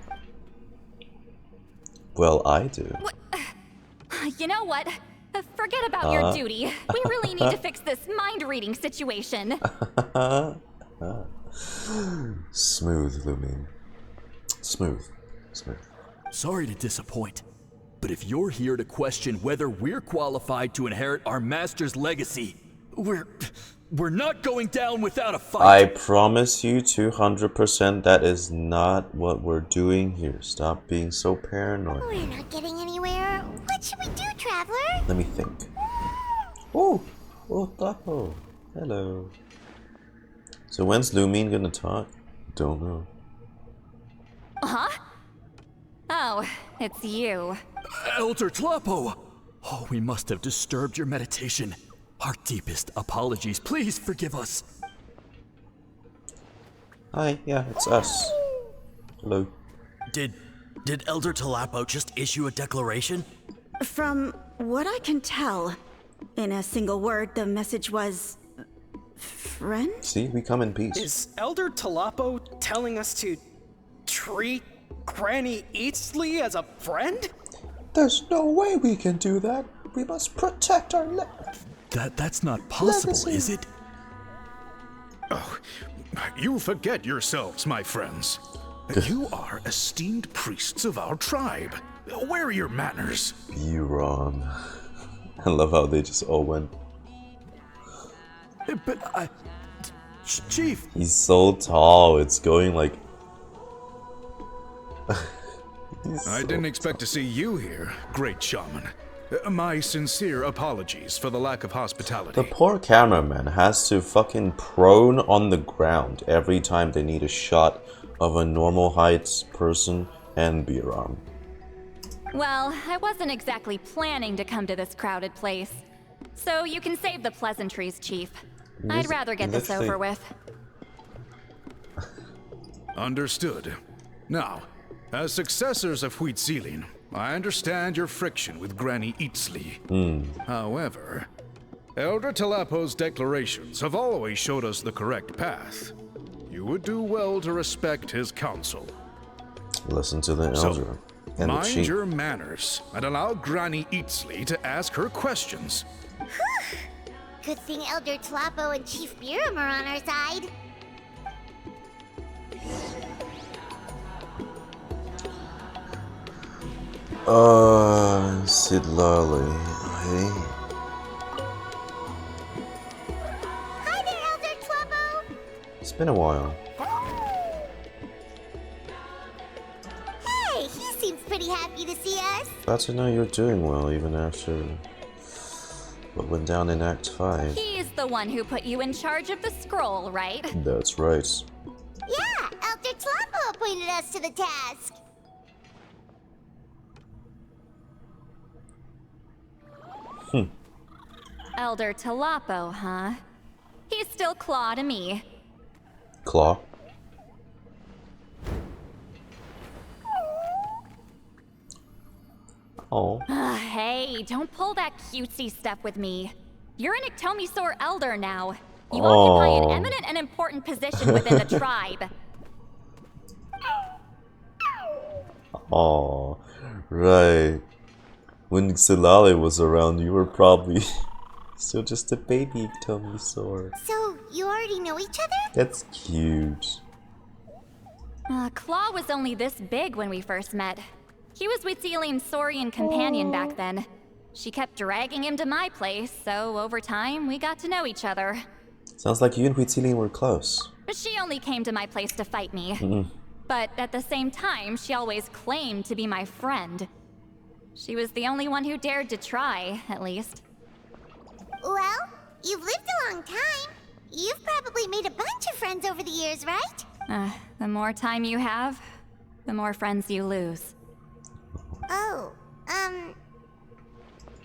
Well, I do. You know what? Forget about your duty. We really need to fix this mind-reading situation. Smooth, Lumine. Smooth. Sorry to disappoint, but if you're here to question whether we're qualified to inherit our master's legacy, we're not going down without a fight. I promise you 200% that is not what we're doing here. Stop being so paranoid. We're not getting anywhere. What should we do, Traveler? Let me think. Oh, Tapo. Hello. So when's Lumine gonna talk? Don't know. Huh? Oh, it's you. Elder Tlapo! Oh, we must have disturbed your meditation. Our deepest apologies. Please forgive us. Hi, yeah, it's us. Hello. Did Elder Tlapo just issue a declaration? From what I can tell, in a single word, the message was... friend? See, we come in peace. Is Elder Tlapo telling us to treat Granny Citlali as a friend? There's no way we can do that. We must protect our That's not possible, legacy. is it? Oh, you forget yourselves, my friends. You are esteemed priests of our tribe. Where are your manners? You wrong. I love how they just all went. But Chief. He's so tall. It's going like. I didn't expect to see you here, great shaman. My sincere apologies for the lack of hospitality. The poor cameraman has to fucking prone on the ground every time they need a shot of a normal height person and Biram. Well, I wasn't exactly planning to come to this crowded place. So you can save the pleasantries, Chief. I'd rather get this over with. Understood. Now, as successors of Citlali, I understand your friction with Granny Citlali. However, Elder Tlapo's declarations have always showed us the correct path. You would do well to respect his counsel. Listen to the elder and the Mind chief. your manners and allow Granny Citlali to ask her questions. Good thing Elder Tlapo and Chief Biram are on our side. Citlali. Hey. It's been a while. Hey, he seems pretty happy to see us. Glad to know you're doing well, even after what went down in Act 5. He's the one who put you in charge of the scroll, right? That's right. Yeah, Elder Tlappo appointed us to the task. Elder Tlappo, huh? He's still Claw to me. Claw? Oh. Hey, don't pull that cutesy stuff with me. You're an Iktomisaur Elder now. You Oh. occupy an eminent and important position within the tribe. Oh, right. When Citlali was around, you were probably still just a baby Iktomisaur. So, you already know each other? That's cute. Claw was only this big when we first met. He was Witzeline's Saurian companion back then. She kept dragging him to my place, so over time, we got to know each other. Sounds like you and Huitzilin were close. She only came to my place to fight me. Mm-mm. But at the same time, she always claimed to be my friend. She was the only one who dared to try, at least. Well, you've lived a long time. You've probably made a bunch of friends over the years, right? The more time you have, the more friends you lose. Oh,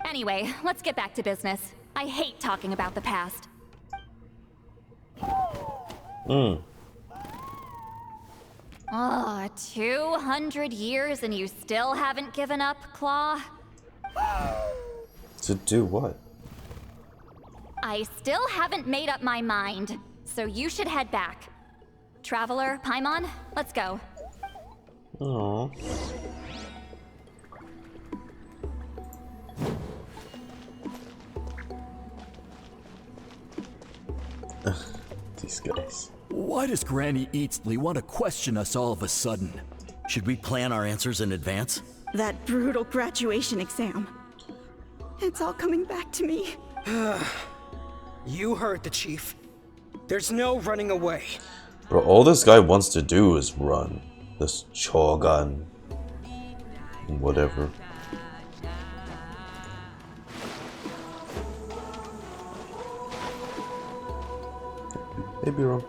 Anyway, let's get back to business. I hate talking about the past. Oh, 200 years and you still haven't given up, Claw? To do what? I still haven't made up my mind, so you should head back. Traveler, Paimon, let's go. Aww. These guys. Why does Granny Eatsley want to question us all of a sudden? Should we plan our answers in advance? That brutal graduation exam. It's all coming back to me. You heard the chief. There's no running away. Bro, all this guy wants to do is run. This Chogan. Whatever. Maybe wrong.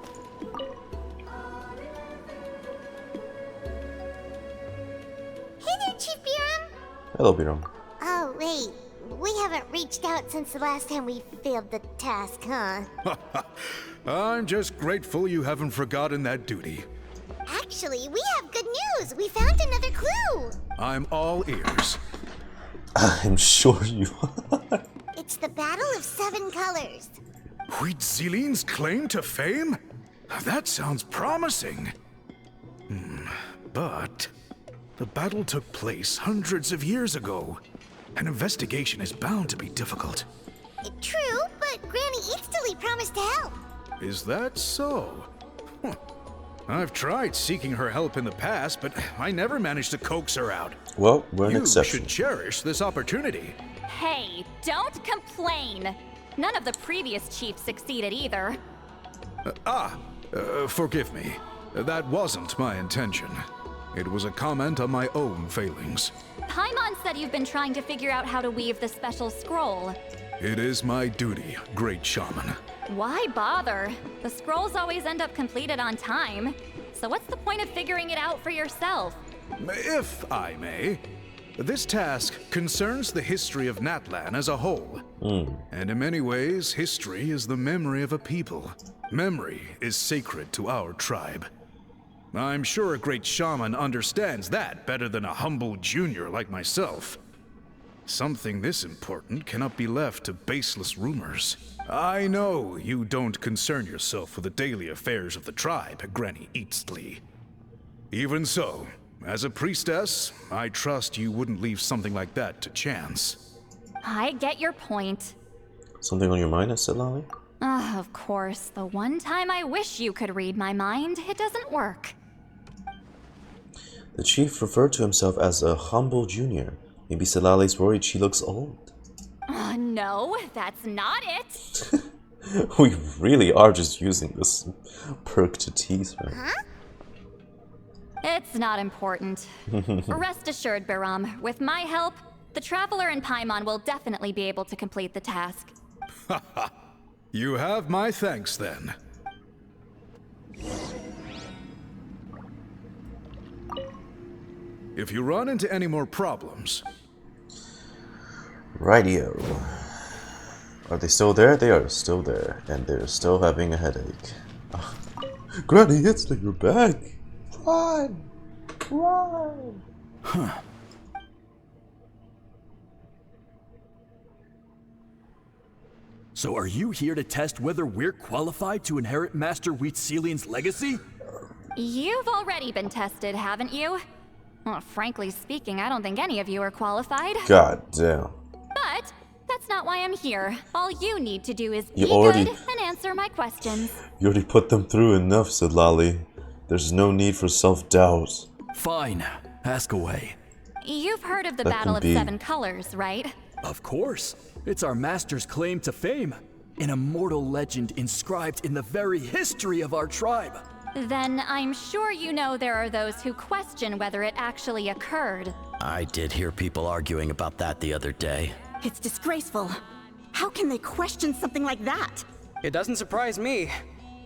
hey there, Chief Biram. Hello, Biram. Oh, wait. We haven't reached out since the last time we failed the task, huh? I'm just grateful you haven't forgotten that duty. Actually, we have good news. We found another clue. I'm all ears. I'm sure you are. It's the Battle of Seven Colors. Huitziline's claim to fame? That sounds promising. But the battle took place hundreds of years ago. An investigation is bound to be difficult. True, but Granny Eatsley promised to help. Is that so? Huh. I've tried seeking her help in the past, but I never managed to coax her out. Well, we're an You exception. should cherish this opportunity. Hey, don't complain. None of the previous chiefs succeeded either. Forgive me. That wasn't my intention. It was a comment on my own failings. Paimon said you've been trying to figure out how to weave the special scroll. It is my duty, great shaman. Why bother? The scrolls always end up completed on time. So what's the point of figuring it out for yourself? If I may, this task concerns the history of Natlan as a whole. And in many ways, history is the memory of a people. Memory is sacred to our tribe. I'm sure a great shaman understands that better than a humble junior like myself. Something this important cannot be left to baseless rumors. I know you don't concern yourself with the daily affairs of the tribe, Granny Eatsley. Even so, as a priestess, I trust you wouldn't leave something like that to chance. I get your point. Something on your mind, Citlali? Of course, the one time I wish you could read my mind, it doesn't work. The chief referred to himself as a humble junior. Maybe Citlali's worried she looks old. No, that's not it. We really are just using this perk to tease her. Huh? It's not important. Rest assured, Baram, with my help, the Traveler and Paimon will definitely be able to complete the task. You have my thanks then. If you run into any more problems... Rightio. Are they still there? They are still there, and they're still having a headache. Granny, it's like you're back! Run! Run! Huh. So are you here to test whether we're qualified to inherit Master Wheatselian's legacy? You've already been tested, haven't you? Well, frankly speaking, I don't think any of you are qualified. God damn. But that's not why I'm here. All you need to do is You be already- good and answer my questions. You already put them through enough, Citlali. There's no need for self-doubt. Fine. Ask away. You've heard of the That Battle can of be- Seven Colors, right? Of course. It's our master's claim to fame. An immortal legend inscribed in the very history of our tribe. Then I'm sure you know there are those who question whether it actually occurred. I did hear people arguing about that the other day. It's disgraceful. How can they question something like that? It doesn't surprise me.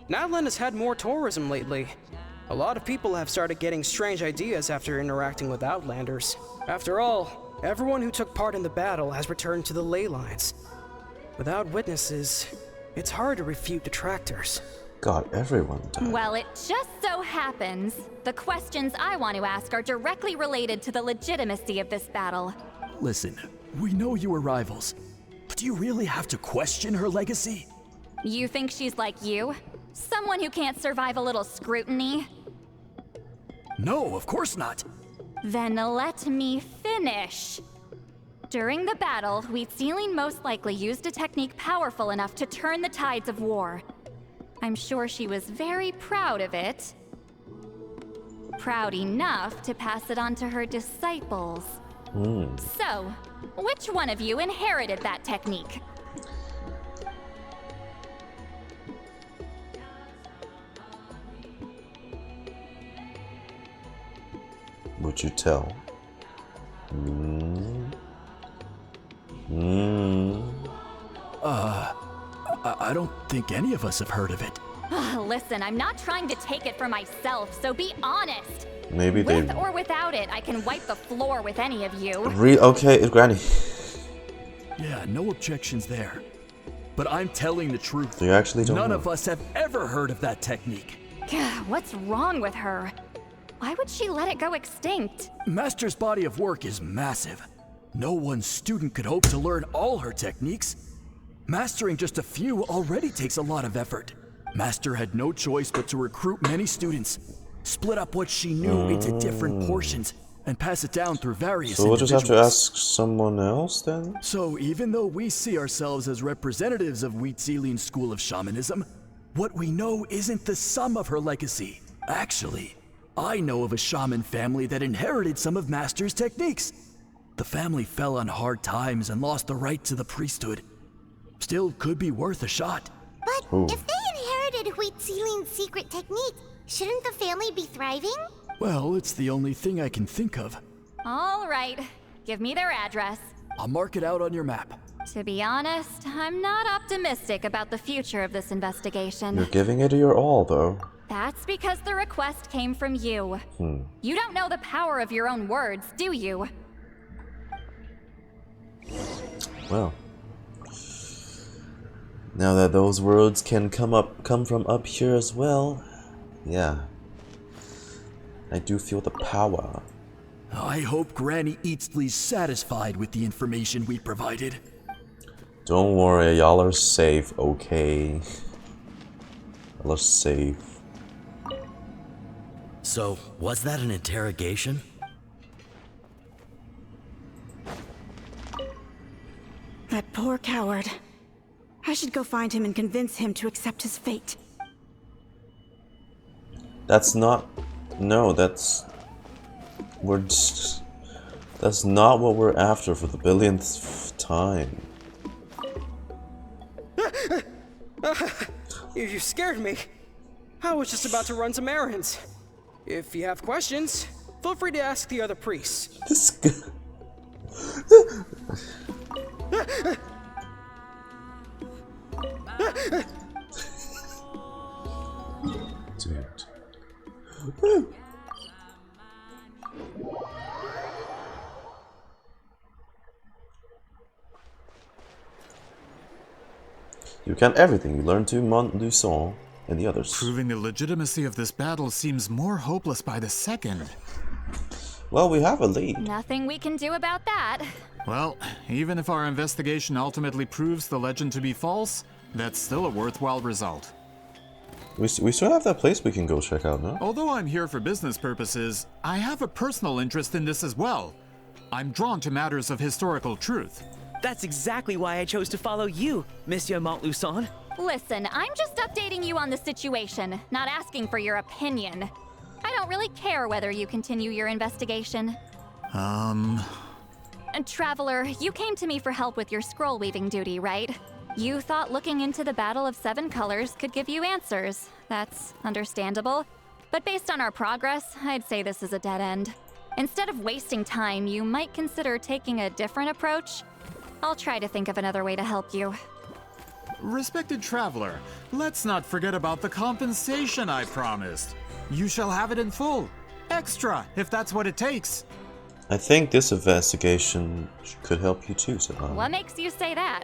Natlan has had more tourism lately. A lot of people have started getting strange ideas after interacting with Outlanders. After all, everyone who took part in the battle has returned to the ley lines. Without witnesses, it's hard to refute detractors. God, everyone died. Well, it just so happens the questions I want to ask are directly related to the legitimacy of this battle. Listen, we know you are rivals, but do you really have to question her legacy? You think she's like you? Someone who can't survive a little scrutiny? No, of course not. Then let me finish. During the battle, Wheatselian most likely used a technique powerful enough to turn the tides of war. I'm sure she was very proud of it. Proud enough to pass it on to her disciples. So, which one of you inherited that technique? Would you tell? I don't think any of us have heard of it. Listen, I'm not trying to take it for myself, so be honest. Maybe they... With or without it, I can wipe the floor with any of you. Okay, Granny. Yeah, no objections there. But I'm telling the truth. You actually don't None know. of us have ever heard of that technique. Gah, what's wrong with her? Why would she let it go extinct? Master's body of work is massive. No one student could hope to learn all her techniques. Mastering just a few already takes a lot of effort. Master had no choice but to recruit many students, split up what she knew into different portions, and pass it down through various So we'll just have to individuals. ask someone else then? So even though we see ourselves as representatives of Wheatselian's school of shamanism, what we know isn't the sum of her legacy. Actually, I know of a shaman family that inherited some of Master's techniques. The family fell on hard times and lost the right to the priesthood. Still could be worth a shot. But if they inherited Wheatselian's secret technique, shouldn't the family be thriving? Well, it's the only thing I can think of. All right, give me their address. I'll mark it out on your map. To be honest, I'm not optimistic about the future of this investigation. You're giving it your all, though. That's because the request came from you. You don't know the power of your own words, do you? Well. Now that those words can come from up here as well, yeah. I do feel the power. I hope Granny Eatsley's satisfied with the information we provided. Don't worry, y'all are safe, okay? Y'all are safe. So, was that an interrogation? That poor coward. I should go find him and convince him to accept his fate. That's not... No, that's... That's not what we're after for the billionth time. You scared me. I was just about to run some errands. If you have questions, feel free to ask the other priests. Dude. You can everything. You learn to Montluçon and the others. Proving the legitimacy of this battle seems more hopeless by the second. Well, we have a lead. Nothing we can do about that. Well, even if our investigation ultimately proves the legend to be false, that's still a worthwhile result. We still have that place we can go check out, no? Although I'm here for business purposes, I have a personal interest in this as well. I'm drawn to matters of historical truth. That's exactly why I chose to follow you, Monsieur Montluçon. Listen, I'm just updating you on the situation, not asking for your opinion. I don't really care whether you continue your investigation. And Traveler, you came to me for help with your scroll weaving duty, right? You thought looking into the Battle of Seven Colors could give you answers. That's understandable. But based on our progress, I'd say this is a dead end. Instead of wasting time, you might consider taking a different approach. I'll try to think of another way to help you. Respected Traveler, let's not forget about the compensation I promised. You shall have it in full. Extra, if that's what it takes. I think this investigation could help you too, Citlali. What makes you say that?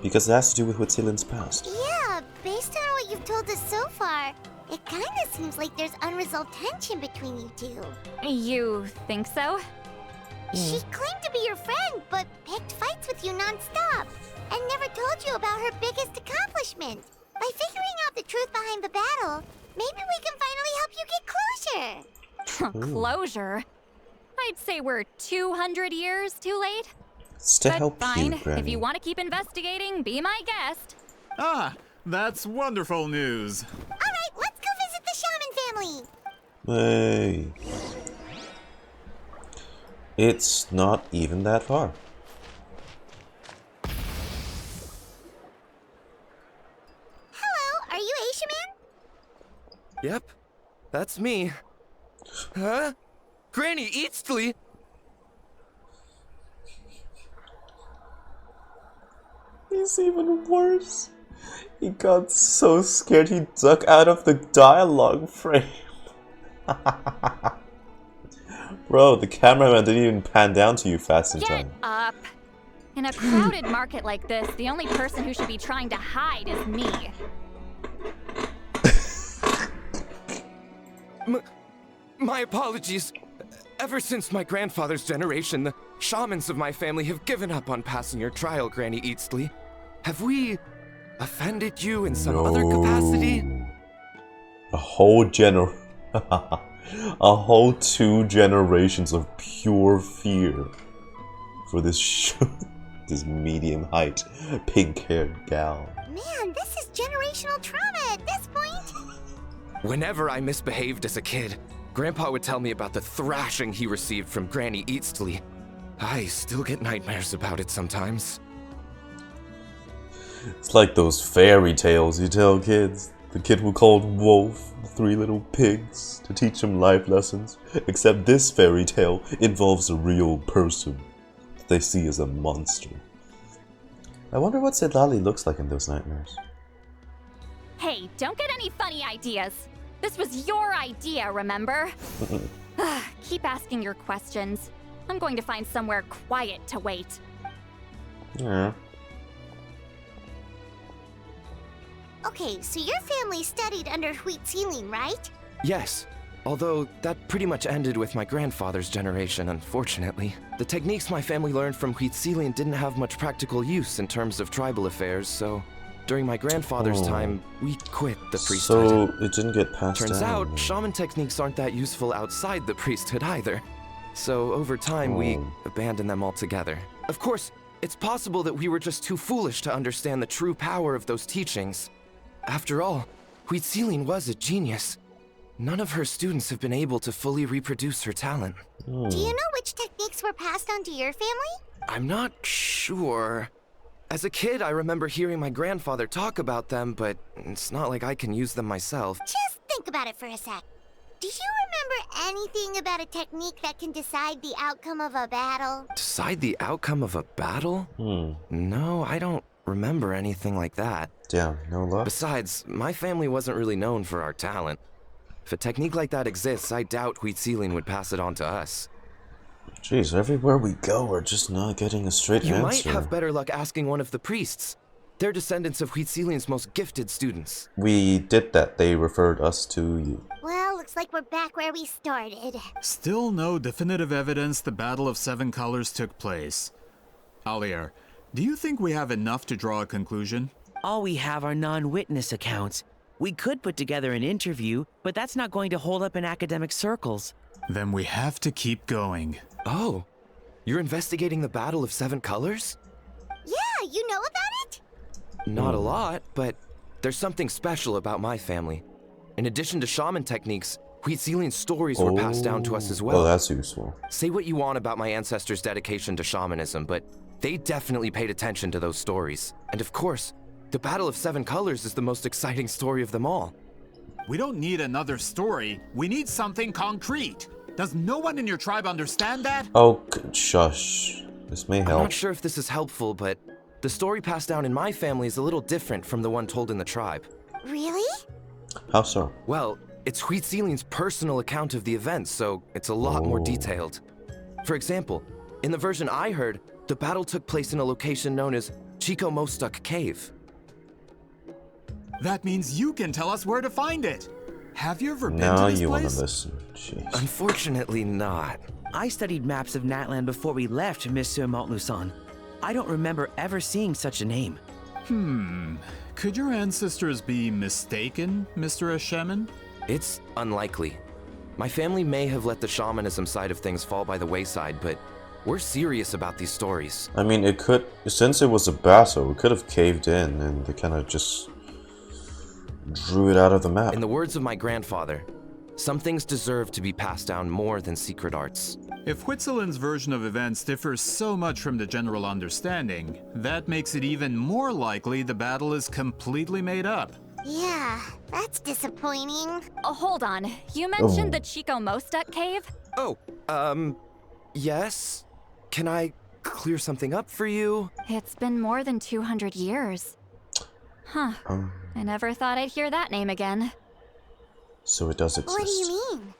Because it has to do with Citlali's past. Yeah, based on what you've told us so far, it kinda seems like there's unresolved tension between you two. You think so? She claimed to be your friend, but picked fights with you non-stop, and never told you about her biggest accomplishment. By figuring out the truth behind the battle, maybe we can finally help you get closure. Closure? I'd say we're 200 years too late. It's to but help fine, you, Granny. if you want to keep investigating, be my guest. Ah, that's wonderful news. Alright, let's go visit the shaman family. Hey. It's not even that far. Hello, are you Asia Man? Yep, that's me. Huh? Granny Citlali! He's even worse. He got so scared he ducked out of the dialogue frame. Bro, the cameraman didn't even pan down to you fast in time. Get up. In a crowded market like this, the only person who should be trying to hide is me. My apologies. Ever since my grandfather's generation, the shamans of my family have given up on passing your trial, Granny Citlali. Have we offended you in some other capacity? A whole a whole 2 generations of pure fear for this this medium height, pink-haired gal. Man, this is generational trauma at this point. Whenever I misbehaved as a kid, Grandpa would tell me about the thrashing he received from Granny Citlali. I still get nightmares about it sometimes. It's like those fairy tales you tell kids. The kid who called Wolf the 3 little pigs to teach him life lessons. Except this fairy tale involves a real person that they see as a monster. I wonder what Citlali looks like in those nightmares. Hey, don't get any funny ideas. This was your idea, remember? Keep asking your questions. I'm going to find somewhere quiet to wait. Yeah. Okay, so your family studied under Citlali, right? Yes, although that pretty much ended with my grandfather's generation, unfortunately. The techniques my family learned from Citlali didn't have much practical use in terms of tribal affairs, so during my grandfather's time, we quit the priesthood. So it didn't get passed Turns down. out, shaman techniques aren't that useful outside the priesthood either. So over time, we abandoned them altogether. Of course, it's possible that we were just too foolish to understand the true power of those teachings. After all, Citlali was a genius. None of her students have been able to fully reproduce her talent. Do you know which techniques were passed on to your family? I'm not sure. As a kid, I remember hearing my grandfather talk about them, but it's not like I can use them myself. Just think about it for a sec. Do you remember anything about a technique that can decide the outcome of a battle? Decide the outcome of a battle? No, I don't remember anything like that. Damn, no luck. Besides, my family wasn't really known for our talent. If a technique like that exists, I doubt Citlali would pass it on to us. Jeez, everywhere we go, we're just not getting a straight answer. You might have better luck asking one of the priests. They're descendants of Citlali's most gifted students. We did that. They referred us to you. Well, looks like we're back where we started. Still no definitive evidence the Battle of Seven Colors took place. Alier, do you think we have enough to draw a conclusion? All we have are non-witness accounts. We could put together an interview, but that's not going to hold up in academic circles. Then we have to keep going. Oh, you're investigating the Battle of Seven Colors? Yeah, you know about it? Not a lot, but there's something special about my family. In addition to shaman techniques, Citlali's stories were passed down to us as well. Oh, that's useful. Say what you want about my ancestors' dedication to shamanism, but they definitely paid attention to those stories. And of course, the Battle of Seven Colors is the most exciting story of them all. We don't need another story. We need something concrete. Does no one in your tribe understand that? Oh, shush. This may I'm help. not sure if this is helpful, but the story passed down in my family is a little different from the one told in the tribe. Really? How so? Well, it's Citlali's personal account of the events, so it's a lot more detailed. For example, in the version I heard, the battle took place in a location known as Chico Mostuk Cave. That means you can tell us where to find it. Have you ever been to Now this you want place? to listen. Jeez. Unfortunately not. I studied maps of Natlan before we left, Monsieur Montluçon. I don't remember ever seeing such a name. Could your ancestors be mistaken, Mr. Shaman? It's unlikely. My family may have let the shamanism side of things fall by the wayside, but we're serious about these stories. I mean, it could, since it was a battle, it could have caved in and they kind of just drew it out of the map. In the words of my grandfather, some things deserve to be passed down more than secret arts. If Citlali's version of events differs so much from the general understanding, that makes it even more likely the battle is completely made up. Yeah, that's disappointing. Hold on. You mentioned the Chico Mostuk cave? Oh, yes? Can I clear something up for you? It's been more than 200 years. Huh. I never thought I'd hear that name again. So it does exist. What do you mean?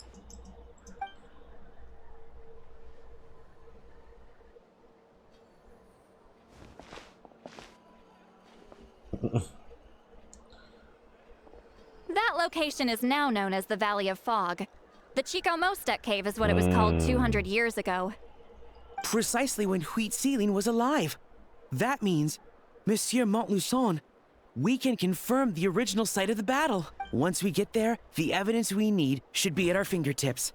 That location is now known as the Valley of Fog. The Chico Mostuk cave is what it was called 200 years ago. Precisely when Citlali was alive. That means, Monsieur Montluçon, we can confirm the original site of the battle. Once we get there, the evidence we need should be at our fingertips.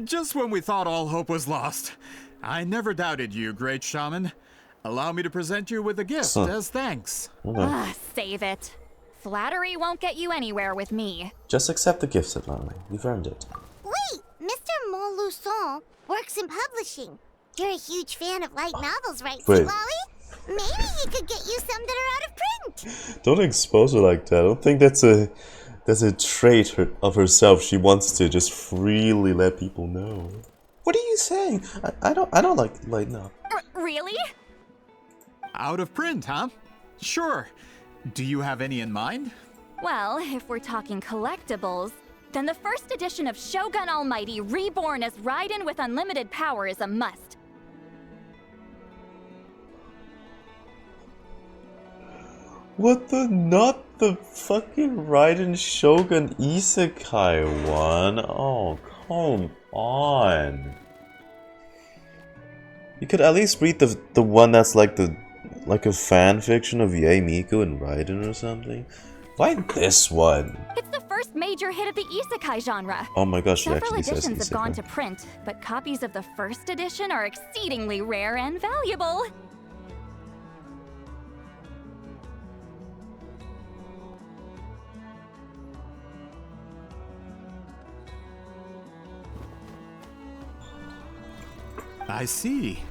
Just when we thought all hope was lost. I never doubted you, great shaman. Allow me to present you with a gift as thanks. Save it. Flattery won't get you anywhere with me. Just accept the gift, Citlali. You've earned it. Wait, Mr. Montluçon works in publishing. You're a huge fan of light novels, right, Wait. Citlali? Maybe he could get you some that are out of print. Don't expose her like that. I don't think that's a trait of herself. She wants to just freely let people know. What are you saying? I don't like light novels. Really? Out of print, huh? Sure. Do you have any in mind? Well, if we're talking collectibles, then the first edition of Shogun Almighty reborn as Raiden with unlimited power is a must. What the? Not the fucking Raiden Shogun Isekai one? Oh, come on. You could at least read the one that's like a fan fiction of Yae Miku and Raiden or something. Why this one? It's the first major hit of the isekai genre. Oh my gosh, she Several actually says editions have gone isekai. to print, but copies of the first edition are exceedingly rare and valuable. I see.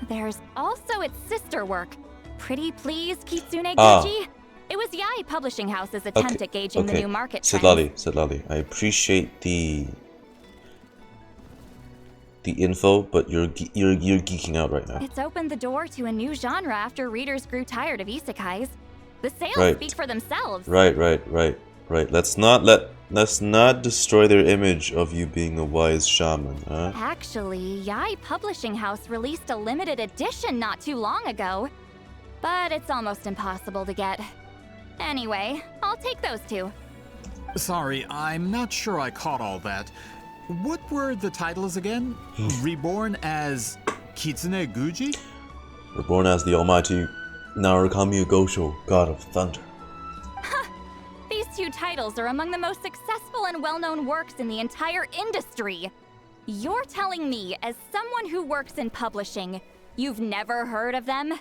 There's also its sister work, Pretty Please Kitsune Ah. Gucci. It was Yai Publishing House's attempt at gauging the new market trends. Citlali, I appreciate the info, but you're geeking out right now. It's opened the door to a new genre after readers grew tired of isekais. The sales Right. speak for themselves. Right. Let's not destroy their image of you being a wise shaman, huh? Actually, Yai Publishing House released a limited edition not too long ago. But it's almost impossible to get. Anyway, I'll take those two. Sorry, I'm not sure I caught all that. What were the titles again? Reborn as Kitsune Guji? Reborn as the almighty Narukami Gosho, god of thunder. These two titles are among the most successful and well-known works in the entire industry. You're telling me, as someone who works in publishing, you've never heard of them?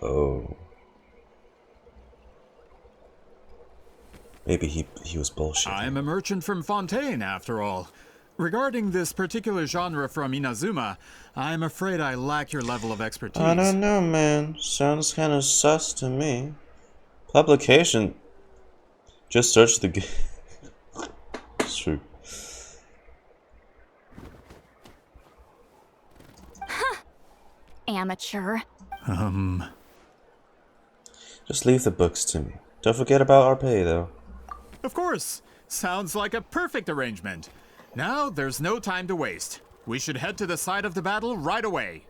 Oh. Maybe he was bullshit. I'm a merchant from Fontaine, after all. Regarding this particular genre from Inazuma, I'm afraid I lack your level of expertise. I don't know, man. Sounds kind of sus to me. Publication. Just search the game. It's true. Amateur. Just leave the books to me. Don't forget about our pay, though. Of course. Sounds like a perfect arrangement. Now, there's no time to waste. We should head to the site of the battle right away.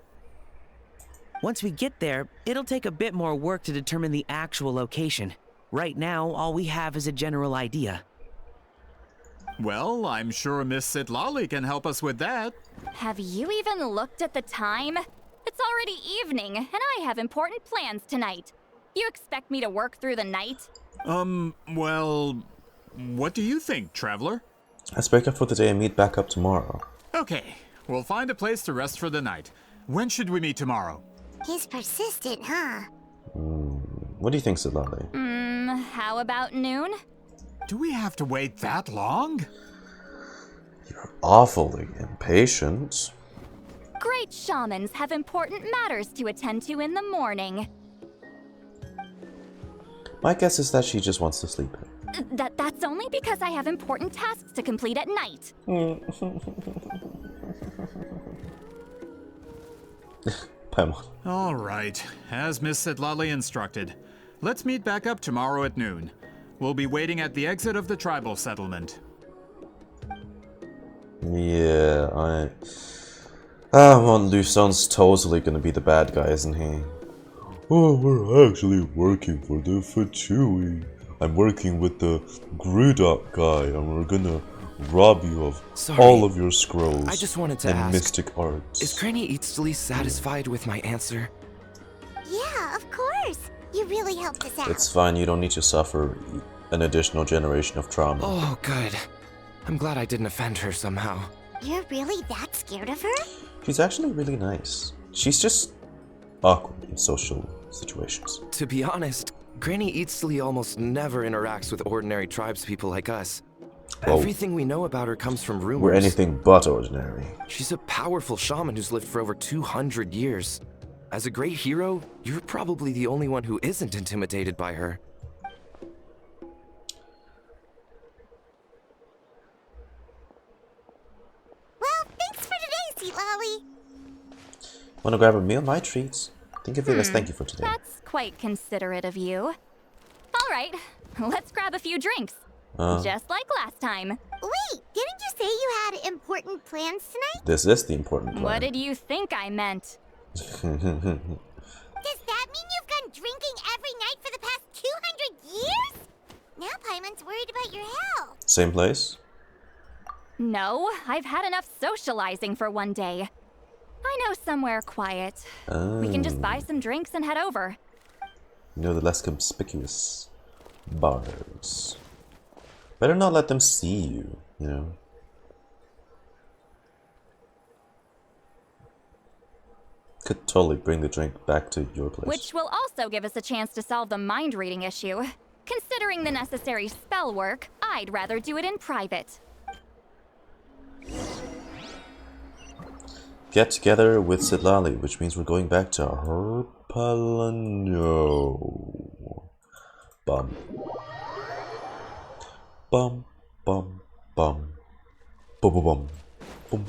Once we get there, it'll take a bit more work to determine the actual location. Right now, all we have is a general idea. Well, I'm sure Miss Citlali can help us with that. Have you even looked at the time? It's already evening, and I have important plans tonight. You expect me to work through the night? Well, what do you think, Traveler? Let's break up for the day and meet back up tomorrow. Okay, we'll find a place to rest for the night. When should we meet tomorrow? He's persistent, huh? What do you think, Citlali? How about noon? Do we have to wait that long? You're awfully impatient. Great shamans have important matters to attend to in the morning. My guess is that she just wants to sleep in. That's only because I have important tasks to complete at night. Paimon. All right, as Miss Citlali instructed. Let's meet back up tomorrow at noon. We'll be waiting at the exit of the tribal settlement. Yeah, well, Luson's totally gonna be the bad guy, isn't he? Oh, we're actually working for the Fatui. I'm working with the Grudok guy, and we're gonna rob you of all of your scrolls I just wanted to and ask, mystic arts. Is Granny Eatsley satisfied with my answer? Yeah, of course. You really helped us out. It's fine, you don't need to suffer an additional generation of trauma. Oh, good. I'm glad I didn't offend her somehow. You're really that scared of her? She's actually really nice. She's just awkward in social situations. To be honest, Granny Eatsley almost never interacts with ordinary tribespeople like us. Oh. Everything we know about her comes from rumors. We're anything but ordinary. She's a powerful shaman who's lived for over 200 years. As a great hero, you're probably the only one who isn't intimidated by her. Well, thanks for today, Citlali. Wanna grab a meal? My treats. Think of it as thank you for today. That's quite considerate of you. All right, let's grab a few drinks. Just like last time. Wait, didn't you say you had important plans tonight? This is the important plan. What did you think I meant? Does that mean you've gone drinking every night for the past 200 years? Now Paimon's worried about your health. Same place? No, I've had enough socializing for one day. I know somewhere quiet. We can just buy some drinks and head over. You know, the less conspicuous bars. Better not let them see you, you know? Could totally bring the drink back to your place. Which will also give us a chance to solve the mind reading issue. Considering the necessary spell work, I'd rather do it in private. get together with Citlali, which means we're going back to Herpalano. Bum. Bum, bum, bum. Bum, bum, bum. Boom.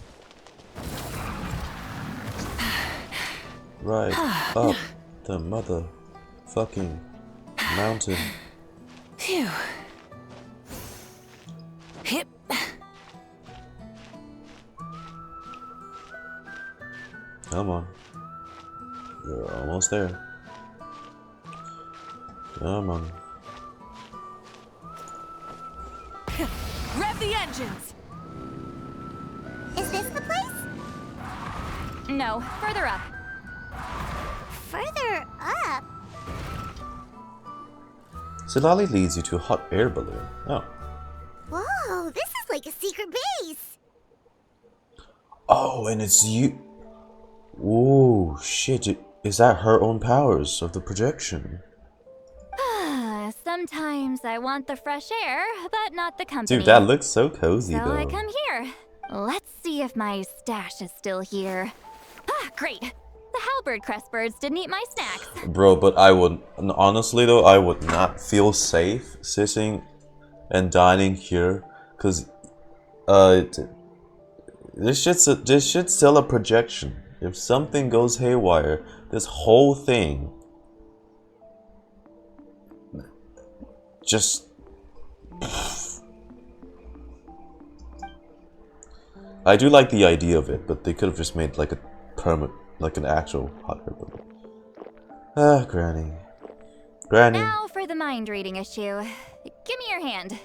Right up the motherfucking mountain. Phew. Hip. Come on. You're almost there. Come on. Rev the engines! Is this the place? No, further up. Further up? Citlali leads you to a hot air balloon. Oh. Whoa, this is like a secret base. Oh, and it's you. Ooh, shit. Is that her own powers of the projection? Sometimes I want the fresh air, but not the company. Dude, that looks so cozy So though. I come here. Let's see if my stash is still here. Ah, great. The halberd crest birds didn't eat my snacks. Bro, but I would, honestly though, I would not feel safe sitting and dining here, cause this shit's still a projection. If something goes haywire, this whole thing just. I do like the idea of it, but they could have just made like a like an actual hot air balloon. Ah, Granny. Granny. Now for the mind reading issue. Give me your hand.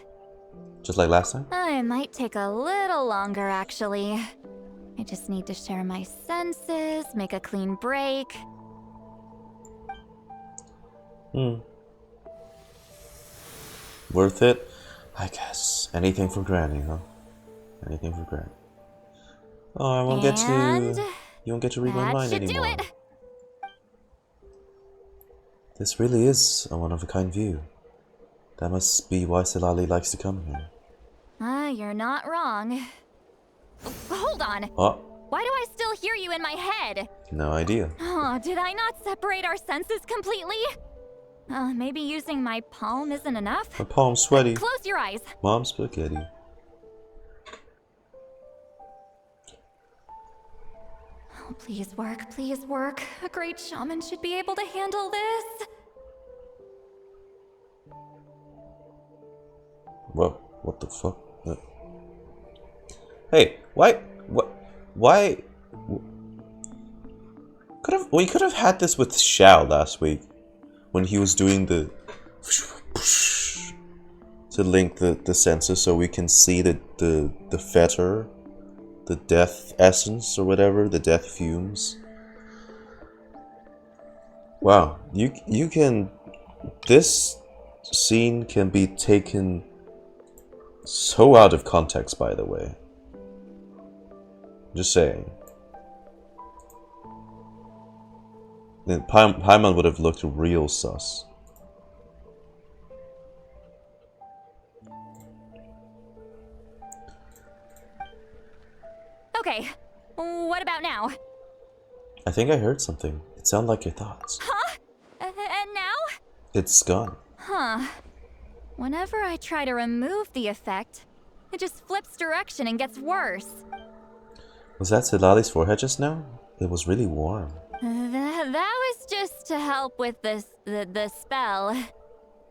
Just like last time? It might take a little longer, actually. I just need to share my senses, make a clean break. Worth it? I guess. Anything for Granny, huh? Anything for Granny. Oh, I won't get to... You won't get to read my mind anymore. That should do it. This really is a one-of-a-kind view. That must be why Citlali likes to come here. You're not wrong. Hold on. Oh, Why do I still hear you in my head? no idea. Oh, did I not separate our senses completely? Maybe using my palm isn't enough? My palm's sweaty. Close your eyes. Mom's spaghetti. Oh, please work, please work. A great shaman should be able to handle this. Whoa, what the fuck? Hey, why? We could have had this with Xiao last week when he was doing the to link the senses so we can see the fetter, the death essence or whatever, the death fumes. Wow, you can. This scene can be taken so out of context, by the way. Just saying. Then Paimon would have looked real sus. Okay, what about now? I think I heard something. It sounded like your thoughts. Huh? And now? It's gone. Huh. Whenever I try to remove the effect, it just flips direction and gets worse. Was that Citlali's forehead just now? It was really warm. That was just to help with the spell.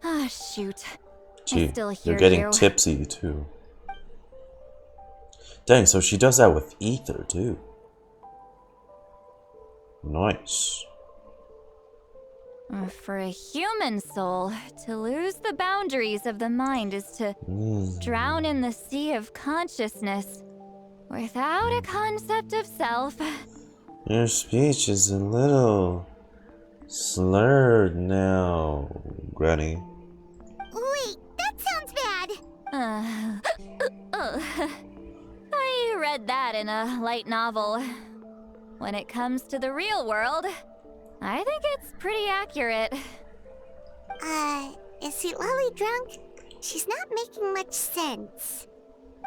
Ah, shoot. Gee, I still hear you're getting you. tipsy too. Dang, so she does that with ether too. Nice. For a human soul, to lose the boundaries of the mind is to drown in the sea of consciousness without a concept of self. Your speech is a little slurred now, Granny. Wait, that sounds bad. I read that in a light novel. When it comes to the real world, I think it's pretty accurate. Is Citlali drunk? She's not making much sense.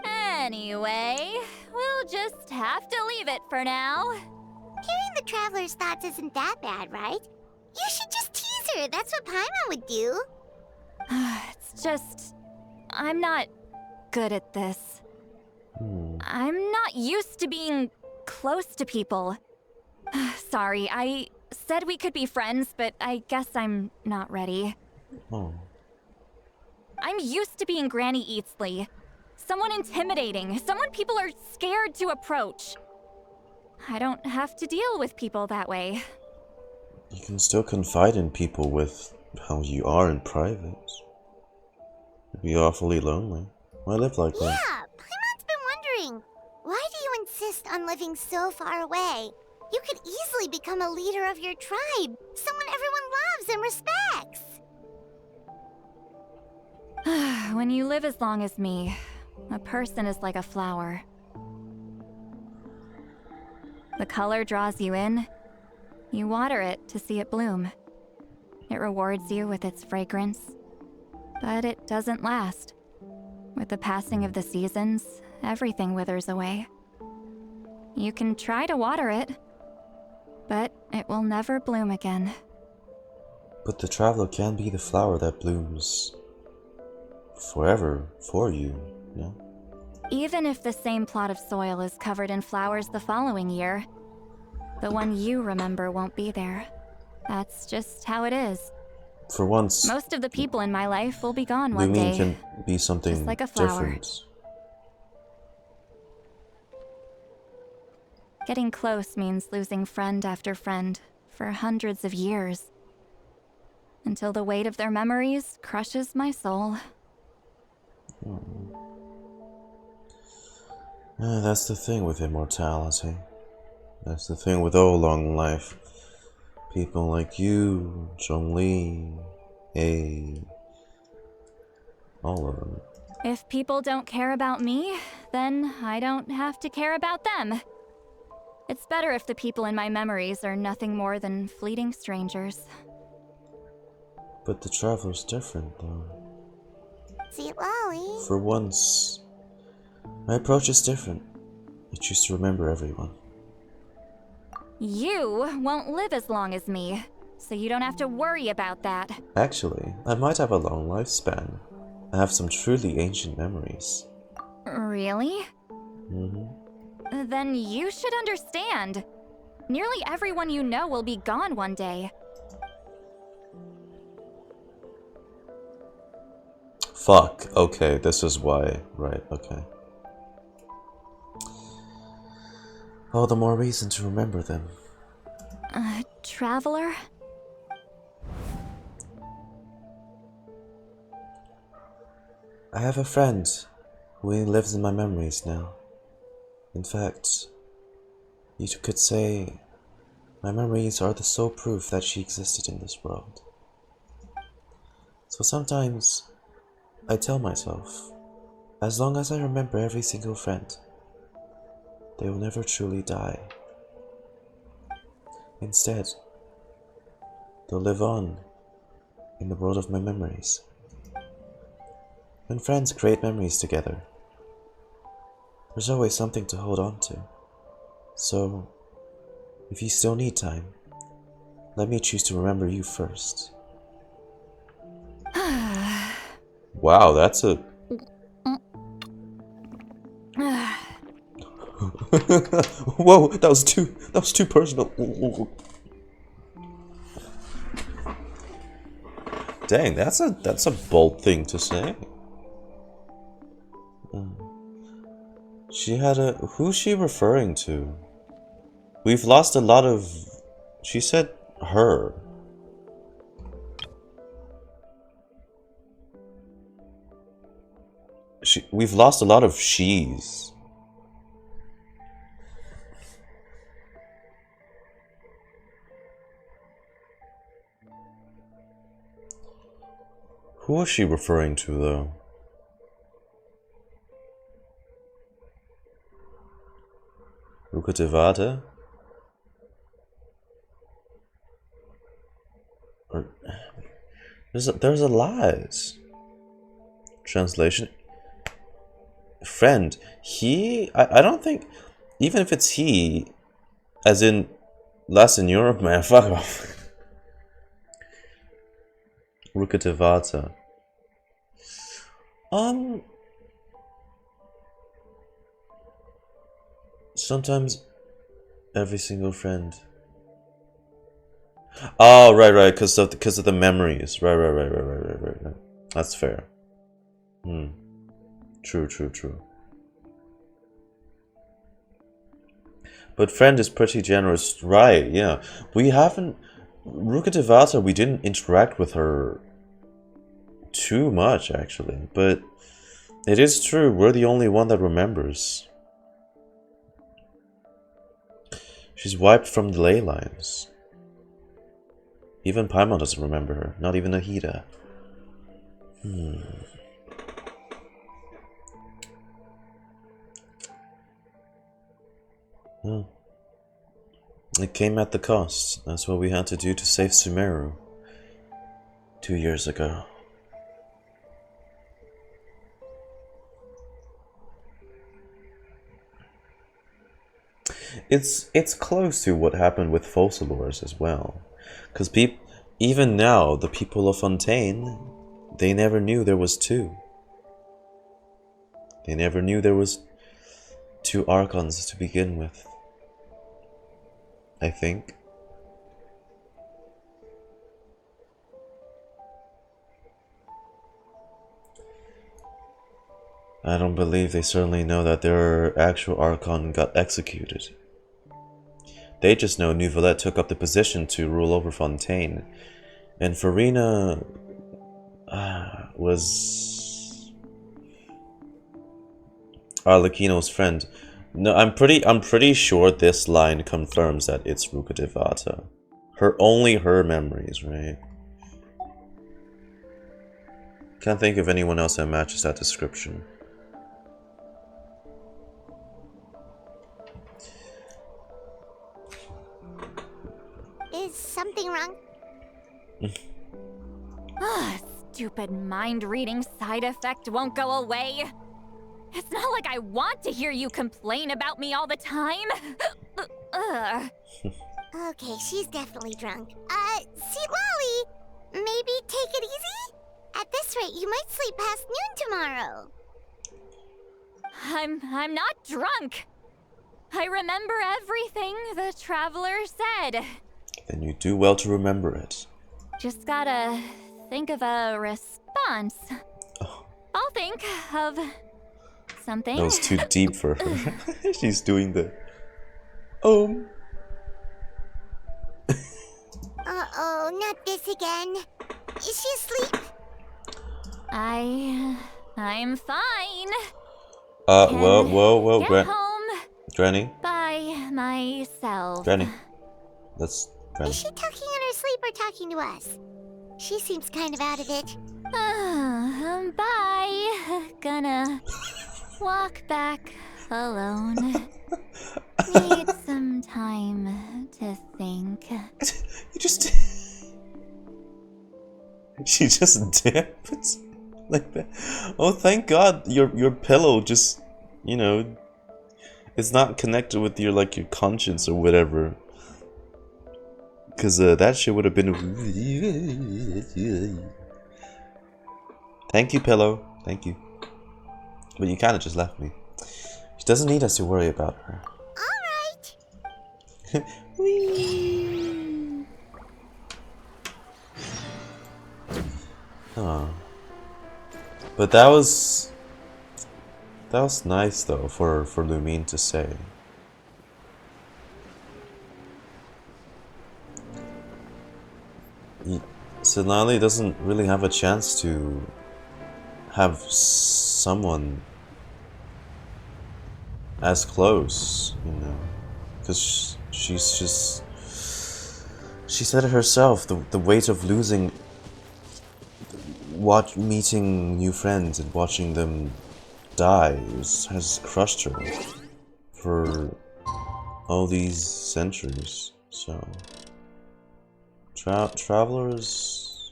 Anyway, we'll just have to leave it for now. Hearing the Traveler's thoughts isn't that bad, right? You should just tease her. That's what Paimon would do. It's just... I'm not good at this. I'm not used to being close to people. Sorry, I said we could be friends, but I guess I'm not ready. I'm used to being Granny Eatsley. Someone intimidating, someone people are scared to approach. I don't have to deal with people that way. You can still confide in people with how you are in private. It'd be awfully lonely. I live like that. Yeah, Paimon's been wondering, why do you insist on living so far away? You could easily become a leader of your tribe, someone everyone loves and respects. When you live as long as me, a person is like a flower. The color draws you in. You water it to see it bloom. It rewards you with its fragrance. But it doesn't last. With the passing of the seasons, everything withers away. You can try to water it, but it will never bloom again. But the traveler can be the flower that blooms forever for you, yeah? Even if the same plot of soil is covered in flowers the following year, the one you remember won't be there. That's just how it is. For once, most of the people in my life will be gone one blooming day. can be something just like a flower. different. Getting close means losing friend after friend for hundreds of years. Until the weight of their memories crushes my soul. That's the thing with immortality. That's the thing with all long life. People like you, Zhongli, all of them. If people don't care about me, then I don't have to care about them. It's better if the people in my memories are nothing more than fleeting strangers. But the traveler's different, though. Citlali. For once, my approach is different. I choose to remember everyone. You won't live as long as me, so you don't have to worry about that. Actually, I might have a long lifespan. I have some truly ancient memories. Really? Mm-hmm. Then you should understand. Nearly everyone you know will be gone one day. Fuck, okay, this is why. Right, okay. All the more reason to remember them. Traveler? I have a friend who lives in my memories now. In fact, you could say my memories are the sole proof that she existed in this world. So sometimes I tell myself, as long as I remember every single friend, they will never truly die. Instead, they'll live on in the world of my memories. When friends create memories together, there's always something to hold on to. So, if you still need time, let me choose to remember you first. Wow, that's a... Whoa, that was too personal. Dang, that's a bold thing to say. She had a... Who's she referring to? We've lost a lot of... She said her. We've lost a lot of she's. Who was she referring to, though? Rukatevada? Or there's a lot. Translation: friend, I don't think, even if it's he, as in less in Europe, man, fuck off. Rukatavata. Sometimes every single friend. Oh, right, because of the memories. Right. That's fair. True. But friend is pretty generous, right? Yeah, we haven't. Rukatavata, we didn't interact with her too much actually, but it is true. We're the only one that remembers. She's wiped from the ley lines. Even Paimon doesn't remember her. Not even Nahida. Well, it came at the cost. That's what we had to do to save Sumeru 2 years ago. It's close to what happened with Focalors as well, because even now the people of Fontaine, they never knew there was two. They never knew there was two Archons to begin with. I think. I don't believe they certainly know that their actual Archon got executed. They just know Neuvillette took up the position to rule over Fontaine, and Farina was Arlecchino's friend. No, I'm pretty sure this line confirms that it's Rukatavata. Only her memories, right? Can't think of anyone else that matches that description. Is something wrong? Stupid mind-reading side effect won't go away. It's not like I want to hear you complain about me all the time. Okay, she's definitely drunk. Citlali, maybe take it easy? At this rate, you might sleep past noon tomorrow. I'm not drunk. I remember everything the traveler said. Then you do well to remember it. Just gotta think of a response. I'll think of something. That was too deep for her. She's doing the Uh-oh, not this again. Is she asleep? I'm fine. Whoa, Get home Granny? by myself. Granny. That's Granny. Is she talking in her sleep or talking to us? She seems kind of out of it. Bye. Gonna walk back alone. Need some time to think. You just... She just dipped like that. Oh, thank God your pillow just, you know, it's not connected with your, like, your conscience or whatever. Because that shit would have been... Thank you, pillow. Thank you. But you kind of just left me. She doesn't need us to worry about her. Alright. Oh. But that was nice though for Lumine to say. Citlali doesn't really have a chance to have someone as close, you know, because she's just, she said it herself, the weight of losing, meeting new friends and watching them die has crushed her for all these centuries. So Traveler's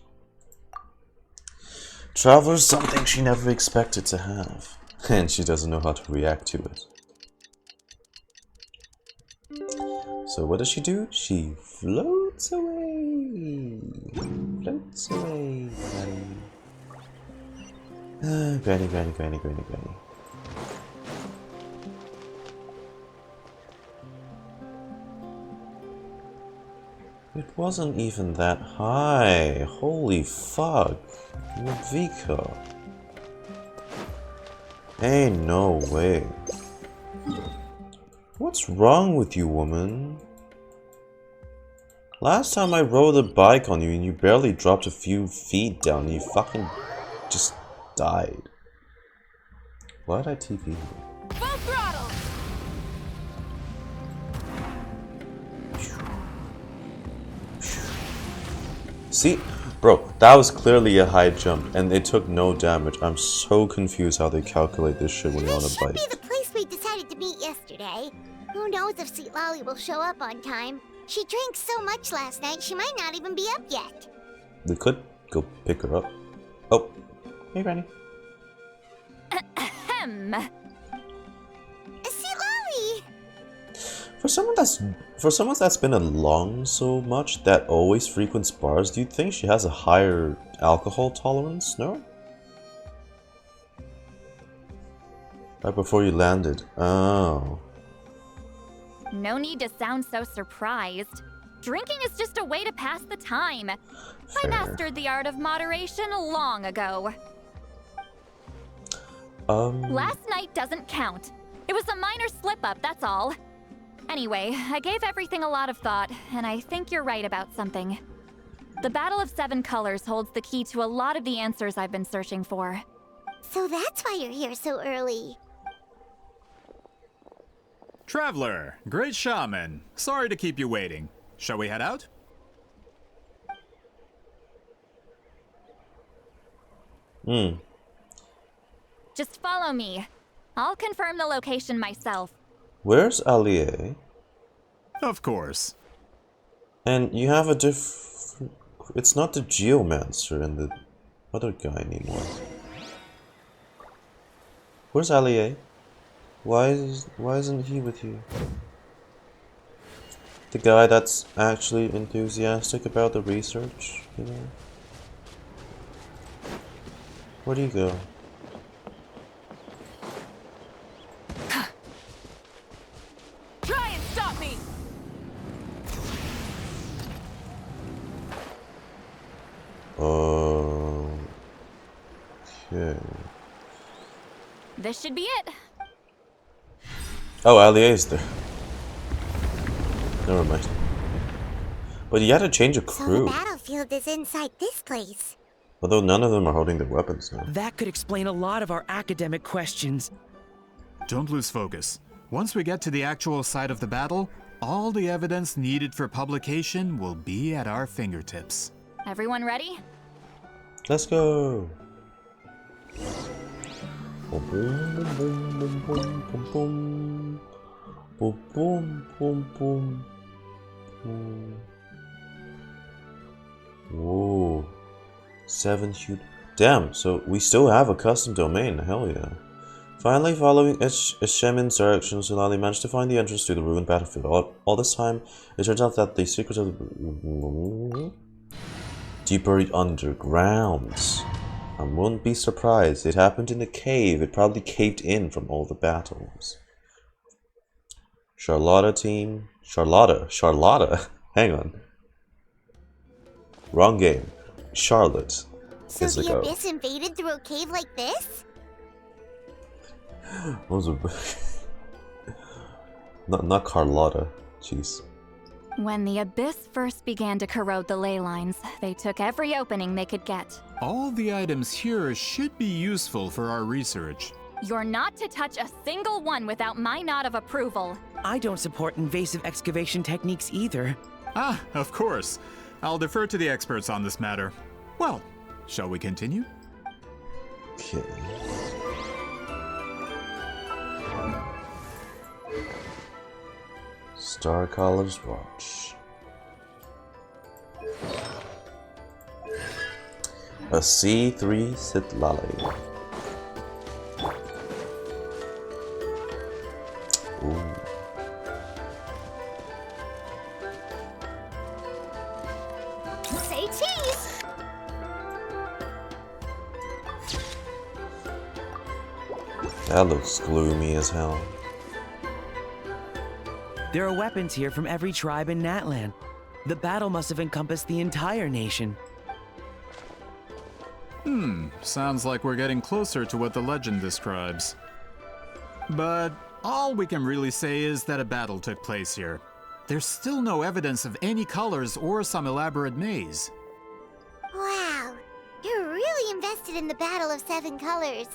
something she never expected to have. And she doesn't know how to react to it. So what does she do? She floats away. Floats away, Granny. Granny, Granny, Granny, Granny, Granny. It wasn't even that high. Holy fuck. Vika. Ain't no way. What's wrong with you, woman? Last time I rode a bike on you and you barely dropped a few feet down and you fucking just died. Why did I TP you? Full throttle! See? Bro, that was clearly a high jump and it took no damage. I'm so confused how they calculate this shit when you're on a bike. This should be the place we decided to meet yesterday. Who knows if Citlali will show up on time. She drank so much last night, she might not even be up yet. We could go pick her up. Oh, hey Granny. Ahem. Citlali! For someone that's been along so much that always frequents bars, do you think she has a higher alcohol tolerance? No? Right before you landed. Oh. No need to sound so surprised. Drinking is just a way to pass the time. I mastered the art of moderation long ago. Last night doesn't count. It was a minor slip-up, that's all. Anyway, I gave everything a lot of thought, and I think you're right about something. The Battle of Seven Colors holds the key to a lot of the answers I've been searching for. So that's why you're here so early. Traveler, great shaman. Sorry to keep you waiting. Shall we head out? Just follow me. I'll confirm the location myself. Where's Allier? Of course. And you have a different... It's not the Geomancer and the other guy anymore. Where's Allier? Why isn't he with you? The guy that's actually enthusiastic about the research, you know? Where do you go? Try and stop me! Okay. This should be it. Oh, Allier is there. Never mind. But you had to change a So crew. the battlefield is inside this place. Although none of them are holding their weapons now. That could explain a lot of our academic questions. Don't lose focus. Once we get to the actual site of the battle, all the evidence needed for publication will be at our fingertips. Everyone ready? Let's go. Boom, boom, boom, boom, boom, boom, boom. Boom, boom, boom, boom, boom. Whoa. 7 huge. Damn, so we still have a custom domain. Hell yeah. Finally, following Eshemin's directions, Citlali managed to find the entrance to the ruined battlefield. All this time, it turns out that the secrets of the... deep buried underground. I wouldn't be surprised. It happened in the cave. It probably caved in from all the battles. Charlotta team. Charlotta. Hang on. Wrong game. Charlotte So is the the go. abyss invaded through a cave like this? Those are not Carlotta. Jeez. When the abyss first began to corrode the ley lines, they took every opening they could get. All the items here should be useful for our research. You're not to touch a single one without my nod of approval. I don't support invasive excavation techniques either. Ah, of course. I'll defer to the experts on this matter. Well, shall we continue? Okay. Starcaller's Watch. A C3 Citlali. That looks gloomy as hell. There are weapons here from every tribe in Natlan. The battle must have encompassed the entire nation. Sounds like we're getting closer to what the legend describes. But all we can really say is that a battle took place here. There's still no evidence of any colors or some elaborate maze. Wow, you're really invested in the Battle of Seven Colors.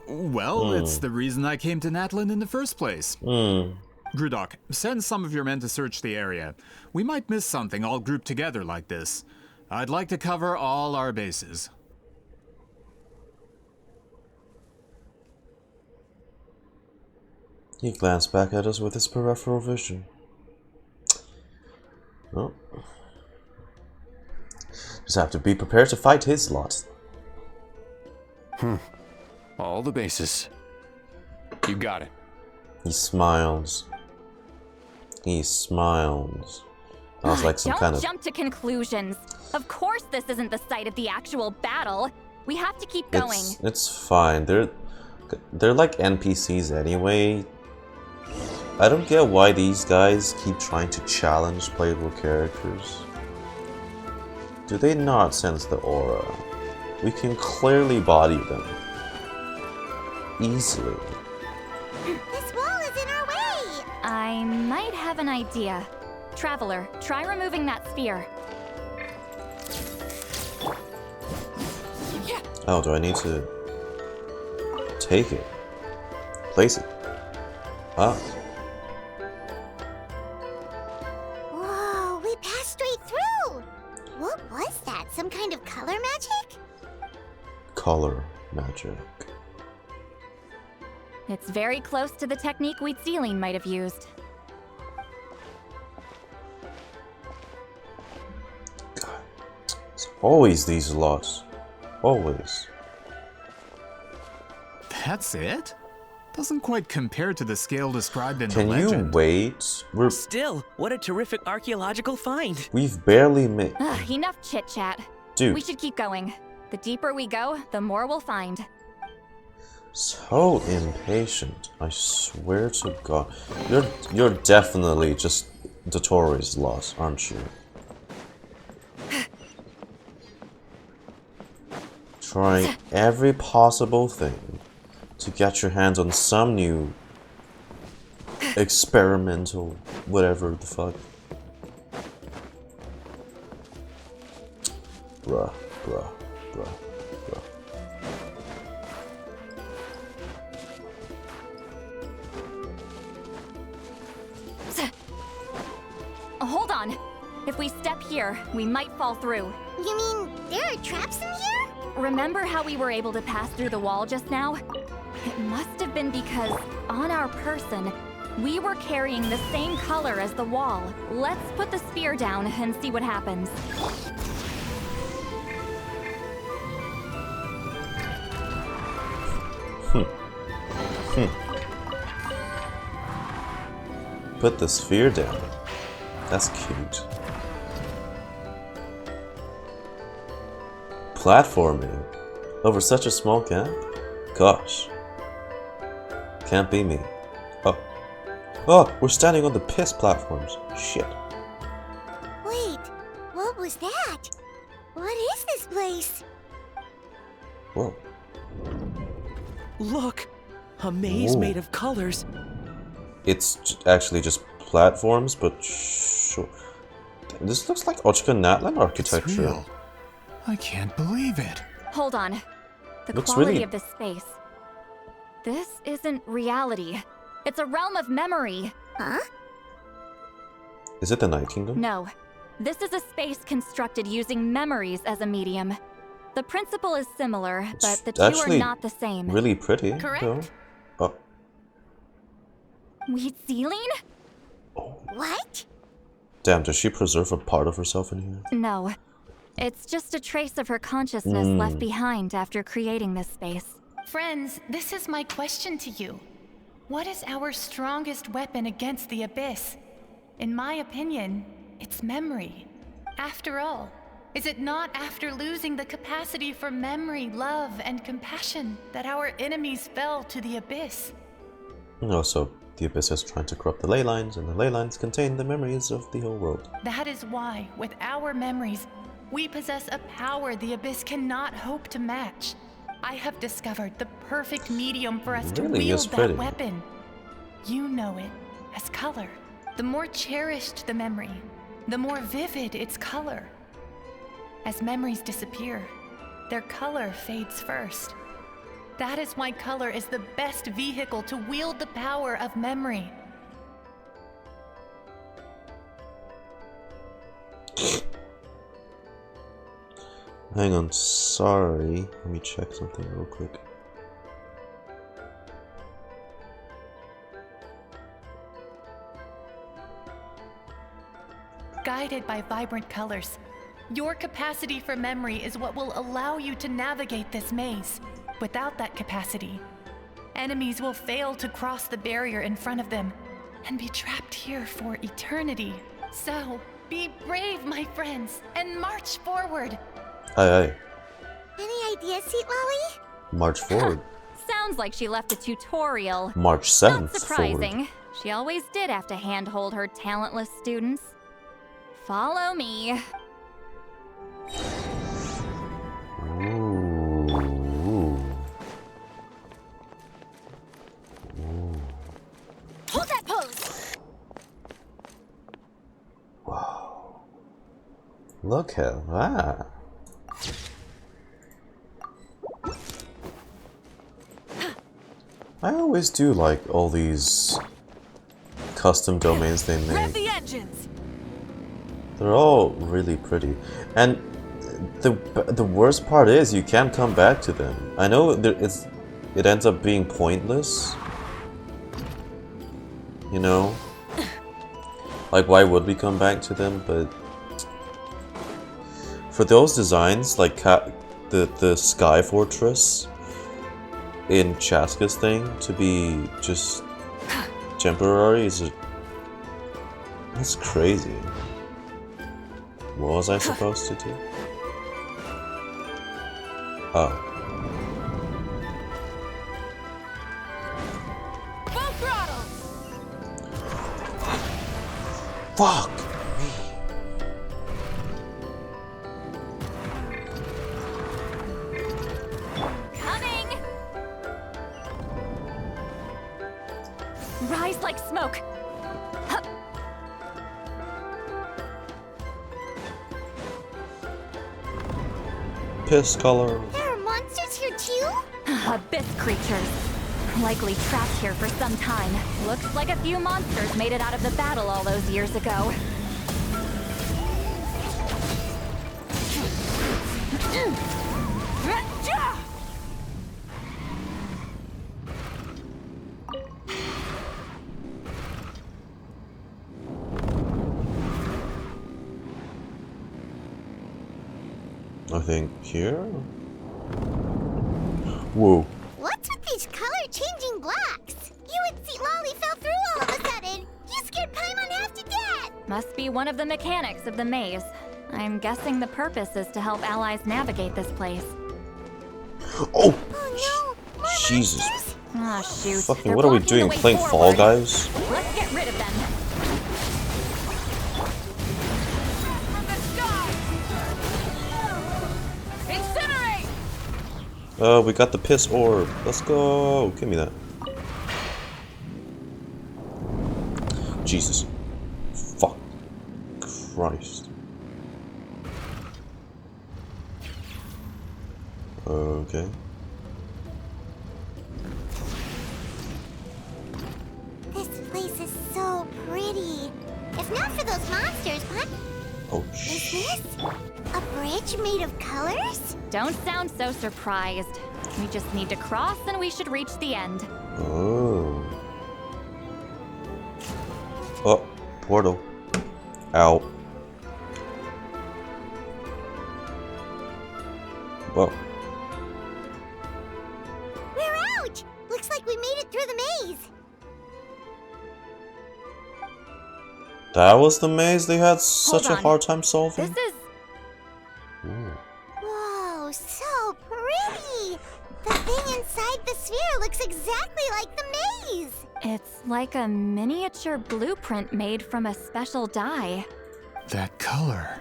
Well, it's the reason I came to Natlan in the first place. Grudok, send some of your men to search the area. We might miss something all grouped together like this. I'd like to cover all our bases. He glanced back at us with his peripheral vision. Oh. Just have to be prepared to fight his lot. All the bases. You got it. He smiles. He smiles. I was like some kind of... Don't jump to conclusions. Of course this isn't the site of the actual battle. We have to keep going. It's fine. They're like NPCs anyway. I don't get why these guys keep trying to challenge playable characters. Do they not sense the aura? We can clearly body them. Easily. This wall is in our way! I might have an idea. Traveler, try removing that sphere. Oh, do I need to take it? Place it? Ah. Whoa, we passed straight through! What was that? Some kind of color magic? Color magic. It's very close to the technique Citlali might have used. It's always these lots. Always. That's it? Doesn't quite compare to the scale described in the Can legend. you wait? We're... Still, what a terrific archaeological find. We've barely made... Enough chit-chat. Dude. We should keep going. The deeper we go, the more we'll find. So impatient. I swear to God. You're definitely just Dotori's loss, aren't you? Trying every possible thing to get your hands on some new experimental whatever the fuck. Bruh. Hold on. If we step here, we might fall through. You mean there are traps in here? Remember how we were able to pass through the wall just now? It must have been because, on our person, we were carrying the same color as the wall. Let's put the spear down and see what happens. Put the sphere down. That's cute. Platforming over such a small gap? Gosh. Can't be me. Oh, we're standing on the piss platforms. Shit. Wait, what was that? What is this place? Whoa. Look, a maze Ooh. made of colors. It's actually just platforms, but sure. This looks like Ochka Natlan architecture. It's real. I can't believe it. Hold on. The Looks quality really- of this space. This isn't reality. It's a realm of memory. Huh? Is it the Night Kingdom? No. This is a space constructed using memories as a medium. The principle is similar, but the two are Actually, not the same. really pretty. Correct. Though. Oh, Citlali? What? damn, does she preserve a part of herself in here? No. It's just a trace of her consciousness left behind after creating this space. Friends, this is my question to you. What is our strongest weapon against the Abyss? In my opinion, it's memory. After all, Is it not after losing the capacity for memory, love, and compassion that our enemies fell to the abyss? Also, the abyss is trying to corrupt the ley lines, and the ley lines contain the memories of the whole world. That is why, with our memories, we possess a power the abyss cannot hope to match. I have discovered the perfect medium for us to Really is wield pretty. that weapon. You know it as color. The more cherished the memory, the more vivid its color. As memories disappear, their color fades first. That is why color is the best vehicle to wield the power of memory. Hang on, sorry. Let me check something real quick. Guided by vibrant colors, your capacity for memory is what will allow you to navigate this maze. Without that capacity, enemies will fail to cross the barrier in front of them and be trapped here for eternity. So, be brave, my friends, and march forward. Aye. Any ideas, Citlali? March forward. Sounds like she left a tutorial. March 7th Not surprising. forward. She always did have to handhold her talentless students. Follow me. Hold that pose! Wow. Look at that. I always do like all these custom domains they Rev make. the engines! They're all really pretty. And the worst part is you can't come back to them. I know it ends up being pointless. You know? Like, why would we come back to them? But for those designs, like the Sky Fortress in Chaska's thing to be just temporary that's crazy. What was I supposed to do? Oh. Full throttle! Fuck! Coming! Rise like smoke. Hup. Piss color. There are monsters here too? Abyss creatures. Likely trapped here for some time. Looks like a few monsters made it out of the battle all those years ago. I think here? Whoa. What's with these color-changing blocks? You and Citlali fell through all of a sudden. You scared Paimon half to death. Must be one of the mechanics of the maze. I'm guessing the purpose is to help allies navigate this place. Oh! Oh no! Jesus. Ah, shoot. Fucking, They're what are we blocking the doing? way Playing Fall forward. Guys? Let's get rid of them. Incinerate! We got the piss orb. Let's go. Give me that. Jesus. Fuck. Christ. Okay. This place is so pretty. If not for those monsters, what? Oh, Is this a bridge made of colors? Don't sound so surprised. We just need to cross and we should reach the end. Oh. Oh, portal. Ow. Whoa. We're out! Looks like we made it through the maze. That was the maze they had such a on. hard time solving? This is like a miniature blueprint made from a special dye. That color.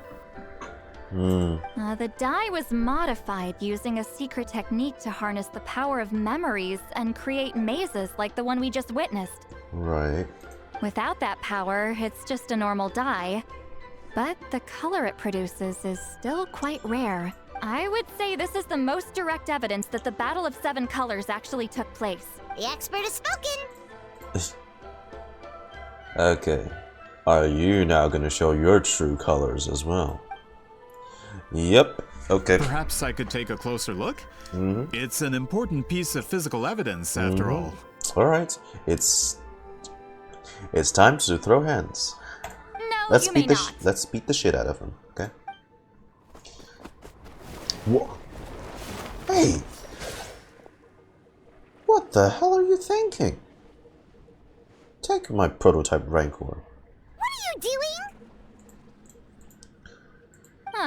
The dye was modified using a secret technique to harness the power of memories and create mazes like the one we just witnessed. Right. Without that power, it's just a normal dye. But the color it produces is still quite rare. I would say this is the most direct evidence that the Battle of Seven Colors actually took place. The expert has spoken! Okay. Are you now gonna show your true colors as well? Yep. Okay. Perhaps I could take a closer look? It's an important piece of physical evidence, after all. Alright. It's time to throw hands. No, you may not. Let's beat the shit out of him, okay? What? Hey! What the hell are you thinking? Take my prototype Rancor. What are you doing?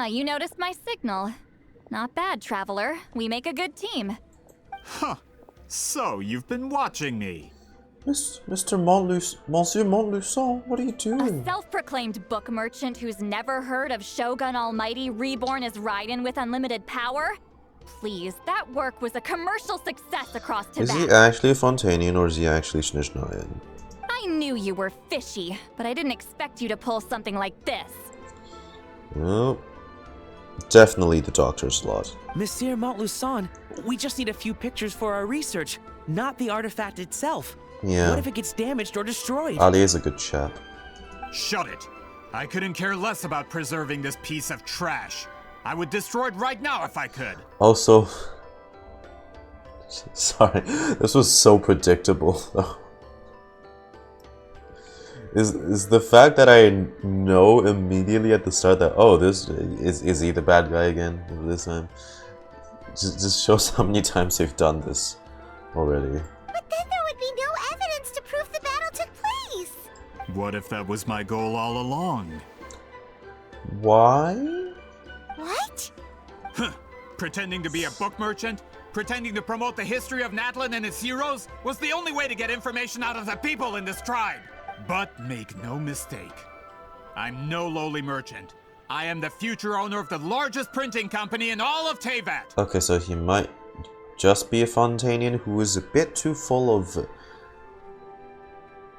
You noticed my signal. Not bad, Traveler. We make a good team. Huh. So, you've been watching me. Monsieur Montluçon, what are you doing? A self-proclaimed book merchant who's never heard of Shogun Almighty reborn as Raiden with unlimited power? Please, that work was a commercial success across Tibet. Is he actually a Fontanian or is he actually Snezhnayan? I knew you were fishy, but I didn't expect you to pull something like this. Well, definitely the doctor's lot. Monsieur Montluçon, we just need a few pictures for our research, not the artifact itself. Yeah. What if it gets damaged or destroyed? Ali is a good chap. Shut it. I couldn't care less about preserving this piece of trash. I would destroy it right now if I could. Also, sorry, this was so predictable though. Is the fact that I know immediately at the start that, oh, this is he the bad guy again this time? Just shows how many times they've done this already. But then there would be no evidence to prove the battle took place! What if that was my goal all along? Why? What? Huh. Pretending to be a book merchant? Pretending to promote the history of Natlan and its heroes was the only way to get information out of the people in this tribe. But make no mistake, I'm no lowly merchant. I am the future owner of the largest printing company in all of Teyvat. Okay, so he might just be a Fontanian who is a bit too full of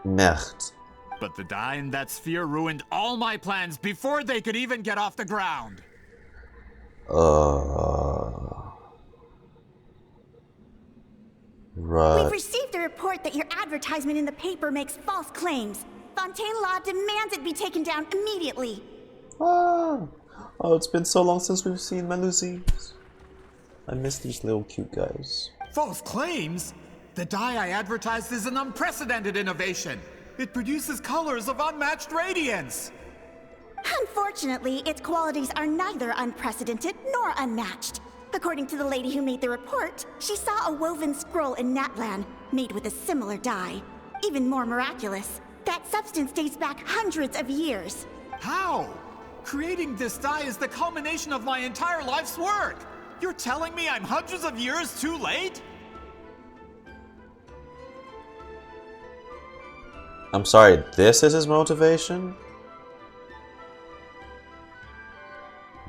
merde. But the dye in that sphere ruined all my plans before they could even get off the ground. Right. We've received a report that your advertisement in the paper makes false claims. Fontaine Law demands it be taken down immediately. Oh, it's been so long since we've seen Melusi. I miss these little cute guys. False claims? The dye I advertised is an unprecedented innovation. It produces colors of unmatched radiance. Unfortunately, its qualities are neither unprecedented nor unmatched. According to the lady who made the report, she saw a woven scroll in Natlan, made with a similar dye. Even more miraculous, that substance dates back hundreds of years. How? Creating this dye is the culmination of my entire life's work. You're telling me I'm hundreds of years too late? I'm sorry, this is his motivation?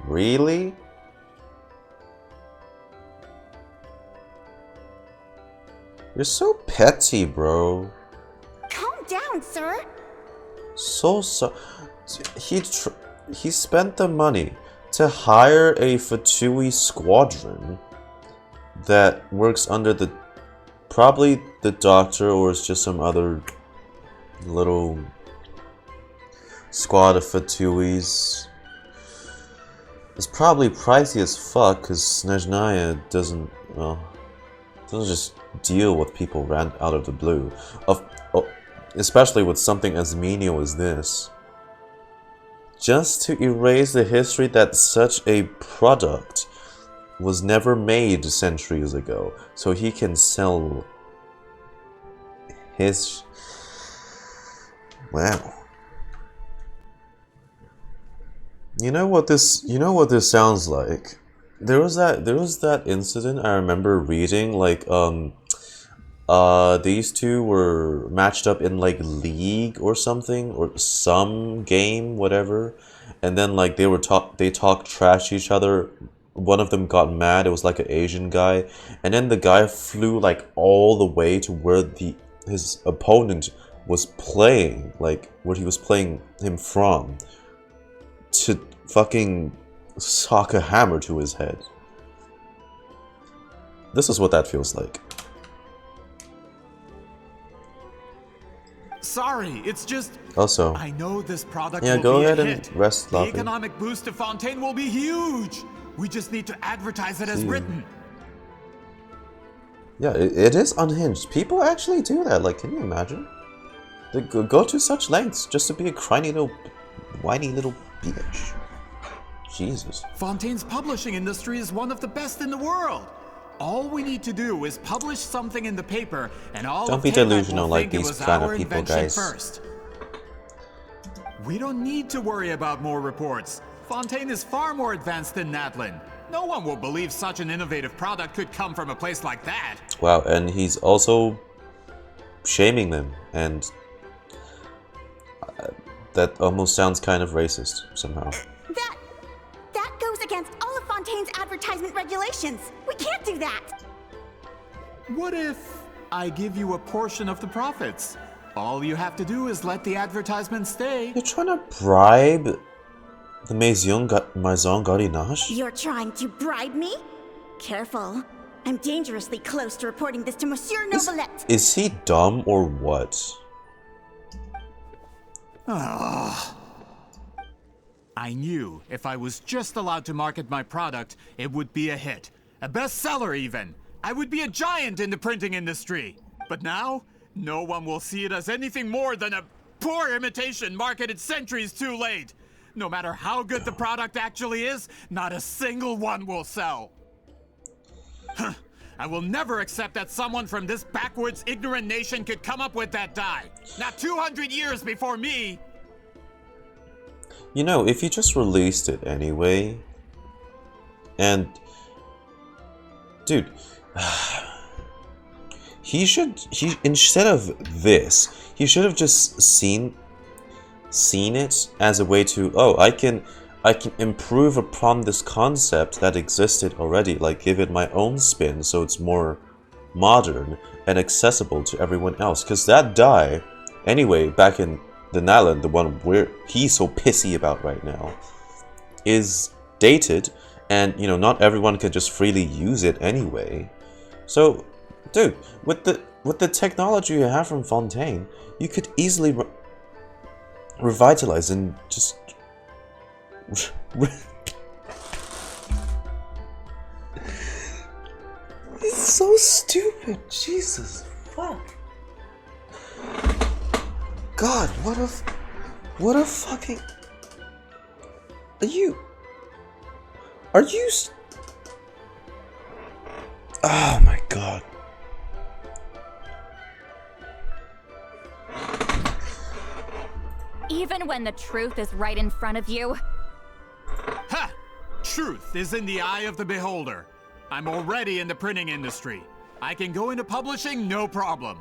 Really? You're so petty, bro. Calm down, sir. So he spent the money to hire a Fatui squadron that works under the probably the doctor, or is just some other little squad of Fatuis. It's probably pricey as fuck because Snezhnaya doesn't just deal with people ran out of the blue, especially with something as menial as this. Just to erase the history that such a product was never made centuries ago, so he can sell his... Wow. You know what this sounds like? There was that incident I remember reading, like these two were matched up in like League or something, or some game, whatever. And then like they talked trash to each other. One of them got mad. It was like an Asian guy, and then the guy flew like all the way to where his opponent was playing, like where he was playing him from, to fucking sock a hammer to his head. This is what that feels like. Sorry, it's just. Also, I know this product yeah, will go be ahead a and hit. rest The laughing. economic boost to Fontaine will be huge. We just need to advertise it as See. written. Yeah, it is unhinged. People actually do that. Like, can you imagine? They go to such lengths just to be a whiny little bitch. Jesus. Fontaine's publishing industry is one of the best in the world. All we need to do is publish something in the paper, and all Don't of be Teyvat delusional will like think it these was kind of our people, invention guys. First. We don't need to worry about more reports. Fontaine is far more advanced than Natlan. No one will believe such an innovative product could come from a place like that. Wow, and he's also shaming them, and that almost sounds kind of racist somehow. That goes against all of Fontaine's advertisement regulations. We can't do that. What if I give you a portion of the profits? All you have to do is let the advertisement stay. You're trying to bribe the Maison Garinage? You're trying to bribe me? Careful. I'm dangerously close to reporting this to Monsieur Novelette. Is he dumb or what? I knew if I was just allowed to market my product, it would be a hit. A bestseller even. I would be a giant in the printing industry. But now, no one will see it as anything more than a poor imitation marketed centuries too late. No matter how good the product actually is, not a single one will sell. I will never accept that someone from this backwoods, ignorant nation could come up with that dye. Not 200 years before me. You know, if you just released it anyway, and dude, instead of this, he should have just seen it as a way to, oh, I can improve upon this concept that existed already, like give it my own spin so it's more modern and accessible to everyone else. Because that dye, anyway, back in the Natlan, the one he's so pissy about right now, is dated, and you know, not everyone can just freely use it anyway. So, dude, with the technology you have from Fontaine, you could easily revitalize and just it's so stupid. Jesus fuck. God, what a fucking... Are you... Oh my god. Even when the truth is right in front of you. Ha! Truth is in the eye of the beholder. I'm already in the printing industry. I can go into publishing, no problem.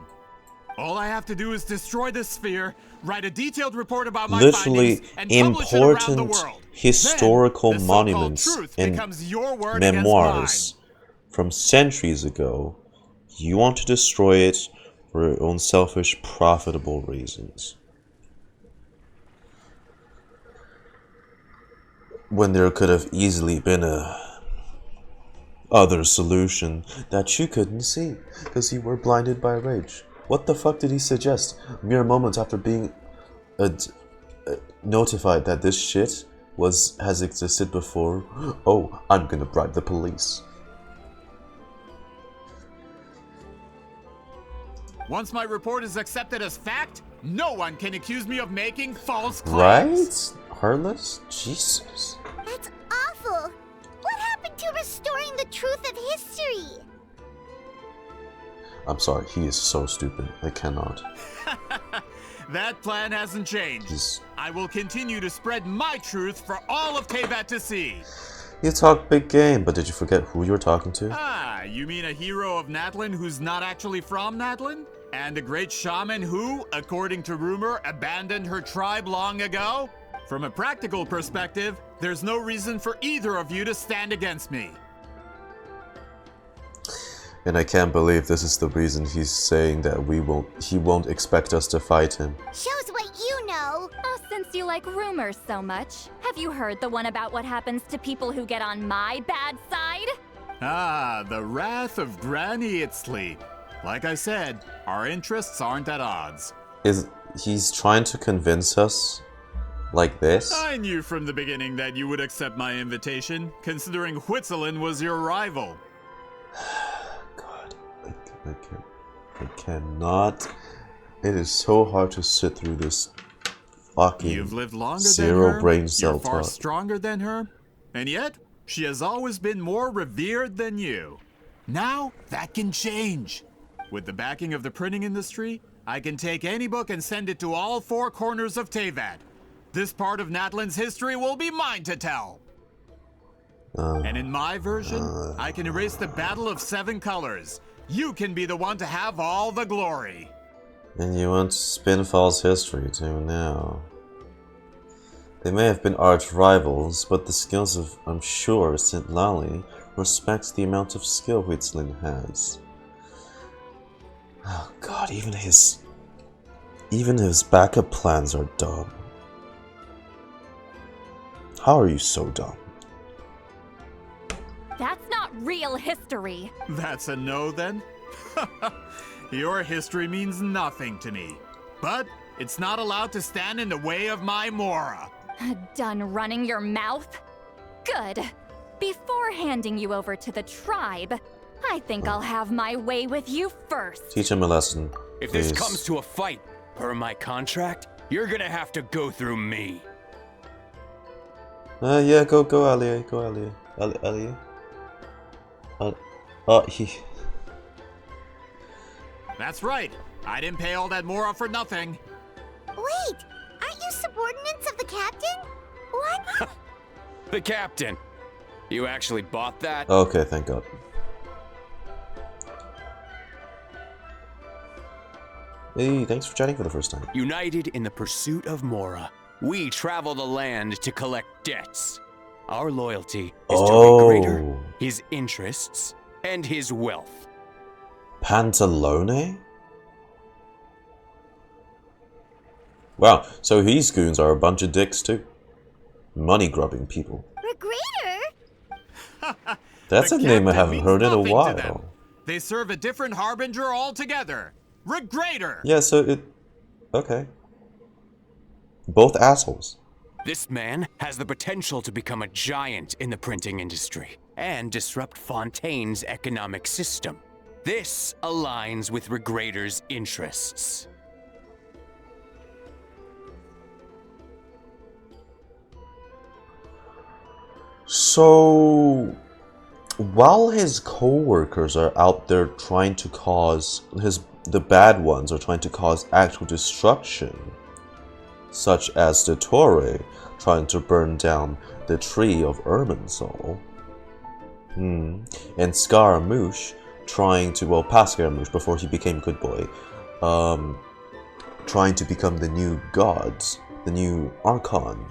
All I have to do is destroy this sphere, write a detailed report about my literally findings, and publish it around the world. historical Then, the so-called monuments truth and becomes your word memoirs from centuries ago. You want to destroy it for your own selfish, profitable reasons. When there could have easily been a other solution that you couldn't see because you were blinded by rage. What the fuck did he suggest? Mere moments after being notified that this shit has existed before. Oh, I'm gonna bribe the police. Once my report is accepted as fact, no one can accuse me of making false Right? claims. Heartless? Jesus. That's awful. What happened to restoring the truth of history? I'm sorry, he is so stupid. I cannot. That plan hasn't changed. I will continue to spread my truth for all of Teyvat to see. You talk big game, but did you forget who you're talking to? Ah, you mean a hero of Natlan who's not actually from Natlan? And a great shaman who, according to rumor, abandoned her tribe long ago? From a practical perspective, there's no reason for either of you to stand against me. And I can't believe this is the reason he's saying that he won't expect us to fight him. Shows what you know. Oh, since you like rumors so much, have you heard the one about what happens to people who get on my bad side? Ah, the wrath of Granny Citlali. Like I said, our interests aren't at odds. He's trying to convince us like this? I knew from the beginning that you would accept my invitation, considering Huitzilin was your rival. God, I cannot. It is so hard to sit through this fucking You've lived longer zero than her, brain cell you're far talk. stronger than her, and yet she has always been more revered than you. Now that can change. With the backing of the printing industry, I can take any book and send it to all four corners of Teyvat. This part of Natlan's history will be mine to tell. And in my version, I can erase the Battle of Seven Colors. You can be the one to have all the glory. And you want to spin false history too now. They may have been arch rivals, but the skills of, I'm sure, Citlali respects the amount of skill Huitzilin has. Oh god, even his backup plans are dumb. How are you so dumb? That's not real history. That's a no then? Your history means nothing to me. But it's not allowed to stand in the way of my Mora. Done running your mouth? Good. Before handing you over to the tribe, I think I'll have my way with you first. Teach him a lesson, If please. this comes to a fight, per my contract, you're gonna have to go through me. Yeah, go Alia, go Alia. Alia? He... That's right. I didn't pay all that Mora for nothing. Wait, aren't you subordinates of the captain? What? The captain. You actually bought that? Okay, thank god. Hey, thanks for chatting for the first time. United in the pursuit of Mora, we travel the land to collect debts. Our loyalty is to Regreater, his interests, and his wealth. Pantalone? Wow, so his goons are a bunch of dicks too. Money-grubbing people. Regreater? That's a name I haven't heard in a while. They serve a different harbinger altogether. Regreater! Yeah, so it... Okay. Both assholes. This man has the potential to become a giant in the printing industry and disrupt Fontaine's economic system. This aligns with Regreater's interests. So... while his co-workers are out there trying to cause... the bad ones are trying to cause actual destruction, such as the Torre trying to burn down the tree of Irminsul, and Scaramouche trying to, well, past Scaramouche before he became Good Boy, trying to become the new gods, the new Archon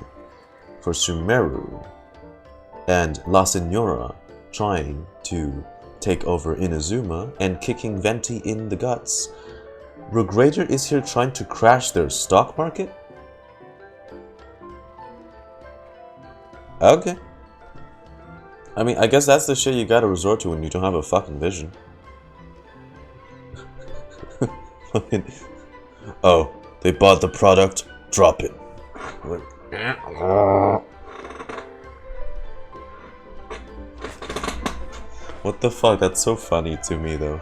for Sumeru, and La Senora trying to take over Inazuma and kicking Venti in the guts. Regreater is here trying to crash their stock market? Okay. I mean, I guess that's the shit you gotta resort to when you don't have a fucking vision. Oh, they bought the product? Drop it. What the fuck? That's so funny to me though.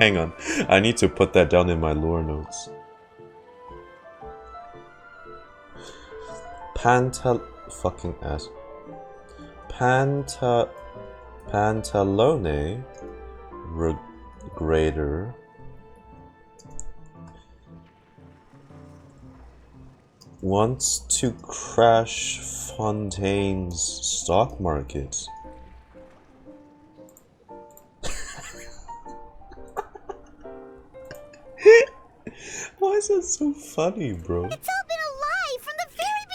Hang on. I need to put that down in my lore notes. Fucking ass. Pantalone Regreater wants to crash Fontaine's stock market. Why is that so funny, bro? It's all been a lie from the very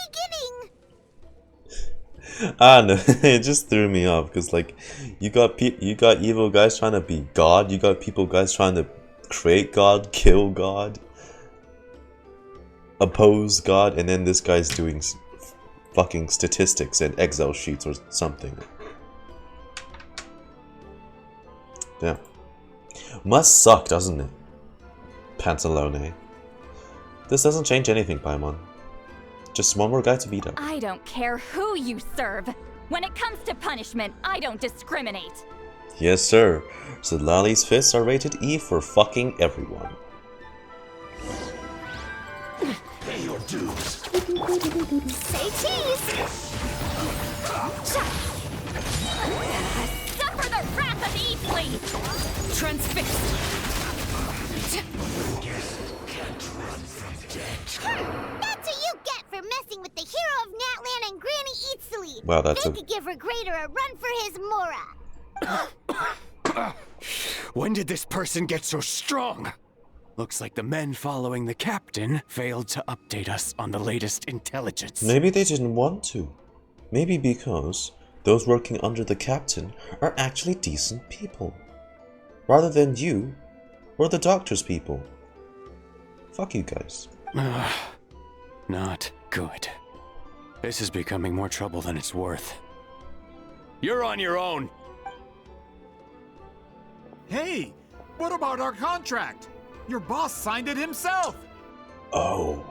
beginning! I don't know, it just threw me off because like you got evil guys trying to be God, you got guys trying to create God, kill God, oppose God, and then this guy's doing fucking statistics and Excel sheets or something. Yeah. Must suck, doesn't it? Pantalone. This doesn't change anything, Paimon. Just one more guy to beat up. I don't care who you serve. When it comes to punishment, I don't discriminate. Yes, sir. Citlali's fists are rated E for fucking everyone. Pay your dues. Say cheese. Suffer the wrath of Citlali. Transfix. That's what you get for messing with the hero of Natlan and Granny Citlali. Wow, that's they a... could give Regrader a run for his Mora. When did this person get so strong? Looks like the men following the captain failed to update us on the latest intelligence. Maybe they didn't want to. Maybe because those working under the captain are actually decent people. Rather than you or the doctor's people. Fuck you guys. Not good. This is becoming more trouble than it's worth. You're on your own! Hey, what about our contract? Your boss signed it himself! Oh,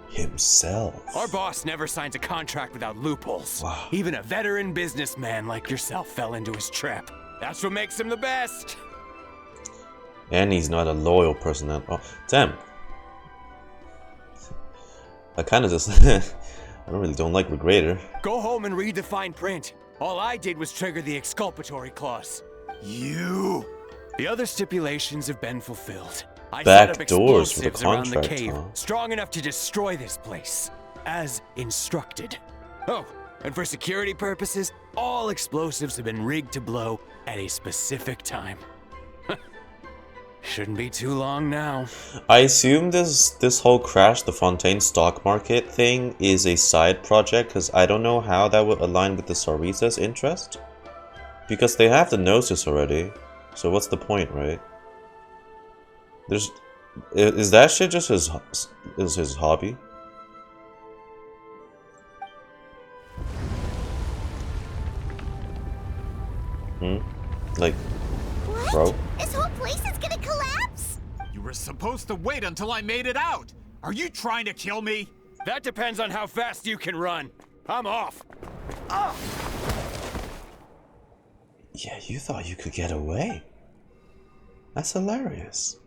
himself. Our boss never signs a contract without loopholes. Wow. Even a veteran businessman like yourself fell into his trap. That's what makes him the best! And he's not a loyal person at all. Damn. I kind of just... I don't like Regrader. Go home and read the fine print. All I did was trigger the exculpatory clause. You... The other stipulations have been fulfilled. I Back set up doors for the explosives around the contract, cave, huh? strong enough to destroy this place, as instructed. Oh, and for security purposes, all explosives have been rigged to blow at a specific time. Shouldn't be too long now. I assume this whole crash the Fontaine stock market thing is a side project, because I don't know how that would align with the Sarita's interest. Because they have the Gnosis already, so what's the point, right? Is that shit just his hobby? Like, what? bro? This whole place is gonna collapse? You were supposed to wait until I made it out! Are you trying to kill me? That depends on how fast you can run. I'm off. Ah! Yeah, you thought you could get away. That's hilarious.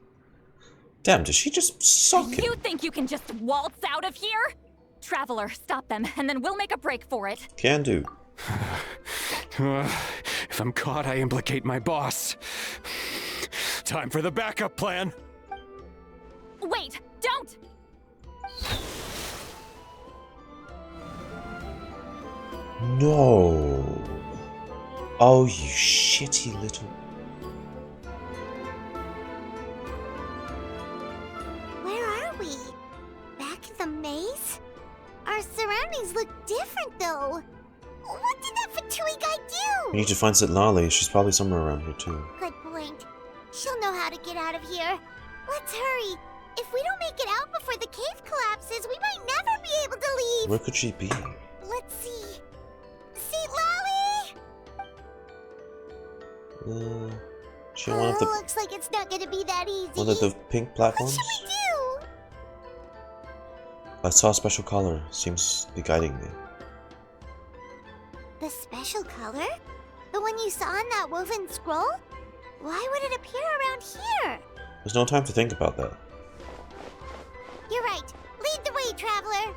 Damn, did she just suck it? You think you can just waltz out of here? Traveler, stop them, and then we'll make a break for it. Can do. If I'm caught, I implicate my boss. Time for the backup plan. Wait, don't! No. Oh, you shitty little... Where are we? Back in the maze? Our surroundings look different, though. What did that Fatui guy do? We need to find Citlali. She's probably somewhere around here, too. Good point. She'll know how to get out of here. Let's hurry. If we don't make it out before the cave collapses, we might never be able to leave. Where could she be? Let's see. Citlali! She on one of the... Looks like it's not gonna be that easy. One of the pink platforms? What should we do? I saw a special color. Seems to be guiding me. The special color? The one you saw in that woven scroll? Why would it appear around here? There's no time to think about that. You're right. Lead the way, traveler.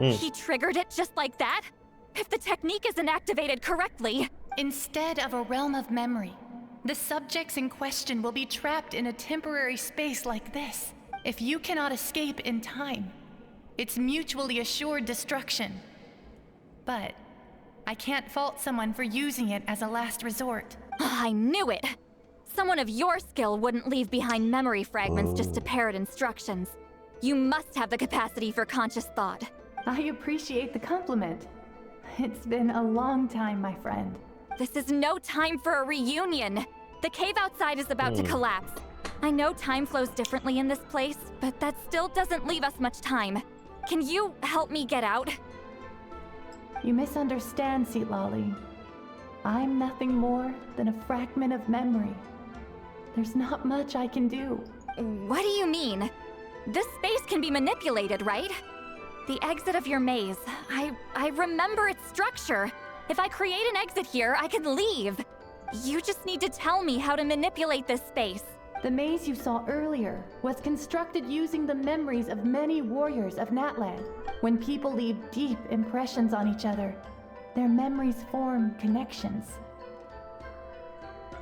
He triggered it just like that? If the technique isn't activated correctly... Instead of a realm of memory, the subjects in question will be trapped in a temporary space like this. If you cannot escape in time, it's mutually assured destruction. But I can't fault someone for using it as a last resort. I knew it! Someone of your skill wouldn't leave behind memory fragments just to parrot instructions. You must have the capacity for conscious thought. I appreciate the compliment. It's been a long time, my friend. This is no time for a reunion. The cave outside is about to collapse. I know time flows differently in this place, but that still doesn't leave us much time. Can you help me get out? You misunderstand, Citlali. I'm nothing more than a fragment of memory. There's not much I can do. What do you mean? This space can be manipulated, right? The exit of your maze. I remember its structure. If I create an exit here, I can leave. You just need to tell me how to manipulate this space. The maze you saw earlier was constructed using the memories of many warriors of Natlan. When people leave deep impressions on each other, their memories form connections.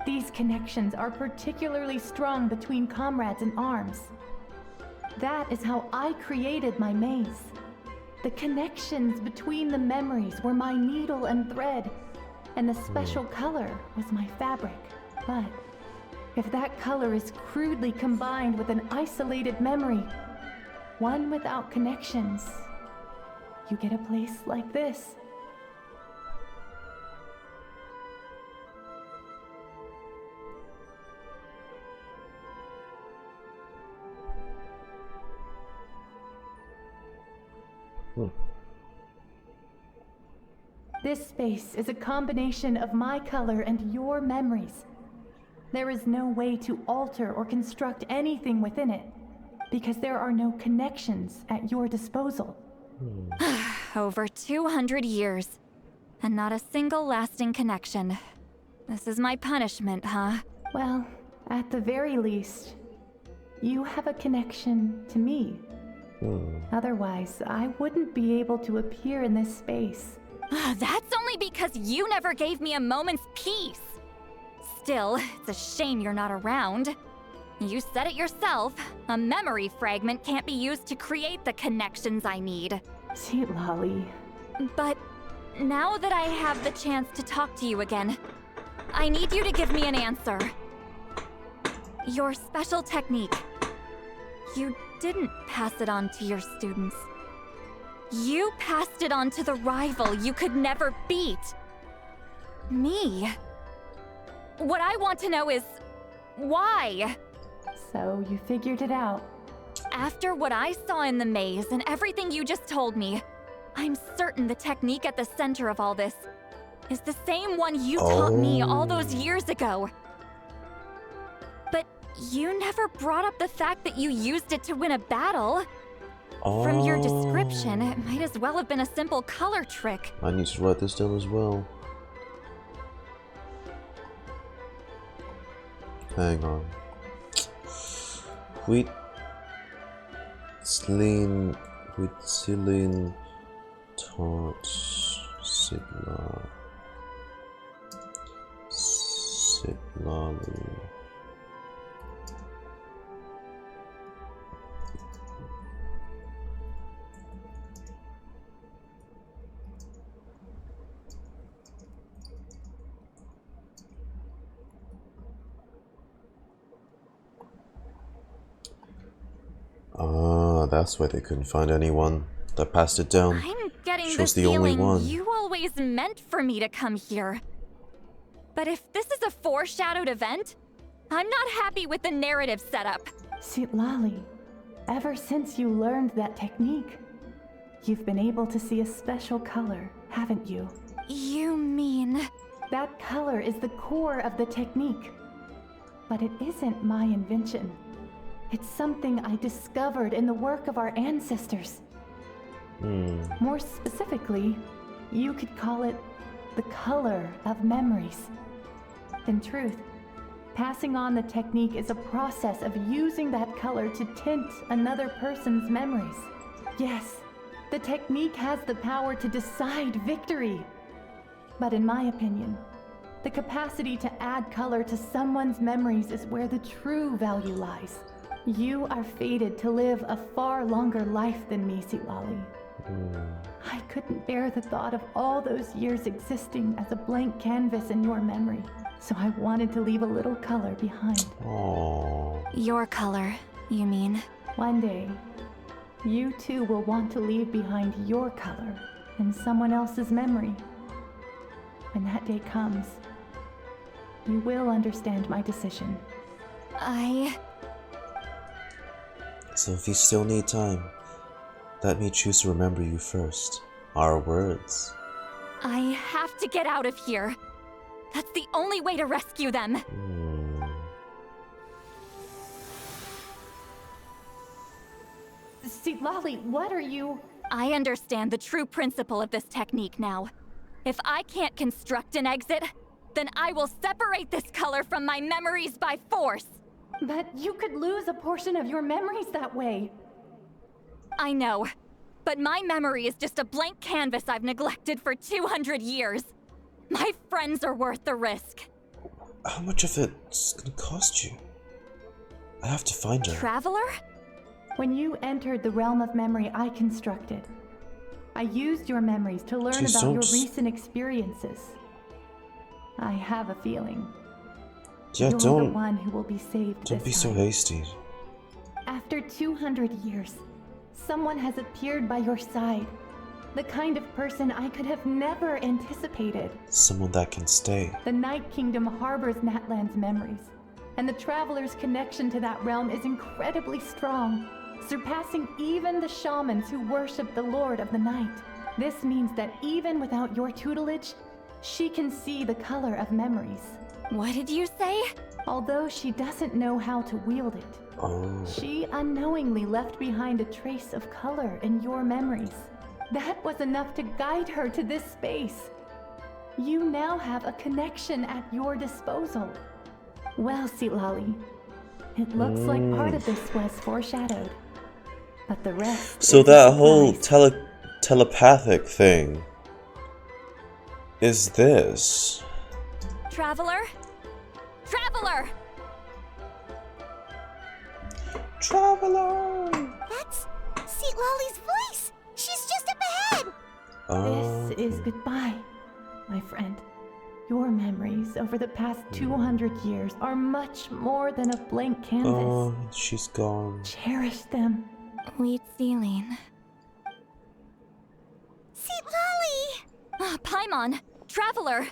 These connections are particularly strong between comrades in arms. That is how I created my maze. The connections between the memories were my needle and thread, and the special color was my fabric. But if that color is crudely combined with an isolated memory, one without connections, you get a place like this. This space is a combination of my color and your memories. There is no way to alter or construct anything within it, because there are no connections at your disposal. Over 200 years, and not a single lasting connection. This is my punishment, huh? Well, at the very least, you have a connection to me. Otherwise, I wouldn't be able to appear in this space. That's only because you never gave me a moment's peace. Still, it's a shame you're not around. You said it yourself. A memory fragment can't be used to create the connections I need. Citlali. But now that I have the chance to talk to you again, I need you to give me an answer. Your special technique. You didn't pass it on to your students. You passed it on to the rival you could never beat. Me. What I want to know is, why? So you figured it out. After what I saw in the maze and everything you just told me, I'm certain the technique at the center of all this is the same one you taught me all those years ago. But you never brought up the fact that you used it to win a battle. From your description, it might as well have been a simple color trick. I need to write this down as well. Hang on. Citlali taught Citlali. That's why they couldn't find anyone that passed it down. I'm getting She the was the only feeling one. you always meant for me to come here. But if this is a foreshadowed event, I'm not happy with the narrative setup. Citlali, ever since you learned that technique, you've been able to see a special color, haven't you? You mean... That color is the core of the technique. But it isn't my invention. It's something I discovered in the work of our ancestors. More specifically, you could call it the color of memories. In truth, passing on the technique is a process of using that color to tint another person's memories. Yes, The technique has the power to decide victory. But in my opinion, the capacity to add color to someone's memories is where the true value lies. You are fated to live a far longer life than me, Citlali. I couldn't bear the thought of all those years existing as a blank canvas in your memory, so I wanted to leave a little color behind. Aww. Your color, you mean? One day, you too will want to leave behind your color in someone else's memory. When that day comes, you will understand my decision. So if you still need time, let me choose to remember you first. Our words. I have to get out of here. That's the only way to rescue them. Citlali, what are you? I understand the true principle of this technique now. If I can't construct an exit, then I will separate this color from my memories by force. But you could lose a portion of your memories that way. I know, but my memory is just a blank canvas I've neglected for 200 years. My friends are worth the risk. How much of it's gonna cost you? I have to find her. Traveler? When you entered the realm of memory I constructed, I used your memories to learn Jeez, about your don't- recent experiences. I have a feeling. Yeah, You're the don't one who will be saved be this so time. hasty. After 200 years, someone has appeared by your side. The kind of person I could have never anticipated. Someone that can stay. The Night Kingdom harbors Natlan's memories, and the Traveler's connection to that realm is incredibly strong, surpassing even the shamans who worship the Lord of the Night. This means that even without your tutelage, she can see the color of memories. What did you say? Although she doesn't know how to wield it, she unknowingly left behind a trace of color in your memories. That was enough to guide her to this space. You now have a connection at your disposal. Well, Citlali, it looks like part of this was foreshadowed, but the rest So is a that whole surprise. telepathic thing is this. Traveler? Traveler! Traveler! That's Citlali's voice! She's just up ahead! This is goodbye, my friend. Your memories over the past 200 years are much more than a blank canvas. Oh, she's gone. Cherish them. Wheat ceiling. Citlali! Paimon! Traveler!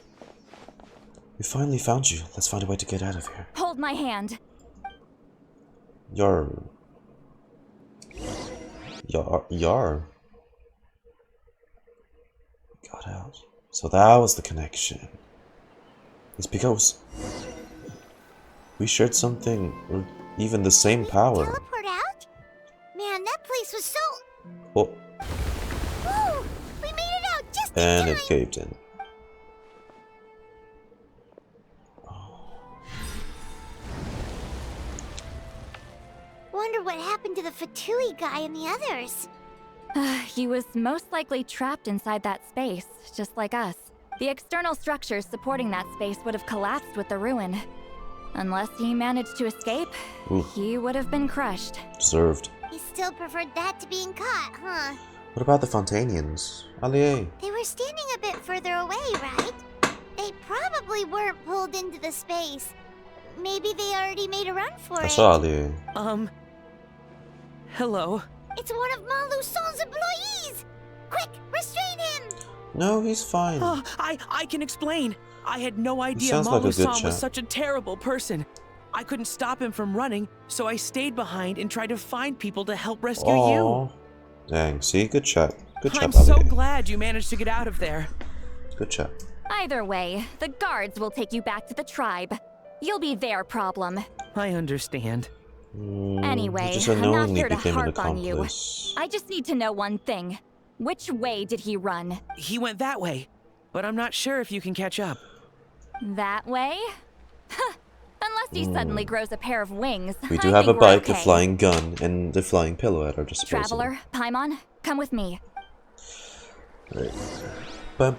We finally found you. Let's find a way to get out of here. Hold my hand. Yar. Got out. So that was the connection. It's because we shared something, or even the same power. Teleport out? Man, that place was so... Oh, Woo! We made it out just in and time! it caved in. Wonder what happened to the Fatui guy and the others. He was most likely trapped inside that space, just like us. The external structures supporting that space would have collapsed with the ruin. Unless he managed to escape, he would have been crushed. Deserved. He still preferred that to being caught, huh? What about the Fontanians? Allier. They were standing a bit further away, right? They probably weren't pulled into the space. Maybe they already made a run for I it. saw Allier. Hello? It's one of Maluson's employees! Quick, restrain him! No, he's fine. Oh, I can explain. I had no idea sounds like a good Malusan chap. was such a terrible person. I couldn't stop him from running, so I stayed behind and tried to find people to help rescue you. Dang, see? Good chat. Good I'm chat, so Allier. glad you managed to get out of there. Good chat. Either way, the guards will take you back to the tribe. You'll be their problem. I understand. Anyway, just I'm not unknowingly here to became an harp on you. accomplice. I just need to know one thing. Which way did he run? He went that way, but I'm not sure if you can catch up. That way? Huh. Unless he suddenly grows a pair of wings. We do I have a think we're bike, a okay. flying gun, and the flying pillow at our disposal. Traveler, Paimon, come with me. Right. Oh.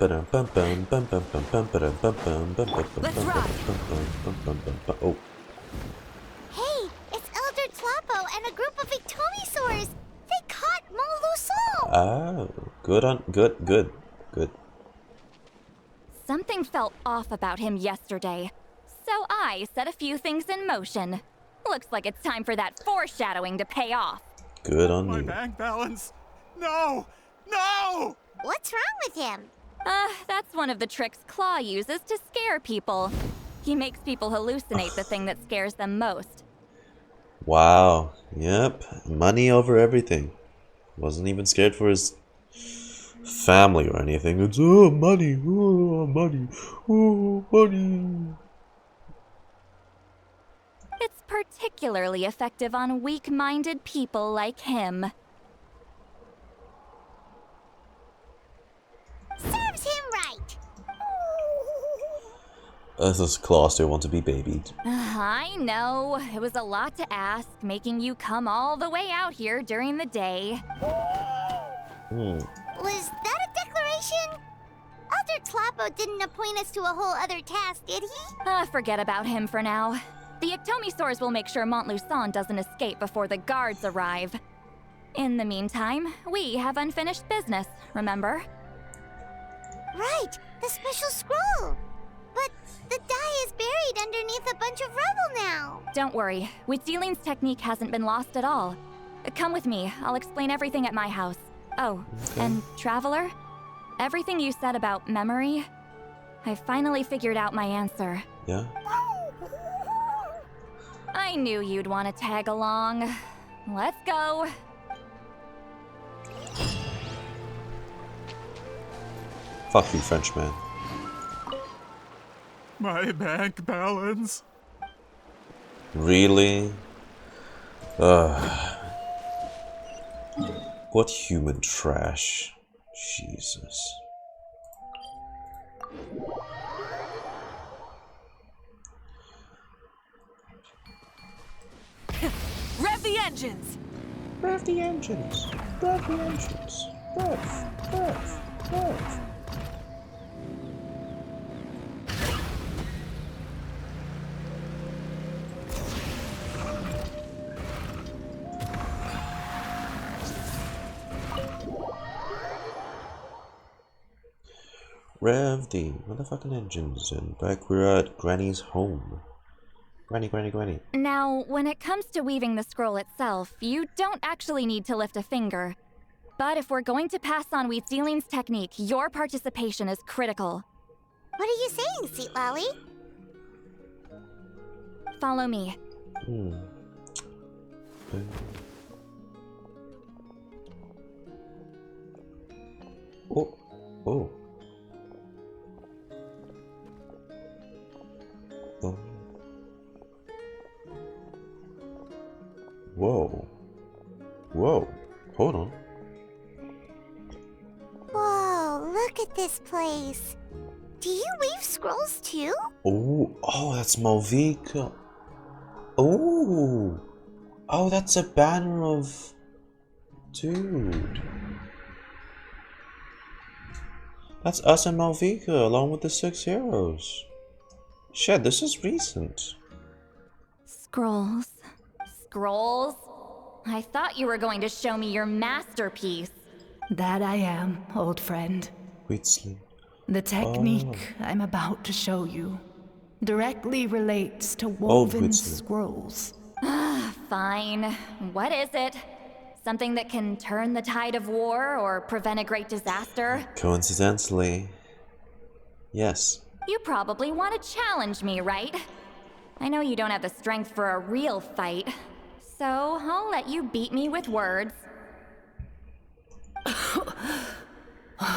Hey, it's Elder Tlapo and a group of Ictomisaurs! They caught Moluson! Oh, good. Something felt off about him yesterday, so I set a few things in motion. Looks like it's time for that foreshadowing to pay off. Good on My you. bank balance! No! No! What's wrong with him? That's one of the tricks Claw uses to scare people. He makes people hallucinate the thing that scares them most. Wow. Yep. Money over everything. Wasn't even scared for his family or anything. It's money. Money. Money. It's particularly effective on weak-minded people like him. Serves him right! Does Claw still want to be babied? I know. It was a lot to ask, making you come all the way out here during the day. Was that a declaration? Elder Tlapo didn't appoint us to a whole other task, did he? Forget about him for now. The Ictomisaurs will make sure Montluçon doesn't escape before the guards arrive. In the meantime, we have unfinished business, remember? Right, the special scroll. But the die is buried underneath a bunch of rubble now. Don't worry, Witzeline's technique hasn't been lost at all. Come with me, I'll explain everything at my house. Oh, and Traveler? Everything you said about memory, I finally figured out my answer. Yeah? I knew you'd want to tag along. Let's go. Fuck you, Frenchman. My bank balance. Really? What human trash. Jesus. Rev the engines! Rev the engines! Rev the engines! Rev! Rev the motherfucking engines, and back we're at Granny's home. Granny. Now, when it comes to weaving the scroll itself, you don't actually need to lift a finger. But if we're going to pass on Witzeline's technique, your participation is critical. What are you saying, Citlali? Follow me. Oh. Oh. Whoa. Hold on. Whoa, look at this place. Do you weave scrolls too? Oh, that's Malvika. Oh, that's a banner of... Dude. That's us and Malvika, along with the 6 heroes. Shit, this is recent. Scrolls. I thought you were going to show me your masterpiece. That I am, old friend. Weetsley. The technique I'm about to show you directly relates to woven scrolls. Fine. What is it? Something that can turn the tide of war or prevent a great disaster? Coincidentally, yes. You probably want to challenge me, right? I know you don't have the strength for a real fight, so I'll let you beat me with words.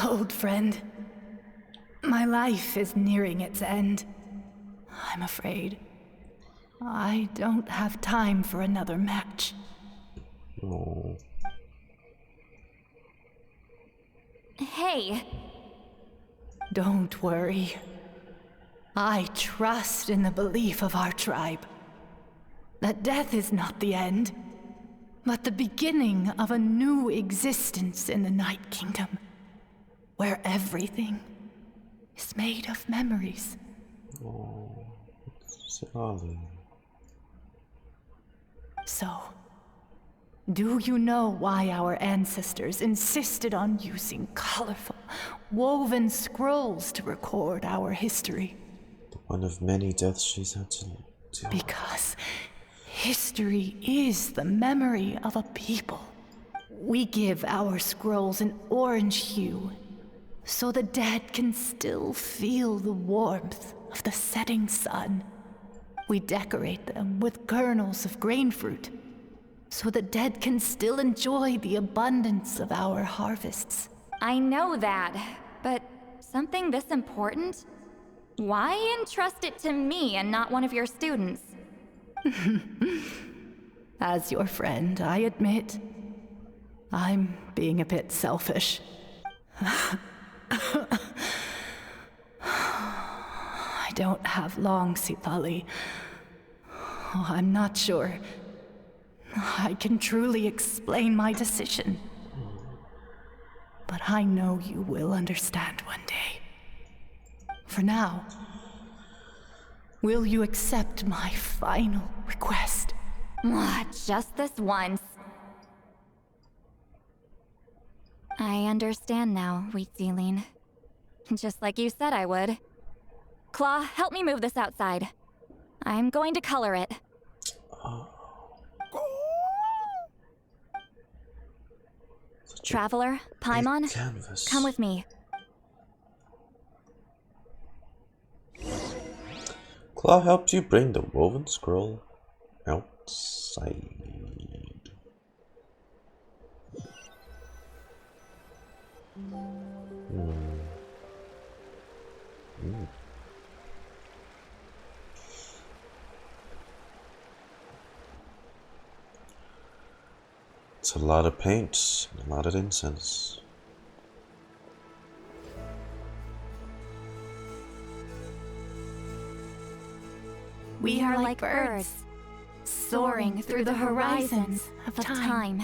Old friend, my life is nearing its end. I'm afraid I don't have time for another match. Oh. Hey. Don't worry. I trust in the belief of our tribe that death is not the end, but the beginning of a new existence in the Night Kingdom. where everything is made of memories. Oh, Citlali. So, do you know why our ancestors insisted on using colorful, woven scrolls to record our history? One of many deaths she's had to do. Because history is the memory of a people. We give our scrolls an orange hue, so the dead can still feel the warmth of the setting sun. We decorate them with kernels of grain fruit, so the dead can still enjoy the abundance of our harvests. I know that, but something this important? Why entrust it to me and not one of your students? As your friend, I admit, I'm being a bit selfish. I don't have long, Citlali. Oh, I'm not sure I can truly explain my decision. But I know you will understand one day. For now, will you accept my final request? Just this once. I understand now, Wheatsealing. Just like you said I would. Claw, help me move this outside. I'm going to color it. Traveler, Paimon, come with me. Claw helped you bring the woven scroll outside. It's a lot of paint and a lot of incense. We are like birds, soaring through the horizons of time.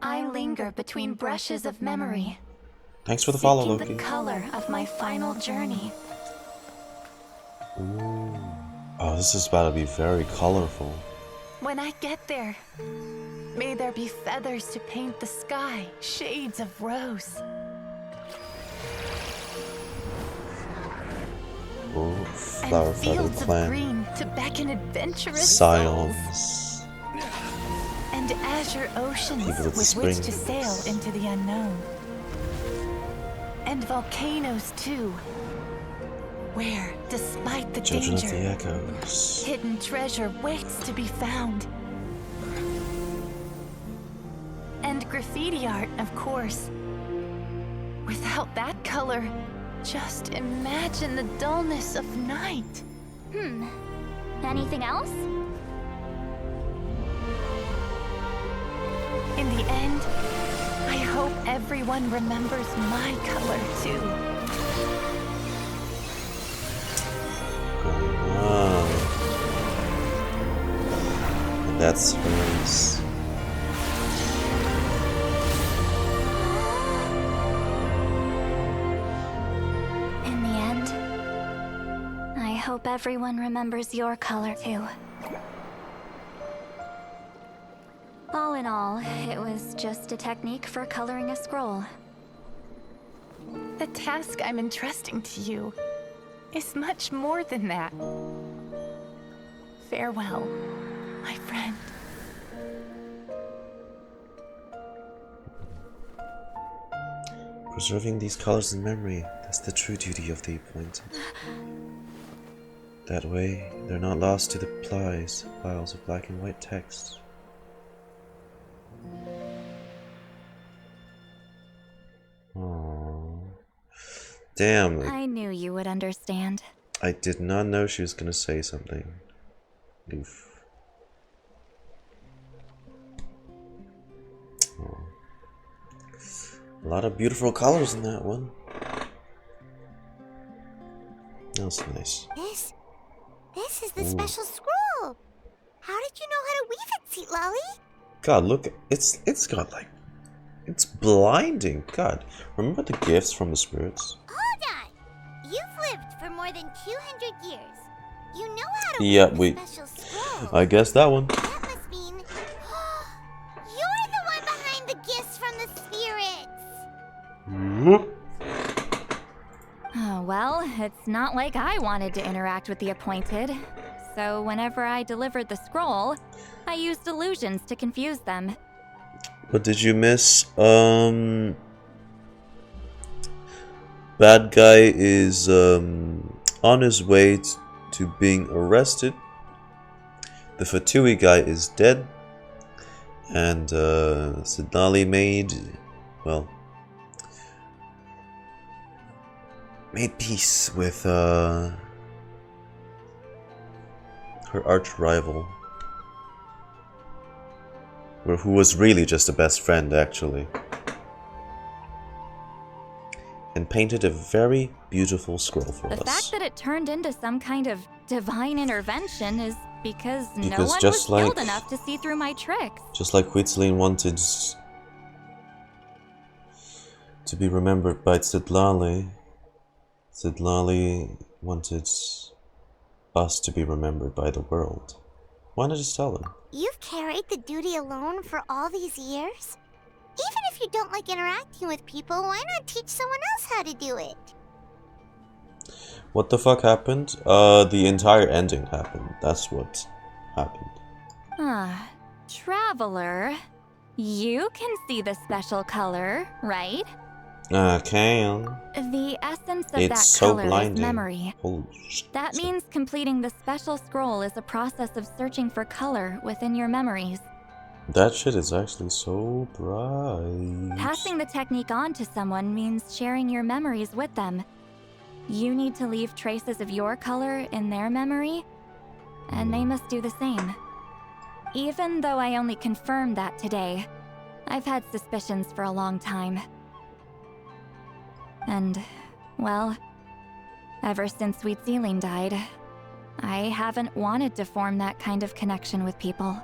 I linger between brushes of memory. Thanks for the follow, seeking Loki. The color of my final journey. Ooh. Oh, this is about to be very colorful. When I get there, may there be feathers to paint the sky, shades of rose. Ooh, flower And feather fields of clan. green to beckon adventurous souls. Scions. And azure oceans People with with which spring to sail into the unknown. And volcanoes too, where, despite the Children of danger, the Echoes. hidden treasure waits to be found. And graffiti art, of course. Without that color, just imagine the dullness of night. Anything else? In the end, I hope everyone remembers my color too. And that's hers. In the end, I hope everyone remembers your color too. All in all, it was just a technique for coloring a scroll. The task I'm entrusting to you is much more than that. Farewell, my friend. Preserving these colors in memory, that's the true duty of the appointed. That way, they're not lost to the piles of black and white text. Aww. Damn, I knew you would understand. I did not know she was gonna say something. Oof. Aw. A lot of beautiful colors in that one. That's nice. This is the special scroll. How did you know how to weave it, Citlali? God, look, it's got like It's blinding. God, remember the gifts from the spirits? Hold on! You've lived for more than 200 years. You know how to Yeah, read the special scroll. I guess that one. That must mean you're the one behind the gifts from the spirits. Oh, well, it's not like I wanted to interact with the appointed. So whenever I delivered the scroll, I used illusions to confuse them. What did you miss? Bad guy is on his way to being arrested. The Fatui guy is dead. And Citlali made peace with her arch rival, who was really just a best friend actually, and painted a very beautiful scroll for us. The fact that it turned into some kind of divine intervention is because no one was just skilled enough to see through my tricks. Just like Citlali wanted to be remembered by Citlali, Citlali wanted us to be remembered by the world. Why not just tell her? You've carried the duty alone for all these years? Even if you don't like interacting with people, why not teach someone else how to do it? What the fuck happened? The entire ending happened. That's what happened. Ah, Traveler, you can see the special color, right? I can. The essence of It's that so color blinding. is memory. Holy shit. That means completing the special scroll is a process of searching for color within your memories. That shit is actually so bright. Passing the technique on to someone means sharing your memories with them. You need to leave traces of your color in their memory, and they must do the same. Even though I only confirmed that today, I've had suspicions for a long time. And, well, ever since Citlali died, I haven't wanted to form that kind of connection with people.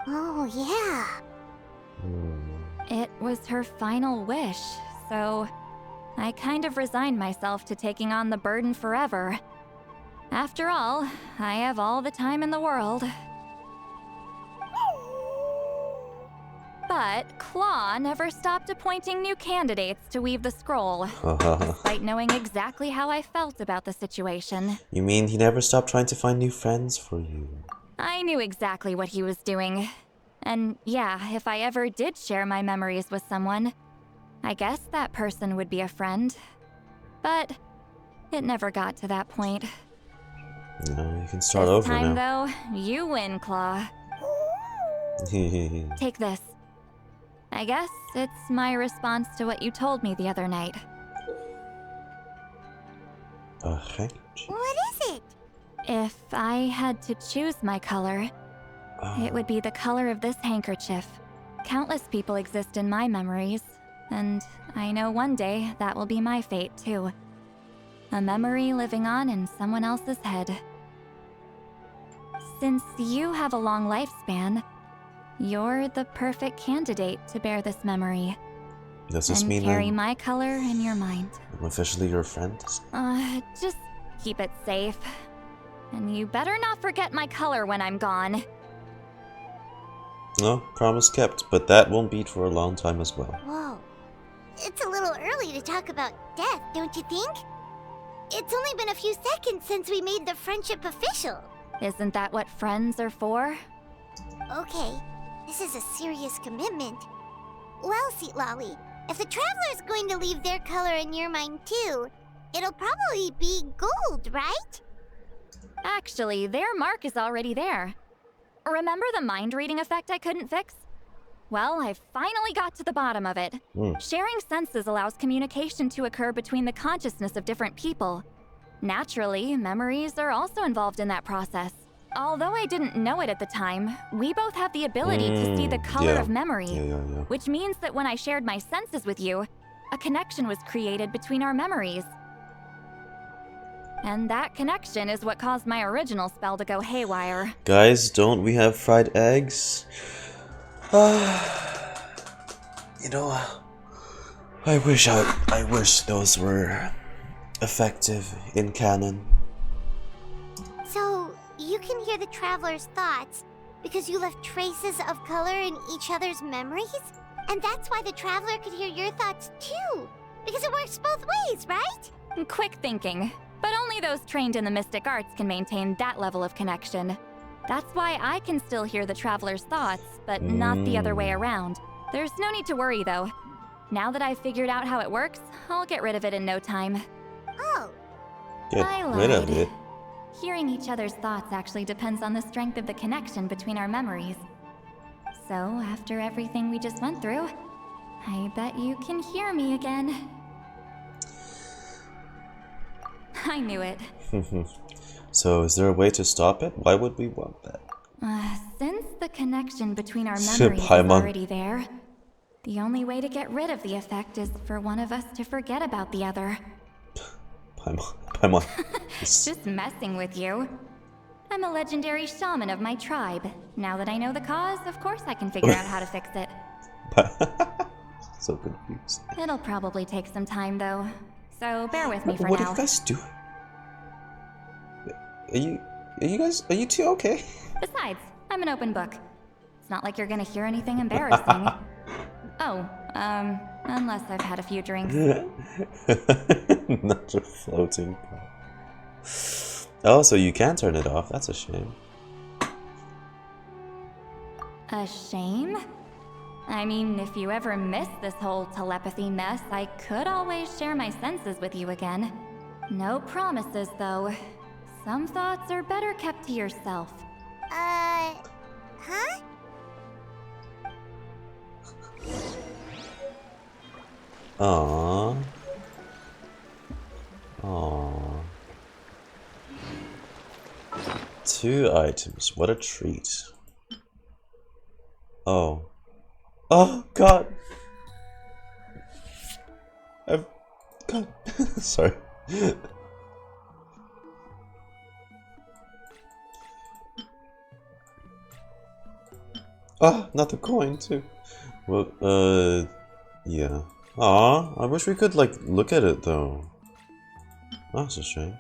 Oh, yeah. It was her final wish, so I kind of resigned myself to taking on the burden forever. After all, I have all the time in the world. But Claw never stopped appointing new candidates to weave the scroll, despite knowing exactly how I felt about the situation. You mean he never stopped trying to find new friends for you? I knew exactly what he was doing. And yeah, if I ever did share my memories with someone, I guess that person would be a friend. But it never got to that point. No, you can start This over time, now. though, you win, Claw. Take this. I guess it's my response to what you told me the other night. Okay. What is it? If I had to choose my color, it would be the color of this handkerchief. Countless people exist in my memories, and I know one day that will be my fate too. A memory living on in someone else's head. Since you have a long lifespan, you're the perfect candidate to bear this memory. Does this and mean carry my color in your mind. I'm officially your friend? Just keep it safe. And you better not forget my color when I'm gone. No, promise kept, but that won't be for a long time as well. Whoa. It's a little early to talk about death, don't you think? It's only been a few seconds since we made the friendship official. Isn't that what friends are for? Okay, this is a serious commitment. Well, Citlali, if the Traveler's going to leave their color in your mind too, it'll probably be gold, right? Actually, their mark is already there. Remember the mind reading effect I couldn't fix? Well, I finally got to the bottom of it. Sharing senses allows communication to occur between the consciousness of different people. Naturally, memories are also involved in that process. Although I didn't know it at the time, we both have the ability to see the color of memory, which means that when I shared my senses with you, a connection was created between our memories. And that connection is what caused my original spell to go haywire. Guys, don't we have fried eggs? You know, I wish those were effective in canon. So, you can hear the traveler's thoughts because you left traces of color in each other's memories? And that's why the traveler could hear your thoughts too! Because it works both ways, right? Quick thinking. But only those trained in the mystic arts can maintain that level of connection. That's why I can still hear the traveler's thoughts, but not the other way around. There's no need to worry, though. Now that I've figured out how it works, I'll get rid of it in no time. Oh. Get rid of it? Hearing each other's thoughts actually depends on the strength of the connection between our memories. So, after everything we just went through, I bet you can hear me again. I knew it. So, is there a way to stop it? Why would we want that? Since the connection between our memories is Paimon. already there, the only way to get rid of the effect is for one of us to forget about the other. Paimon. Just messing with you. I'm a legendary shaman of my tribe. Now that I know the cause, of course I can figure out how to fix it. So confused. It'll probably take some time, though. So bear with me for What now. are you guys doing? Are you two okay? Besides, I'm an open book. It's not like you're gonna hear anything embarrassing. Unless I've had a few drinks. Not a floating pot. Oh, so you can turn it off. That's a shame. A shame? I mean, if you ever miss this whole telepathy mess, I could always share my senses with you again. No promises, though. Some thoughts are better kept to yourself. Huh? Aww. Aww. 2 items. What a treat. Oh. Oh, God. God. Sorry. Ah, not the coin, too. Well, yeah. Aw, I wish we could, like, look at it, though. Oh, that's a shame.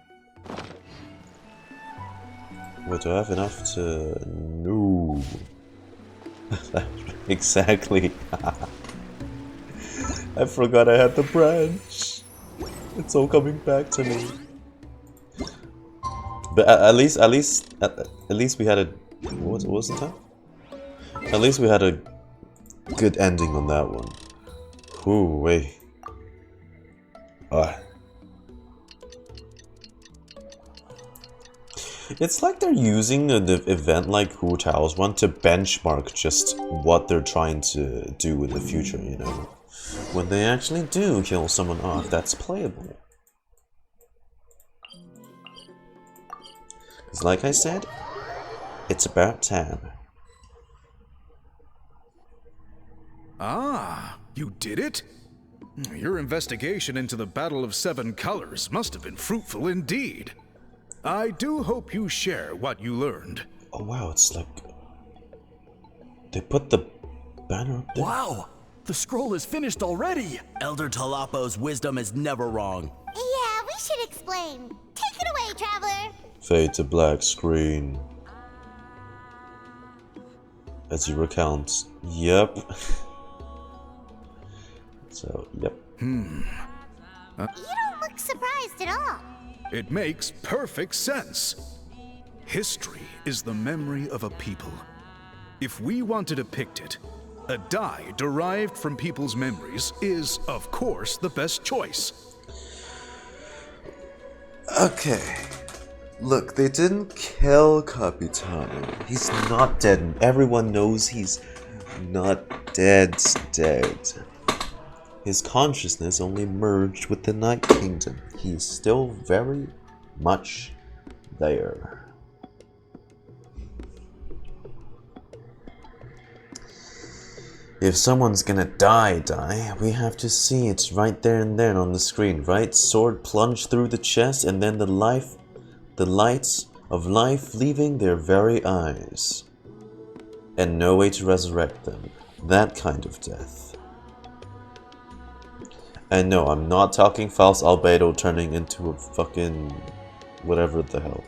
Wait, do I have enough to... No. Exactly. I forgot I had the branch. It's all coming back to me. But at least we had a... What was the time? At least we had a good ending on that one. Ooh, wait. It's like they're using an event like Hu Tao's one to benchmark just what they're trying to do in the future, you know? When they actually do kill someone off, that's playable. Because like I said, it's about time. Ah, you did it? Your investigation into the Battle of 7 Colors must have been fruitful indeed. I do hope you share what you learned. Oh wow, it's like... They put the banner up there. Wow! The scroll is finished already! Elder Talapo's wisdom is never wrong. Yeah, we should explain. Take it away, traveler. Fade to black screen. As you recount. Yep. So, yep. You don't look surprised at all. It makes perfect sense. History is the memory of a people. If we want to depict it, a dye derived from people's memories is, of course, the best choice. Okay. Look, they didn't kill Capitano. He's not dead, and everyone knows he's not dead. His consciousness only merged with the Night Kingdom. He's still very much there. If someone's gonna die, we have to see it right there and then on the screen, right? Sword plunged through the chest and then the lights of life leaving their very eyes. And no way to resurrect them. That kind of death. And no, I'm not talking false albedo turning into a fucking whatever the hell.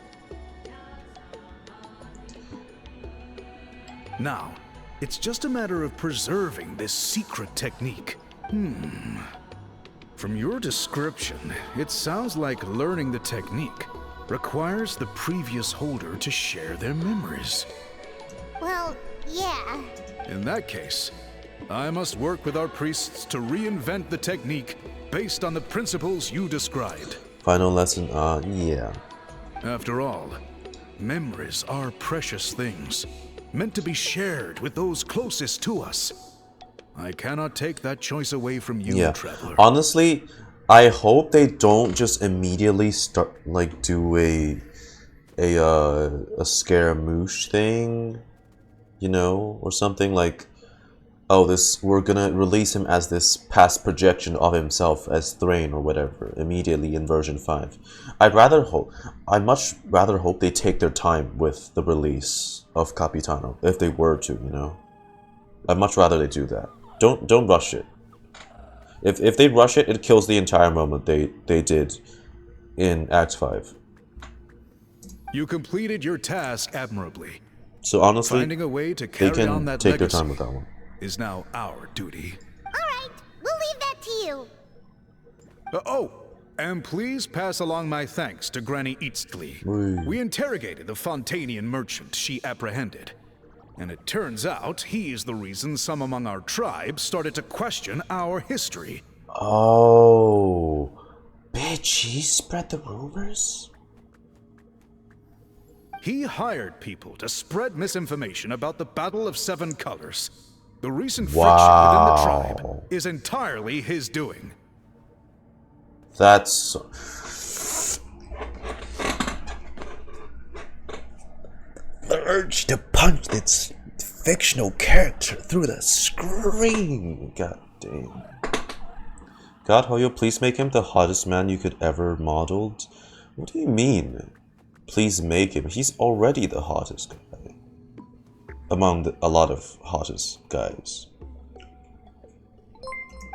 Now, it's just a matter of preserving this secret technique. From your description, it sounds like learning the technique requires the previous holder to share their memories. Well, yeah. In that case, I must work with our priests to reinvent the technique based on the principles you described. Final lesson, yeah. After all, memories are precious things, meant to be shared with those closest to us. I cannot take that choice away from you, Traveler. Honestly, I hope they don't just immediately start like do a Scaramouche thing, you know, or something like, oh, we're gonna release him as this past projection of himself as Thrain or whatever immediately in version 5. I much rather hope they take their time with the release of Capitano if they were to, you know. I'd much rather they do that. Don't rush it. If they rush it, it kills the entire moment they did in Act 5. You completed your task admirably. So honestly, finding a way to they carry on can that take their legacy time with that one. is now our duty. Alright, we'll leave that to you. And please pass along my thanks to Granny Citlali. We interrogated the Fontanian merchant she apprehended. And it turns out he is the reason some among our tribe started to question our history. Oh, bitch, he spread the rumors? He hired people to spread misinformation about the Battle of Seven Colors. The recent friction within the tribe is entirely his doing. That's... the urge to punch its fictional character through the screen. God damn. God, Hoyo, please make him the hottest man you could ever modeled. What do you mean? Please make him. He's already the hottest guy. Among a lot of hottest guys.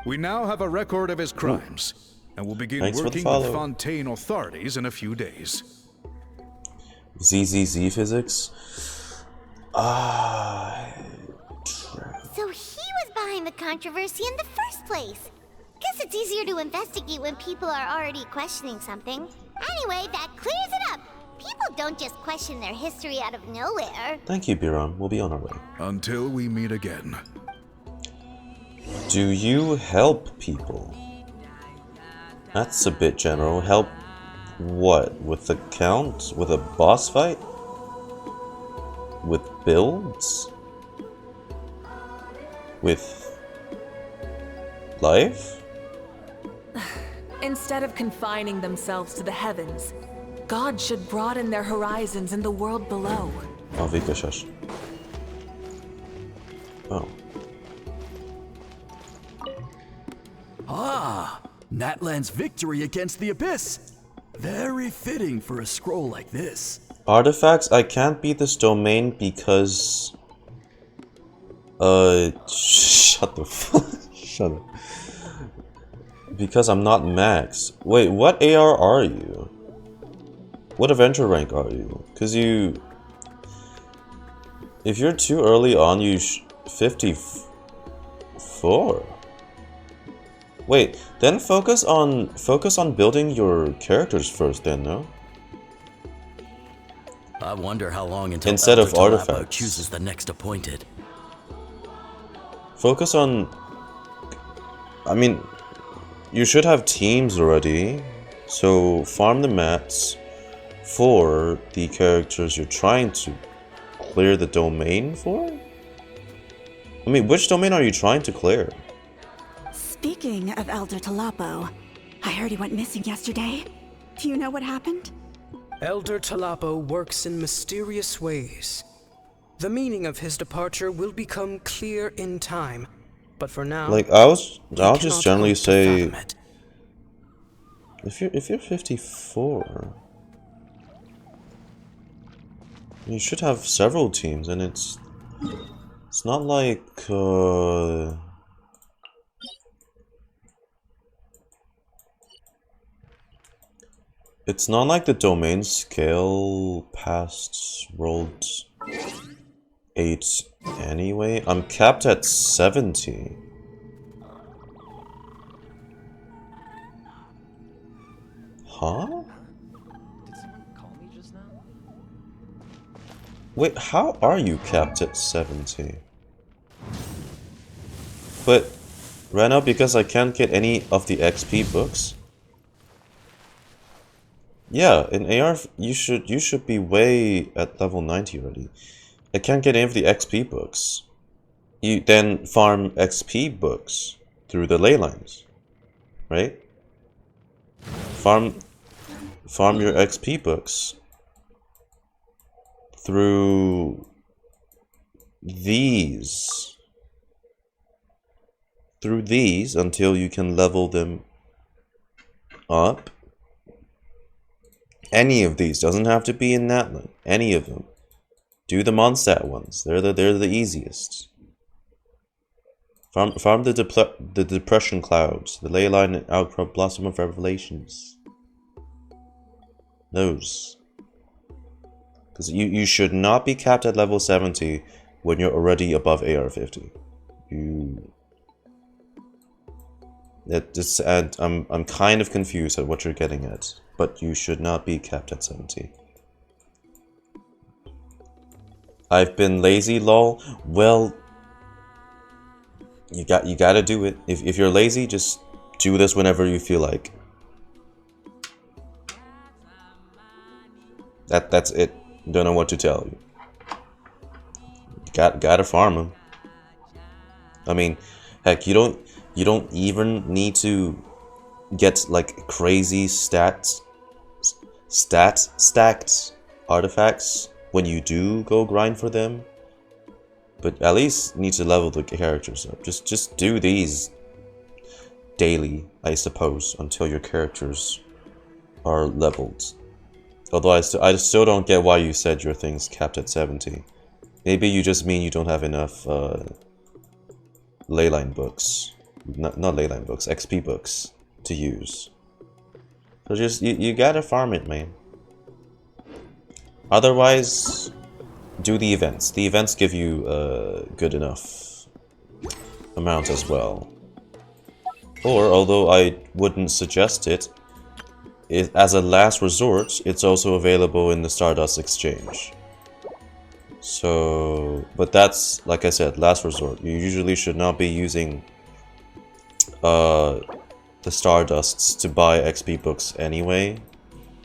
We now have a record of his crimes, and will begin working with Fontaine authorities in a few days. ZZZ physics? So he was behind the controversy in the first place. Guess it's easier to investigate when people are already questioning something. Anyway, that clears it up. People don't just question their history out of nowhere. Thank you, Biram. We'll be on our way. Until we meet again. Do you help people? That's a bit general. Help what? With the count? With a boss fight? With builds? With life? Instead of confining themselves to the heavens, God should broaden their horizons in the world below. Oh, Vika, shush. Oh. Ah, Natlan's victory against the Abyss. Very fitting for a scroll like this. Artifacts, I can't beat this domain because... shut the fuck... Shut up. Because I'm not max. Wait, what AR are you? What adventure rank are you? Because you... If you're too early on, you 54. Wait, then focus on building your characters first then, no? I wonder how long until instead of Elder Talapo artifacts chooses the next appointed. Focus on... I mean, you should have teams already. So farm the mats for the characters you're trying to clear the domain for? I mean, which domain are you trying to clear? Speaking of Elder Talapo, I heard he went missing yesterday. Do you know what happened? Elder Talapo works in mysterious ways. The meaning of his departure will become clear in time, but for now, like I'll just generally say, if you're 54, you should have several teams, and it's It's not like, it's not like the domain scale past World 8 anyway. I'm capped at 70. Huh? Wait, how are you capped at 70? But right now, because I can't get any of the XP books. Yeah, in AR you should be way at level 90 already. I can't get any of the XP books. You then farm XP books through the ley lines, right? Farm your XP books through these until you can level them up. Any of these, doesn't have to be in Natlan. Any of them. Do the Mondstadt ones. They're the easiest. Farm the Depression Clouds, the Leyline Outcrop, Blossom of Revelations. Those. Because you should not be capped at level 70 when you're already above AR 50. And I'm kind of confused at what you're getting at, but you should not be capped at 70. I've been lazy, lol. Well, you gotta do it. If you're lazy, just do this whenever you feel like. That's it. Don't know what to tell you. Gotta farm them. I mean, heck, you don't even need to get like crazy stacked artifacts when you do go grind for them, but at least need to level the characters up. Just do these daily, I suppose, until your characters are leveled. Although I still don't get why you said your thing's capped at 70. Maybe you just mean you don't have enough leyline books. Not leyline books, XP books to use. So just, you gotta farm it, man. Otherwise, do the events. The events give you a good enough amount as well. Or, although I wouldn't suggest it, as a last resort, it's also available in the Stardust Exchange. So, but that's, like I said, last resort. You usually should not be using the Stardusts to buy XP books anyway.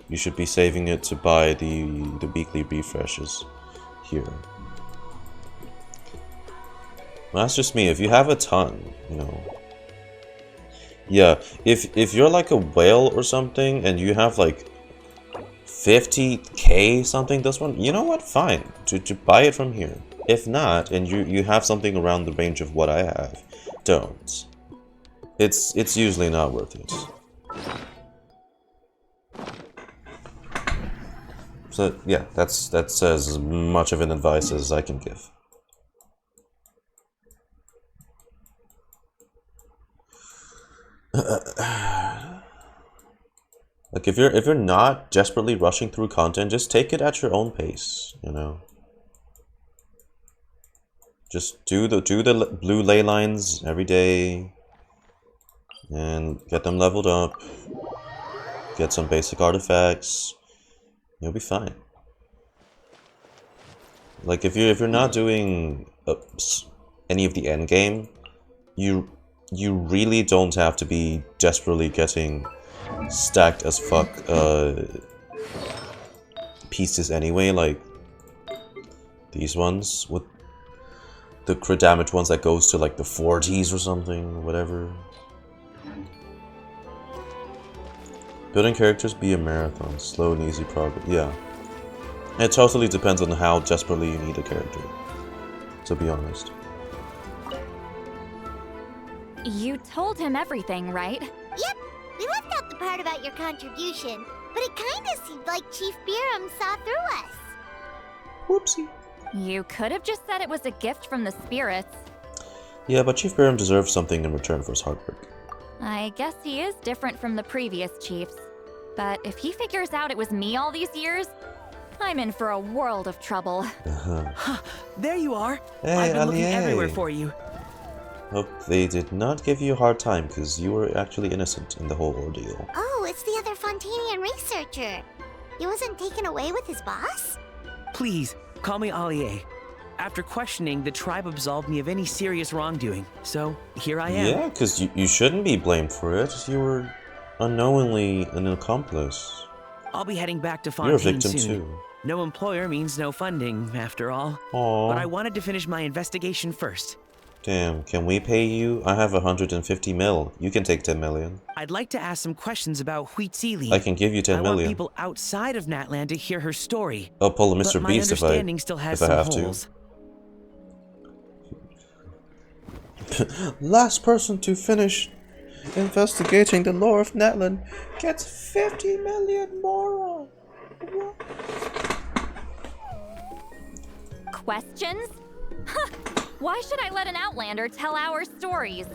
You should be saving it to buy the weekly refreshes here. Well, that's just me. If you have a ton, you know. Yeah, if you're like a whale or something and you have like 50k something this one, you know what, fine, to buy it from here. If not, and you have something around the range of what I have, don't. It's usually not worth it. So yeah, that's as much of an advice as I can give. Like if you're not desperately rushing through content, just take it at your own pace, you know. Just do the blue ley lines every day and get them leveled up. Get some basic artifacts. You'll be fine. Like if you're not doing any of the end game, you really don't have to be desperately getting stacked as fuck pieces anyway, like these ones with the crit damage ones that goes to like the 40s or something, whatever. Building characters be a marathon, slow and easy progress. Yeah, it totally depends on how desperately you need a character, to be honest. You told him everything, right? Yep. We left out the part about your contribution, but it kinda seemed like Chief Biram saw through us. Whoopsie. You could have just said it was a gift from the spirits. Yeah, but Chief Barum deserves something in return for his hard work. I guess he is different from the previous chiefs. But if he figures out it was me all these years, I'm in for a world of trouble. There you are. Hey, I've been looking Allie. everywhere for you. Hope they did not give you a hard time, because you were actually innocent in the whole ordeal. Oh, it's the other Fontanian researcher. He wasn't taken away with his boss? Please, call me Allie. After questioning, the tribe absolved me of any serious wrongdoing. So, here I am. Yeah, because you shouldn't be blamed for it. You were unknowingly an accomplice. I'll be heading back to You're a Fontaine victim soon. too. No employer means no funding, after all. Aww. But I wanted to finish my investigation first. Damn, can we pay you? I have 150 mil. You can take 10 million. I'd like to ask some questions about Citlali. I can give you 10 I million. want people outside of Natlan to hear her story. I'll pull a But Mr. my Beast understanding still has if I some have holes. to. Last person to finish investigating the lore of Natlan gets 50 million more. Questions? Why should I let an Outlander tell our stories?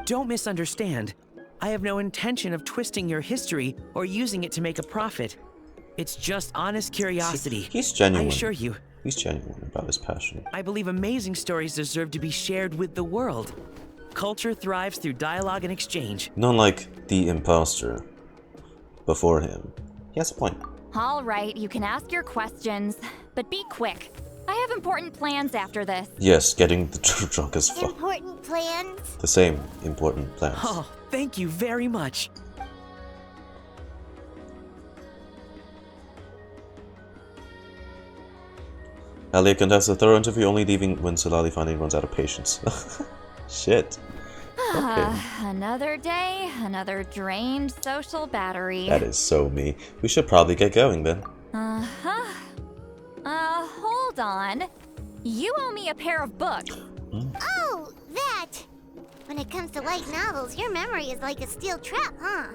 Don't misunderstand. I have no intention of twisting your history or using it to make a profit. It's just honest curiosity. He's genuine. I assure you. He's genuine about his passion. I believe amazing stories deserve to be shared with the world. Culture thrives through dialogue and exchange. Not like the imposter before him. He has a point. All right, you can ask your questions, but be quick. I have important plans after this. Yes, getting the drunk as fuck. Important plans? The same important plans. Oh, thank you very much. Elliot conducts a thorough interview, only leaving when Citlali finally runs out of patience. Shit. Okay. Another day, another drained social battery. That is so me. We should probably get going then. Uh-huh. Hold on. You owe me a pair of books. Oh, that! When it comes to light novels, your memory is like a steel trap, huh?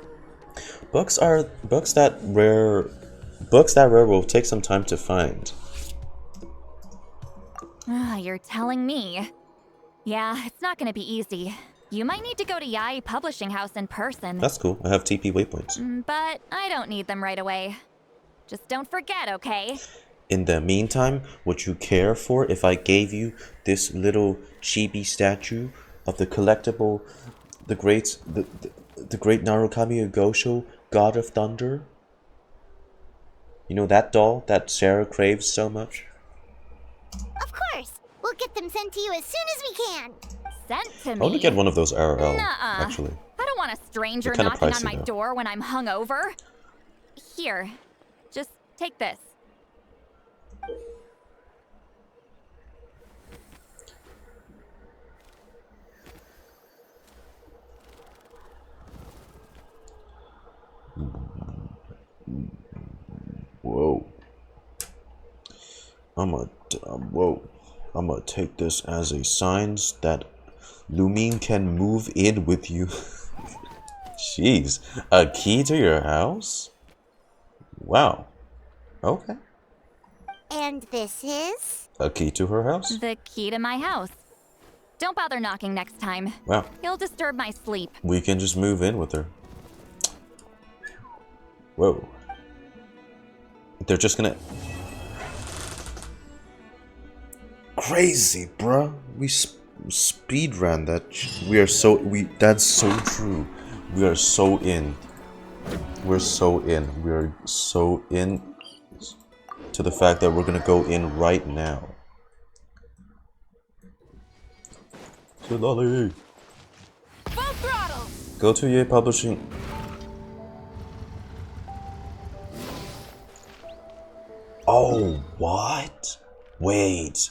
Books that rare will take some time to find. You're telling me. Yeah, it's not gonna be easy. You might need to go to Yai Publishing House in person. That's cool. I have TP waypoints. But I don't need them right away. Just don't forget, okay? In the meantime, would you care for if I gave you this little chibi statue of the collectible, the great Narukami Gosho, God of Thunder? You know that doll that Sarah craves so much? Of course! We'll get them sent to you as soon as we can! Sent to me? I want to get one of those RL, Nuh-uh. actually. I don't want a stranger They're kinda knocking on pricey, my though. door when I'm hungover. Here, just take this. Whoa. I'm gonna take this as a sign that Lumine can move in with you. Jeez, a key to your house? Wow. Okay. And this is? A key to her house? The key to my house. Don't bother knocking next time. Wow. You'll disturb my sleep. We can just move in with her. Whoa. They're just gonna... Crazy, bruh. We speed ran that. That's so true. We are so in. We're so in. We are so in to the fact that we're gonna go in right now. Citlali. Full throttle! Go to Yay Publishing. Oh, what? Wait.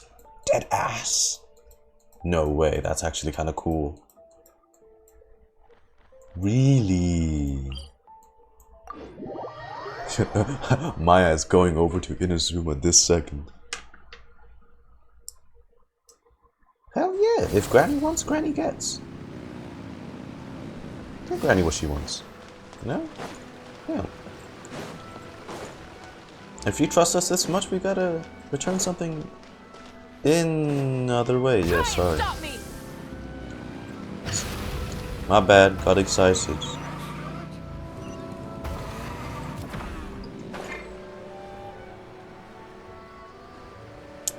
Dead ass. No way, that's actually kind of cool. Really? Maya is going over to Inazuma this second. Hell yeah, if Granny wants, Granny gets. Tell Granny what she wants. No? Yeah. If you trust us this much, we gotta return something in other way. Yeah, sorry. My bad, got excited.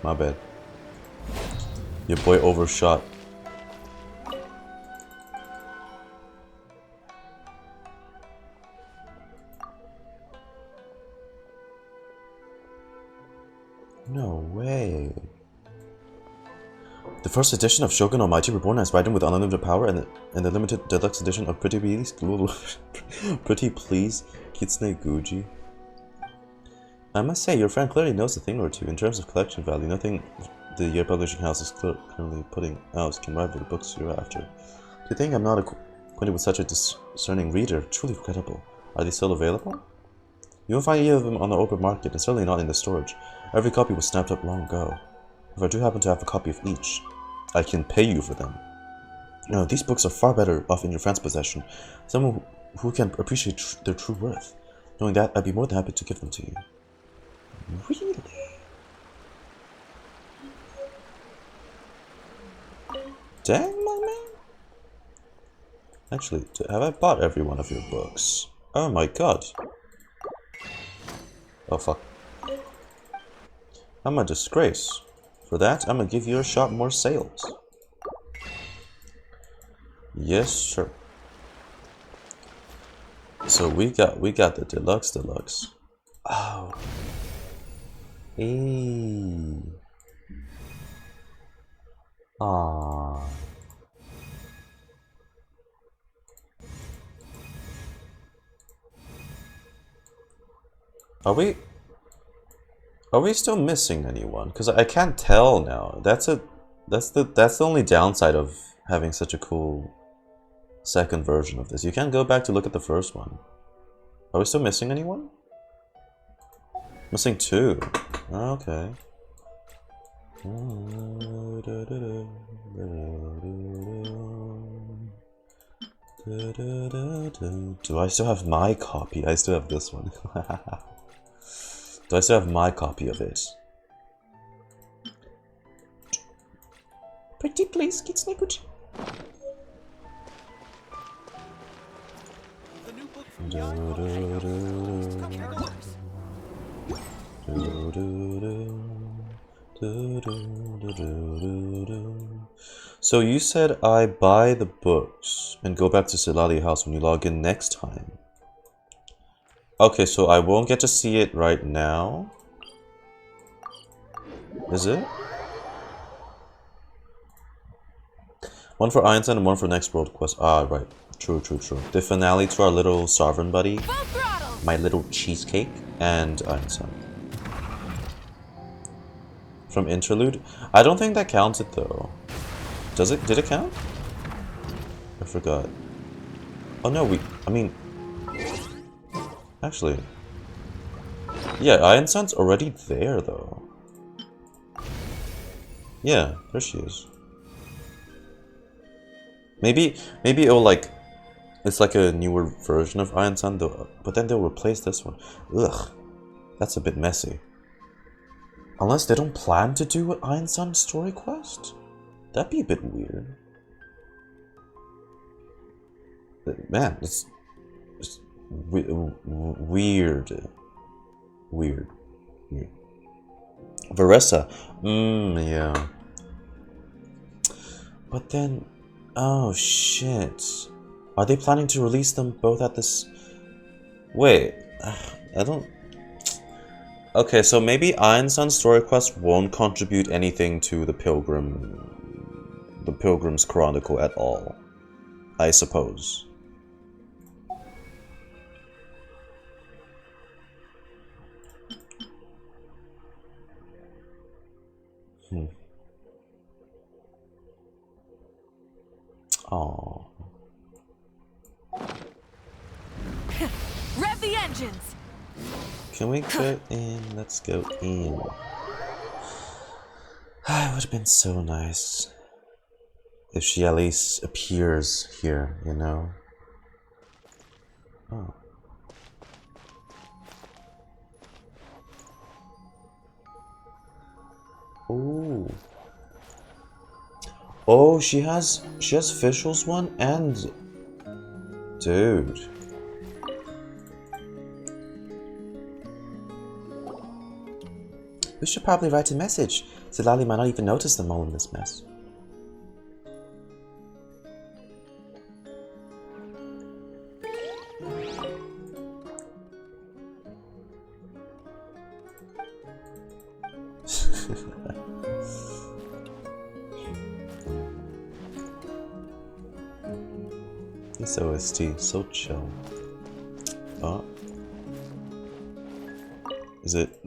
My bad. Your boy overshot. No way. The first edition of Shogun Almighty Reborn has Raiden with unlimited power, and the limited deluxe edition of Pretty Please, Pretty Please Kitsune Guji. I must say, your friend clearly knows a thing or two in terms of collection value. Nothing the Year Publishing House is currently putting out can rival the books you're after. To think I'm not acquainted with such a discerning reader, truly regrettable. Are they still available? You won't find any of them on the open market, and certainly not in the storage. Every copy was snapped up long ago. If I do happen to have a copy of each, I can pay you for them. No, these books are far better off in your friend's possession. Someone who can appreciate their true worth. Knowing that, I'd be more than happy to give them to you. Really? Dang, my man. Actually, have I bought every one of your books? Oh my god. Oh fuck. I'm a disgrace. For that, I'm gonna give your shop more sales. Yes, sir. So we got the deluxe. Oh. Hey. Ah. Are we still missing anyone? Because I can't tell now. That's the only downside of having such a cool second version of this. You can't go back to look at the first one. Are we still missing anyone? Missing 2. Okay. Do I still have my copy? I still have this one. Do I still have my copy of it? Pretty please, Kitsune Guji. So you said I buy the books and go back to Citlali house when you log in next time. Okay, so I won't get to see it right now. Is it? One for Einstein and one for next world quest. Ah, right. True. The finale to our little sovereign buddy. My little cheesecake and Einstein. From interlude? I don't think that counted though. Does it? Did it count? I forgot. Oh no, actually. Yeah, Einstein's already there though. Yeah, there she is. Maybe it'll like, it's like a newer version of Einstein though, but then they'll replace this one. Ugh, that's a bit messy. Unless they don't plan to do an Einstein story quest? That'd be a bit weird. Man, it's weird. Veressa. Yeah. But then, oh shit. Are they planning to release them both at this? Wait, I don't. Okay, so maybe Einstein's story quest won't contribute anything to the Pilgrim's Chronicle at all, I suppose. Oh. Rev the engines. Can we go in? Let's go in. It would have been so nice if she at least appears here, you know? Oh. Oh. Oh, she has Fischl's one and dude. We should probably write a message. Citlali might not even notice them all in this mess. This OST, so chill. Oh.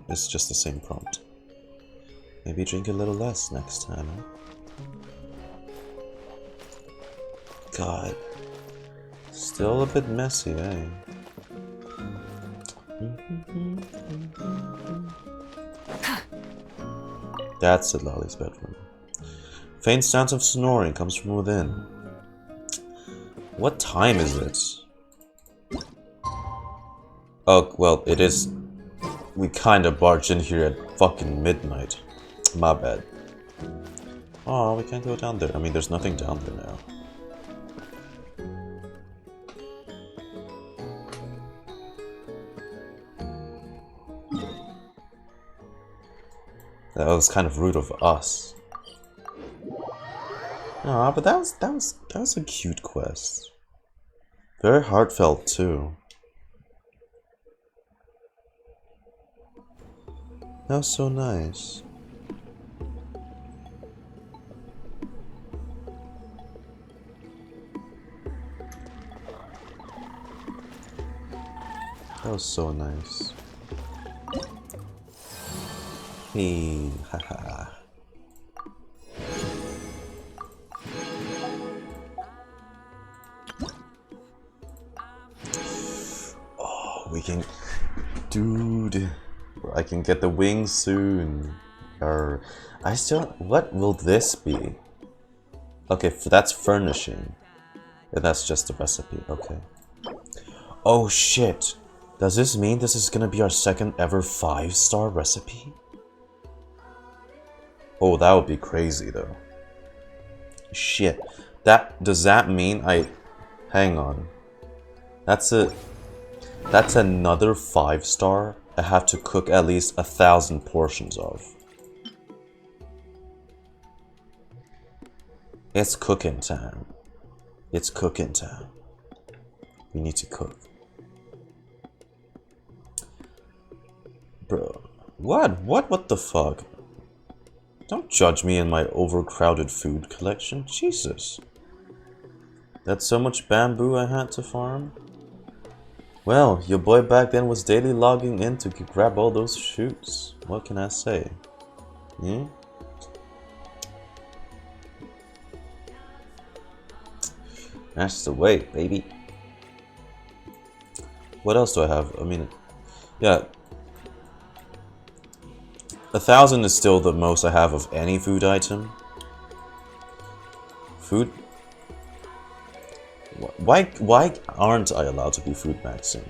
It's just the same prompt. Maybe drink a little less next time, huh? God. Still a bit messy, eh? That's Citlali's bedroom. Faint sounds of snoring comes from within. What time is it? Oh, well, it is. We kinda barged in here at fucking midnight. My bad. Oh, we can't go down there. I mean, there's nothing down there now. That was kind of rude of us. Aw, but that was a cute quest. Very heartfelt too. That was so nice. That was so nice. Hey, haha. Oh, we can, dude. I can get the wings soon. Or I still. What will this be? Okay, that's furnishing. Yeah, that's just a recipe. Okay. Oh shit! Does this mean this is gonna be our second ever 5-star recipe? Oh, that would be crazy though. Shit. Does that mean hang on. That's another 5-star I have to cook at least 1,000 portions of. It's cooking time. It's cooking time. We need to cook. Bro. What the fuck? Don't judge me in my overcrowded food collection. Jesus. That's so much bamboo I had to farm? Well, your boy back then was daily logging in to grab all those shoots. What can I say? Hmm? That's the way, baby. What else do I have? I mean, yeah. 1,000 is still the most I have of any food item. Food? Why aren't I allowed to be food maxing?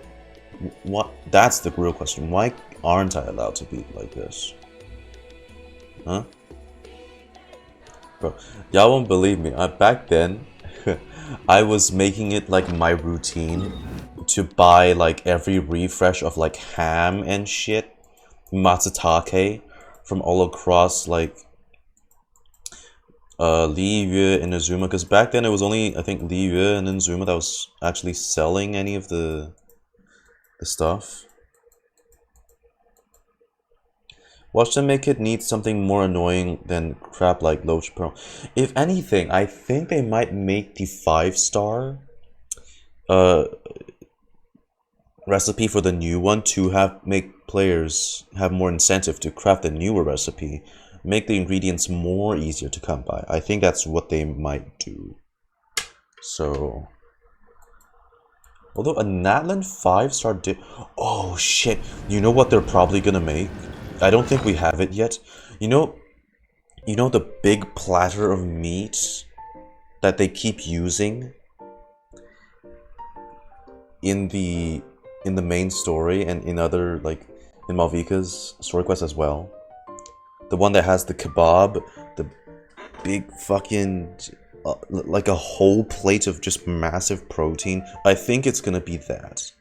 What? That's the real question. Why aren't I allowed to be like this? Huh? Bro, y'all won't believe me. Back then, I was making it like my routine to buy like every refresh of like ham and shit, matsutake, from all across like Liyue and Inazuma, because back then it was only, I think, Liyue and Inazuma that was actually selling any of the stuff. Watch them make it need something more annoying than crap like Loach Pro. If anything, I think they might make the 5-star recipe for the new one to make players have more incentive to craft the newer recipe. Make the ingredients more easier to come by. I think that's what they might do. So, although a Natlan 5-star dip. Oh shit! You know what they're probably gonna make? I don't think we have it yet. You know the big platter of meat that they keep using in the main story and in other, like in Malvika's story quest as well. The one that has the kebab, the big fucking, like a whole plate of just massive protein. I think it's gonna be that.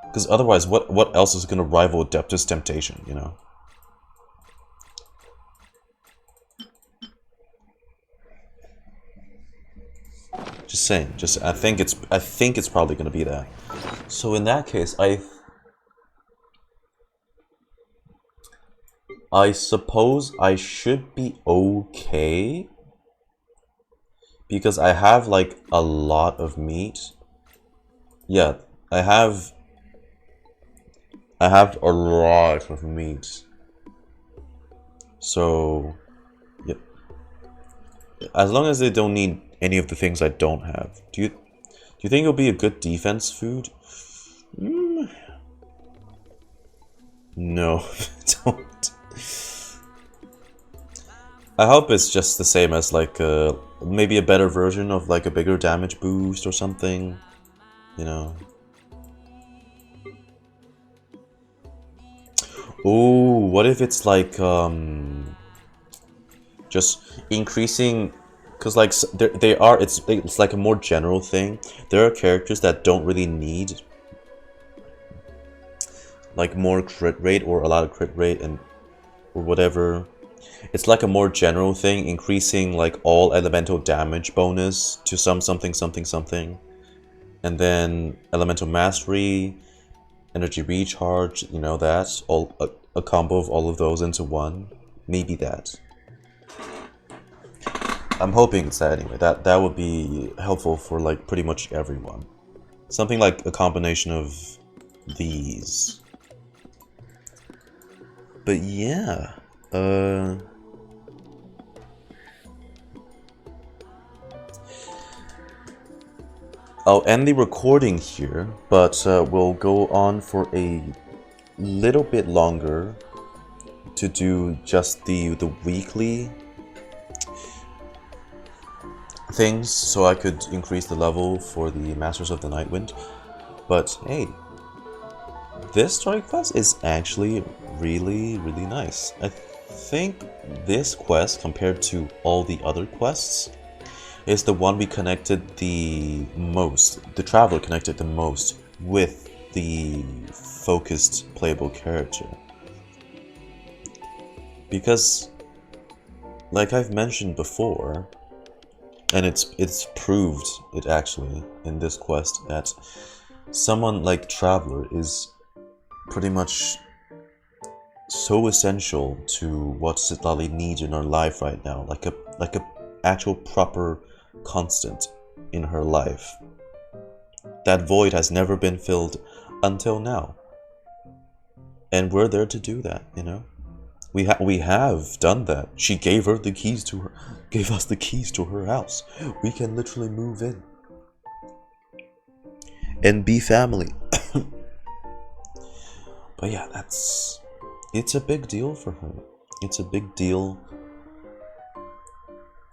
Because otherwise, what else is gonna rival Adeptus Temptation, you know? Just saying. I think it's probably gonna be that. So in that case, I suppose I should be okay, because I have like a lot of meat. Yeah, I have a lot of meat. So, yep. As long as they don't need any of the things I don't have. Do you think it'll be a good defense food? No, don't. I hope it's just the same as like maybe a better version of like a bigger damage boost or something, you know. Oh, what if it's like just increasing, because like it's like a more general thing. There are characters that don't really need like more crit rate or a lot of crit rate and or whatever. It's like a more general thing, increasing like all elemental damage bonus to something, and then elemental mastery, energy recharge. You know, that's all a combo of all of those into one. Maybe that. I'm hoping it's that anyway. That would be helpful for like pretty much everyone. Something like a combination of these. But yeah, I'll end the recording here, but we'll go on for a little bit longer to do just the weekly things, so I could increase the level for the Masters of the Nightwind. But hey, this story quest is actually really nice. I think this quest, compared to all the other quests, is the one we connected the most, the Traveler connected the most with the focused playable character. Because, like I've mentioned before, and it's proved it actually in this quest, that someone like Traveler is pretty much so essential to what Citlali needs in her life right now, like a actual proper constant in her life. That void has never been filled until now, and we're there to do that, you know. We have done that. She gave us the keys to her house. We can literally move in and be family. But yeah, it's a big deal for her. It's a big deal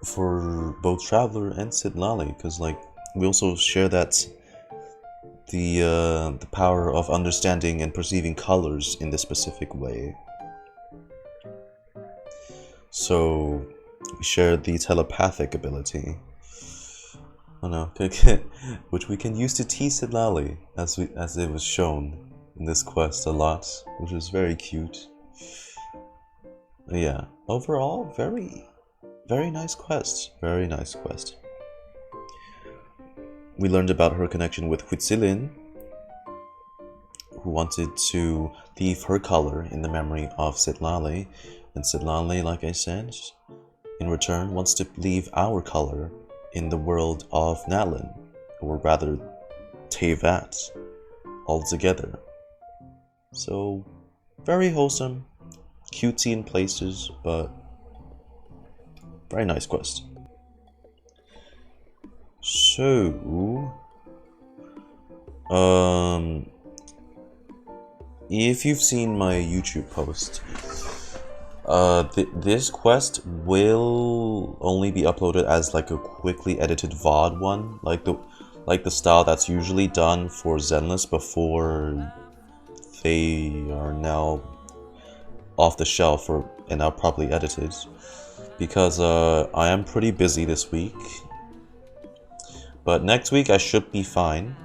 for both Traveler and Citlali, because like we also share that the power of understanding and perceiving colors in this specific way. So we share the telepathic ability. Oh no, which we can use to tease Citlali, as it was shown in this quest a lot, which is very cute. But yeah, overall, very nice quest. Very nice quest. We learned about her connection with Citlali, who wanted to leave her color in the memory of Citlali, and Citlali, like I said, in return wants to leave our color in the world of Natlan, or rather Teyvat, altogether. So, very wholesome, cutesy in places, but very nice quest. So, if you've seen my YouTube post, this quest will only be uploaded as like a quickly edited VOD one, like the style that's usually done for Zenless before they are now off the shelf and I'll probably edit it. Because I am pretty busy this week. But next week I should be fine.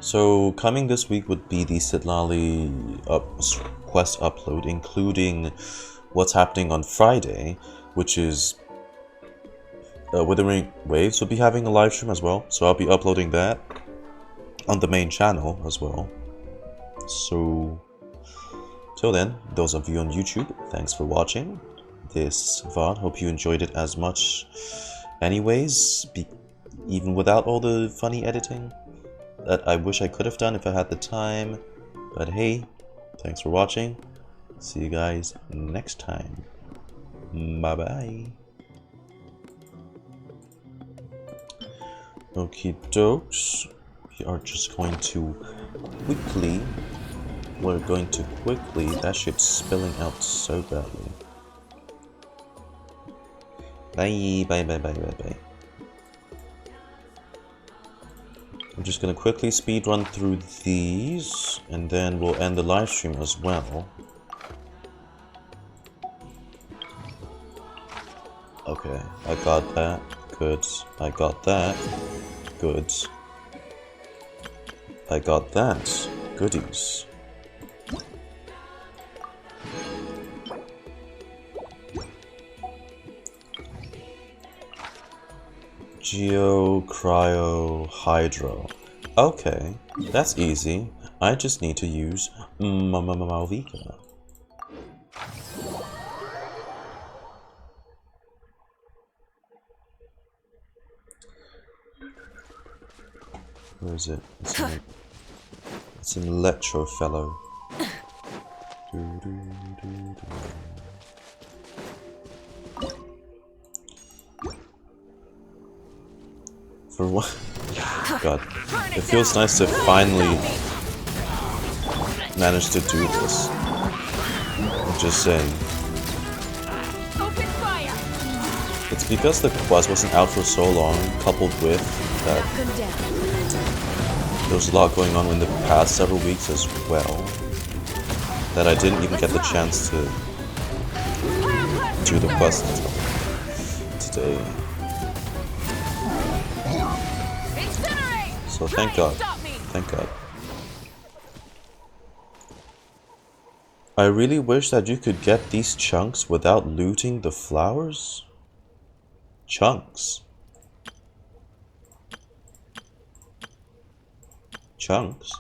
So coming this week would be the Citlali quest upload, including what's happening on Friday, which is Withering Waves will be having a live stream as well. So I'll be uploading that on the main channel as well. So till then, those of you on YouTube, thanks for watching this VOD. Hope you enjoyed it as much anyways, even without all the funny editing that I wish I could have done if I had the time. But hey, thanks for watching. See you guys next time. Bye bye. Okie dokes. We are just going to quickly. We're going to quickly. That shit's spilling out so badly. Bye bye bye bye bye bye. I'm just gonna quickly speed run through these, and then we'll end the live stream as well. Okay, I got that. Good. I got that. Good. I got that. Goodies. Geo, Cryo, Hydro. Okay, that's easy. I just need to use Malvika. Where is it? It's an Electro Fellow. For what? God, it feels nice to finally manage to do this. I'm just saying. It's because the quest wasn't out for so long, coupled with that there was a lot going on in the past several weeks as well, that I didn't even get the chance to do the quest until today. So thank God. Thank God. I really wish that you could get these chunks without looting the flowers. Chunks. Chunks.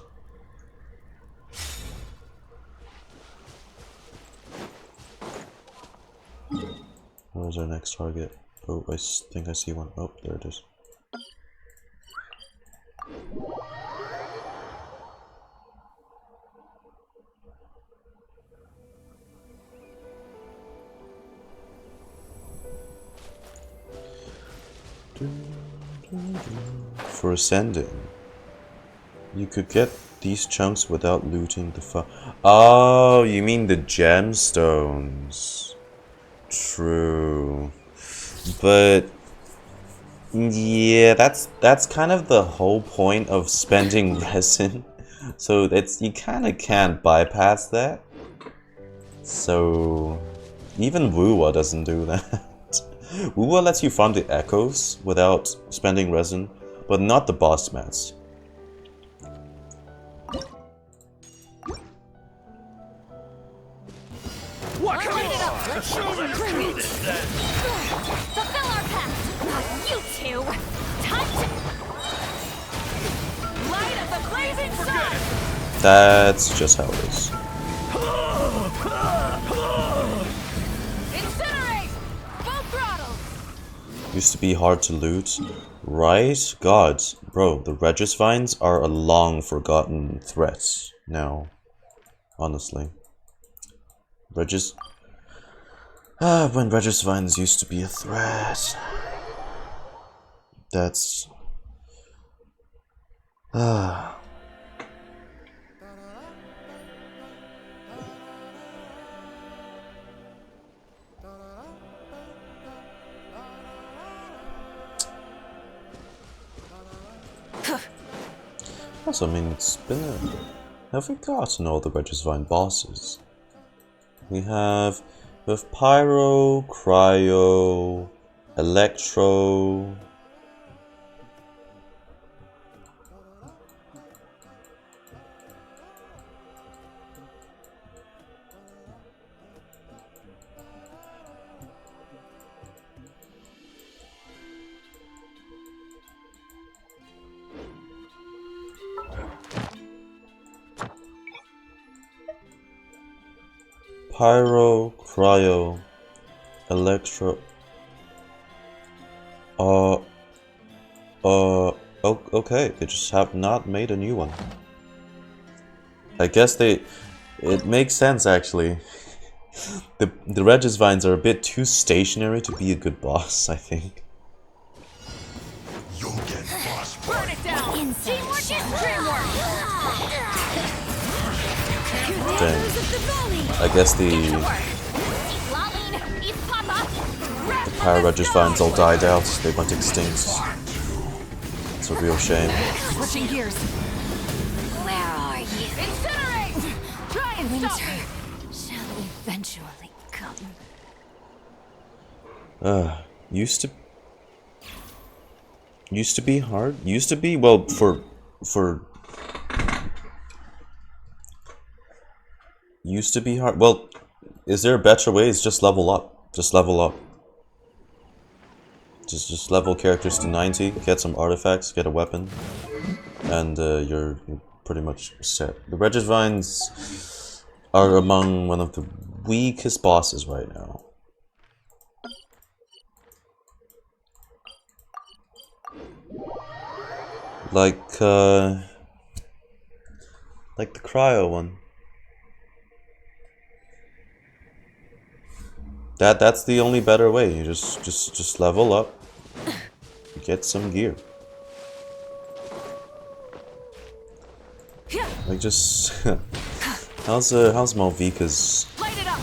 Where's our next target? Oh, I think I see one. Oh, there it is. For ascending, you could get these chunks without looting the Oh, you mean the gemstones. True. But yeah, that's kind of the whole point of spending resin. So you kind of can't bypass that. So even Wuwa doesn't do that. Wuwa lets you farm the echoes without spending resin, but not the boss mats. What? Bring it up! Let's bring it! Fulfill our pact! Not you two! Time to... Light of the blazing sun! That's just how it is. Incinerate! Full throttle! Used to be hard to loot. Right? God, bro, the Regis Vines are a long forgotten threat now. Honestly. Regis... when Regis Vines used to be a threat. That's... Also, I mean, it's been a... Have we gotten all the Regis Vine bosses? We have with Pyro, Cryo, Electro. Pyro, Cryo, Electro. Okay, they just have not made a new one. I guess it makes sense actually. The Regisvines are a bit too stationary to be a good boss, I think. You'll get burn it down! Teamwork is dreamwork! Dang. I guess the Power Regisvines all died out. They went extinct. It's a real shame. Switching gears. Where are you? Incinerate! Try and stop me! Shall eventually come. Used to be hard. Used to be, well, for used to be hard. Well, is there a better way? It's just level up. Just level up. Just level characters to 90, get some artifacts, get a weapon, and you're pretty much set. The Regisvines are among one of the weakest bosses right now. Like the Cryo one. That's the only better way. You just level up, get some gear. Like just how's Malvika's? Light it up!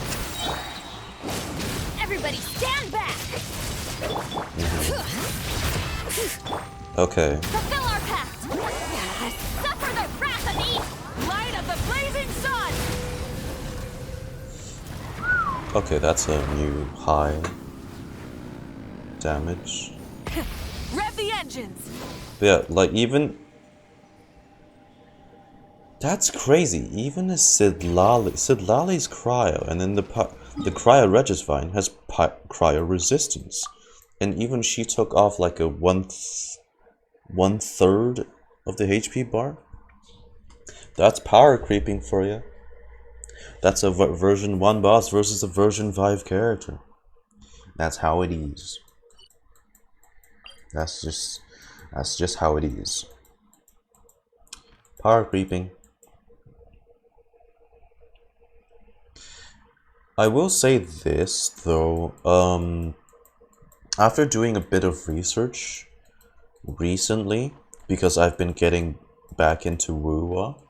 Everybody stand back! Okay. Fulfill our pact! Suffer the wrath of me! Light of the blazing sun! Okay, that's a new high damage. Rev the engines! But yeah, like even that's crazy. Even a Citlali's cryo, and then the cryo Regisvine has cryo resistance, and even she took off like a one third of the HP bar. That's power creeping for you. That's a version 1 boss versus a version 5 character. That's how it is. That's just how it is. Power creeping. I will say this though, after doing a bit of research recently, because I've been getting back into Wuwa,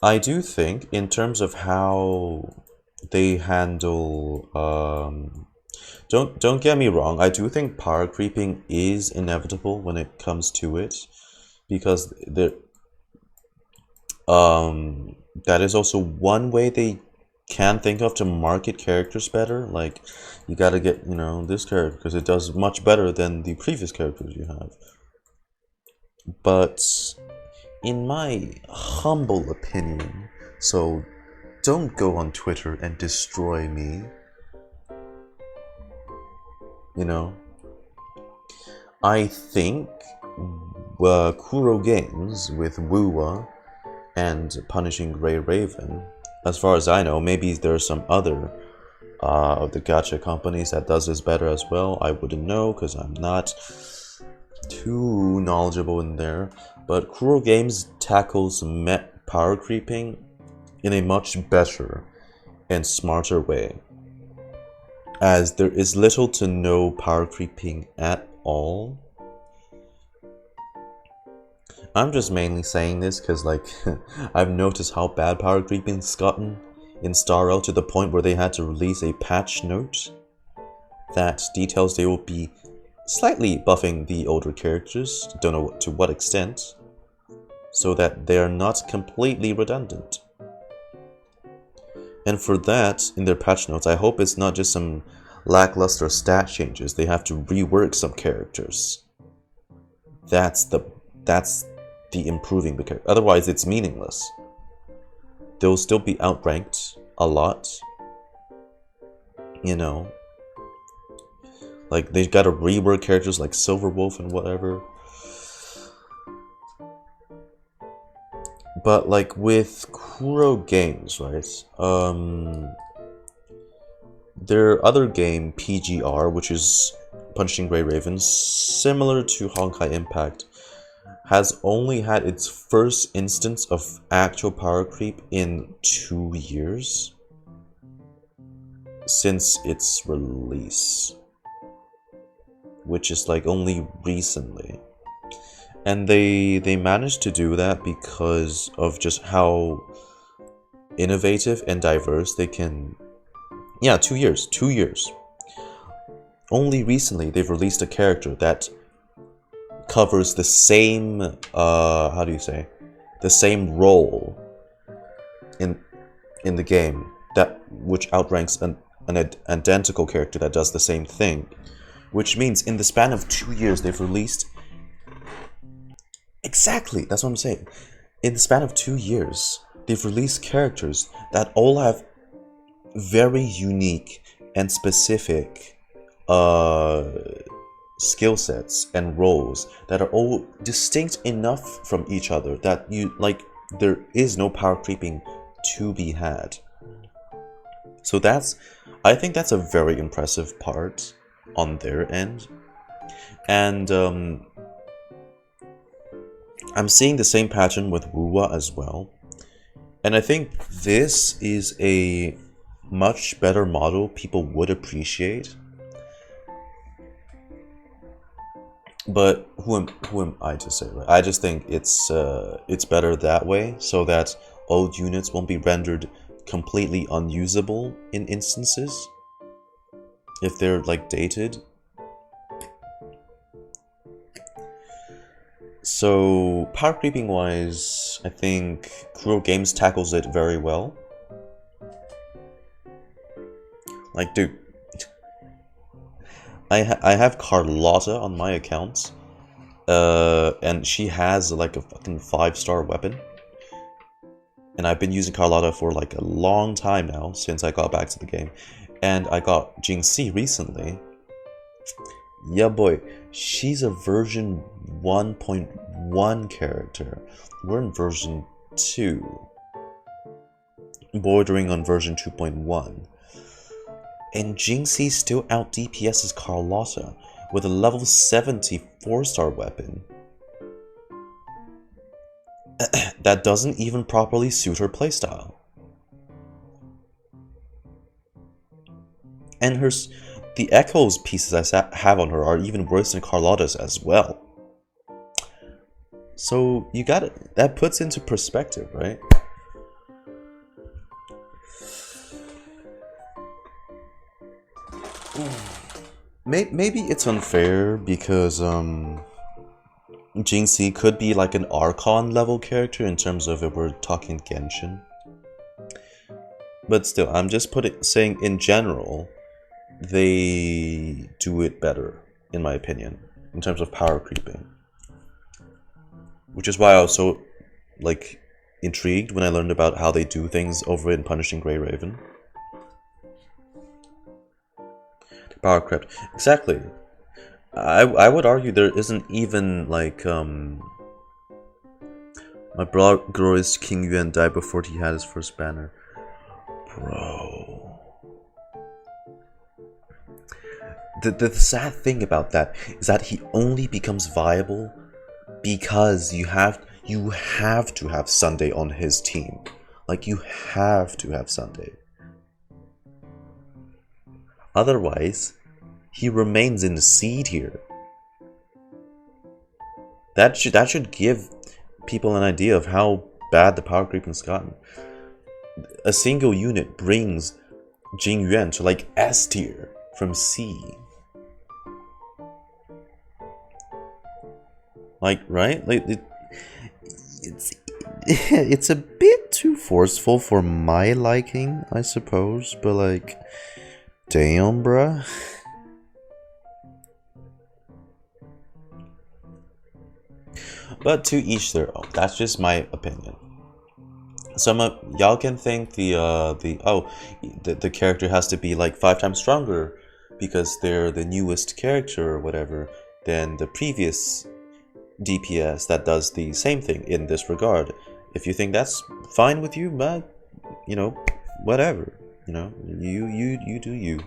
I do think in terms of how they handle don't get me wrong, I do think power creeping is inevitable when it comes to it, because that is also one way they can think of to market characters better. Like, you gotta get, you know, this character because it does much better than the previous characters you have. But in my humble opinion, so don't go on Twitter and destroy me, you know, I think Kuro Games with Wuwa and Punishing Grey Raven, as far as I know, maybe there are some other of the gacha companies that does this better as well. I wouldn't know because I'm not too knowledgeable in there. But Kuro Games tackles power creeping in a much better and smarter way, as there is little to no power creeping at all. I'm just mainly saying this because, like, I've noticed how bad power creeping's gotten in Star Rail, to the point where they had to release a patch note that details they will be slightly buffing the older characters, don't know to what extent, so that they are not completely redundant. And for that, in their patch notes, I hope it's not just some lackluster stat changes. They have to rework some characters. That's the improving the character. Otherwise, it's meaningless. They'll still be outranked a lot. You know, like they've got to rework characters like Silverwolf and whatever. But like with Kuro Games, right? Their other game, PGR, which is Punching Gray Ravens, similar to Honkai Impact, has only had its first instance of actual power creep in 2 years since its release, which is like only recently. And they managed to do that because of just how innovative and diverse they can. Yeah, 2 years. 2 years. Only recently they've released a character that covers the same how do you say, the same role in the game, that which outranks an identical character that does the same thing, which means in the span of 2 years they've released exactly, that's what I'm saying, in the span of 2 years they've released characters that all have very unique and specific skill sets and roles that are all distinct enough from each other that you like there is no power creeping to be had. So I think that's a very impressive part on their end. And I'm seeing the same pattern with Wuwa as well. And I think this is a much better model people would appreciate. But who am I to say, right? I just think it's better that way, so that old units won't be rendered completely unusable in instances if they're like dated. So power creeping wise, I think Kuro Games tackles it very well. Like, dude, I have Carlotta on my account, and she has like a fucking 5-star weapon, and I've been using Carlotta for like a long time now since I got back to the game, and I got Jinxi recently. Yeah, boy, she's a version 1.1 character. We're in version 2, bordering on version 2.1. And Jinxi still out DPS's Carlotta with a level 70 4-star weapon that doesn't even properly suit her playstyle. And the echoes pieces I have on her are even worse than Carlotta's as well. So you got it. That puts into perspective, right? Maybe it's unfair because Jinxi could be like an Archon level character in terms of if we're talking Genshin. But still, I'm just saying in general, they do it better, in my opinion, in terms of power creeping. Which is why I was so like intrigued when I learned about how they do things over in Punishing Grey Raven. Power crept. Exactly. I would argue there isn't even like my brother is King Yuan died before he had his first banner. Bro. The sad thing about that is that he only becomes viable because you have to have Sunday on his team. Like, you have to have Sunday. Otherwise, he remains in the C tier. That should give people an idea of how bad the power creeping's gotten. A single unit brings Jing Yuan to like S tier from C. Like, right? Like it's it's a bit too forceful for my liking, I suppose, but like, damn, bruh. But to each their own. That's just my opinion. Some of y'all can think the character has to be like 5 times stronger because they're the newest character or whatever than the previous DPS that does the same thing in this regard. If you think that's fine with you, but you know, whatever. You know, you do you.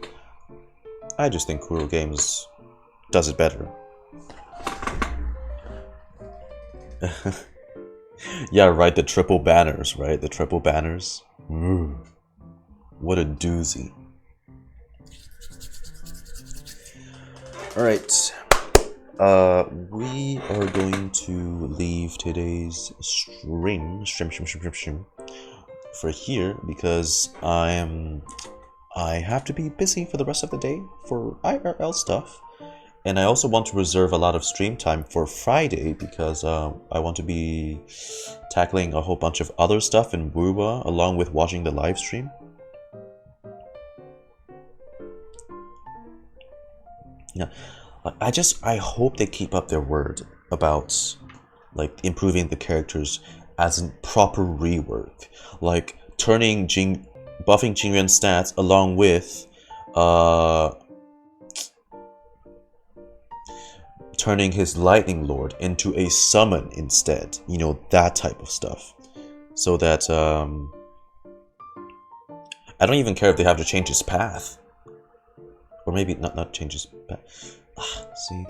I just think Kuro Games does it better. Yeah, right, the triple banners, right? The triple banners. What a doozy. Alright. We are going to leave today's stream for here because I have to be busy for the rest of the day for IRL stuff. And I also want to reserve a lot of stream time for Friday because I want to be tackling a whole bunch of other stuff in Wuwa along with watching the live stream. Yeah, I hope they keep up their word about like improving the characters as in proper rework, like turning buffing Jingyuan's stats along with turning his Lightning Lord into a summon instead. You know, that type of stuff. So that, I don't even care if they have to change his path. Or maybe not change his path. See,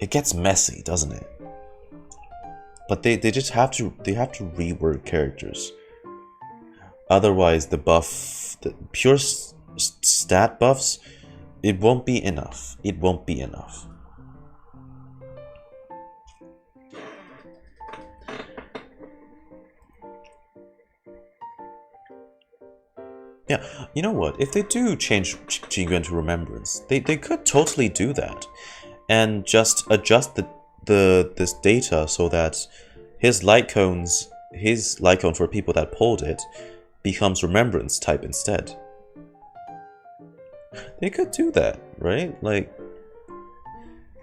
it gets messy, doesn't it? But they just have to rework characters. Otherwise, the pure stat buffs, it won't be enough. It won't be enough. Yeah, you know what? If they do change Jingyuan to Remembrance, they could totally do that, and just adjust this data so that his light cone for people that pulled it becomes Remembrance type instead. They could do that, right? Like,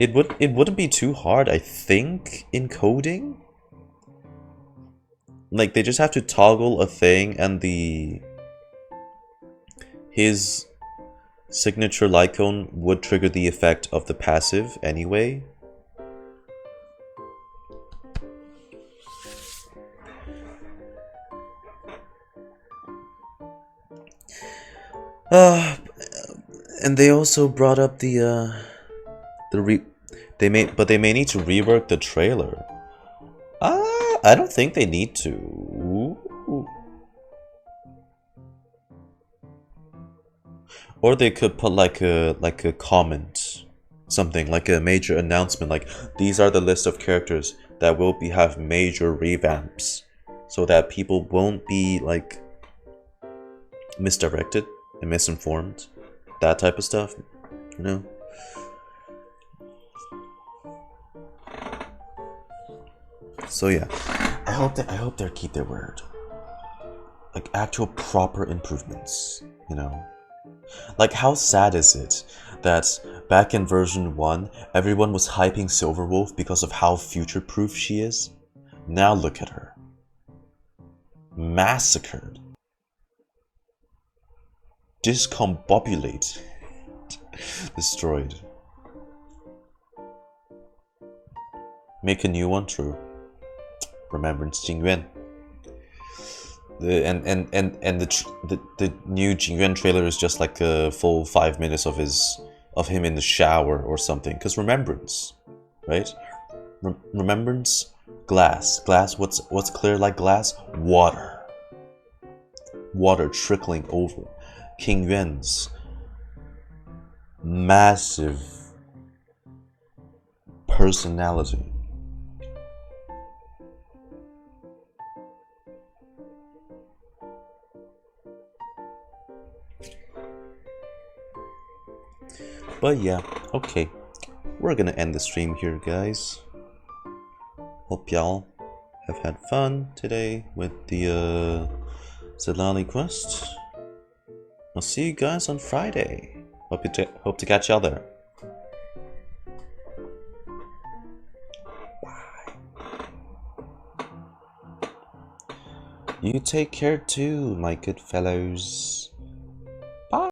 it wouldn't be too hard, I think, in coding. Like, they just have to toggle a thing and his signature light cone would trigger the effect of the passive anyway. And they also brought up they may need to rework the trailer. I don't think they need to. Ooh. Or they could put like a comment, something like a major announcement, like these are the list of characters that will have major revamps, so that people won't be like misdirected and misinformed, that type of stuff, you know. So yeah, I hope they keep their word, like actual proper improvements, you know. Like, how sad is it that back in version 1, everyone was hyping Silverwolf because of how future-proof she is? Now look at her. Massacred. Discombobulated. Destroyed. Make a new one, true. Remembrance Jingyuan. The new Jingyuan trailer is just like a full 5 minutes of him in the shower or something. Cause Remembrance, right? Remembrance, glass. What's clear like glass? Water. Water trickling over. King Yuan's massive personality. But yeah, okay. We're gonna end the stream here, guys. Hope y'all have had fun today with the Citlali quest. I'll see you guys on Friday. Hope to catch y'all there. Bye. You take care too, my good fellows.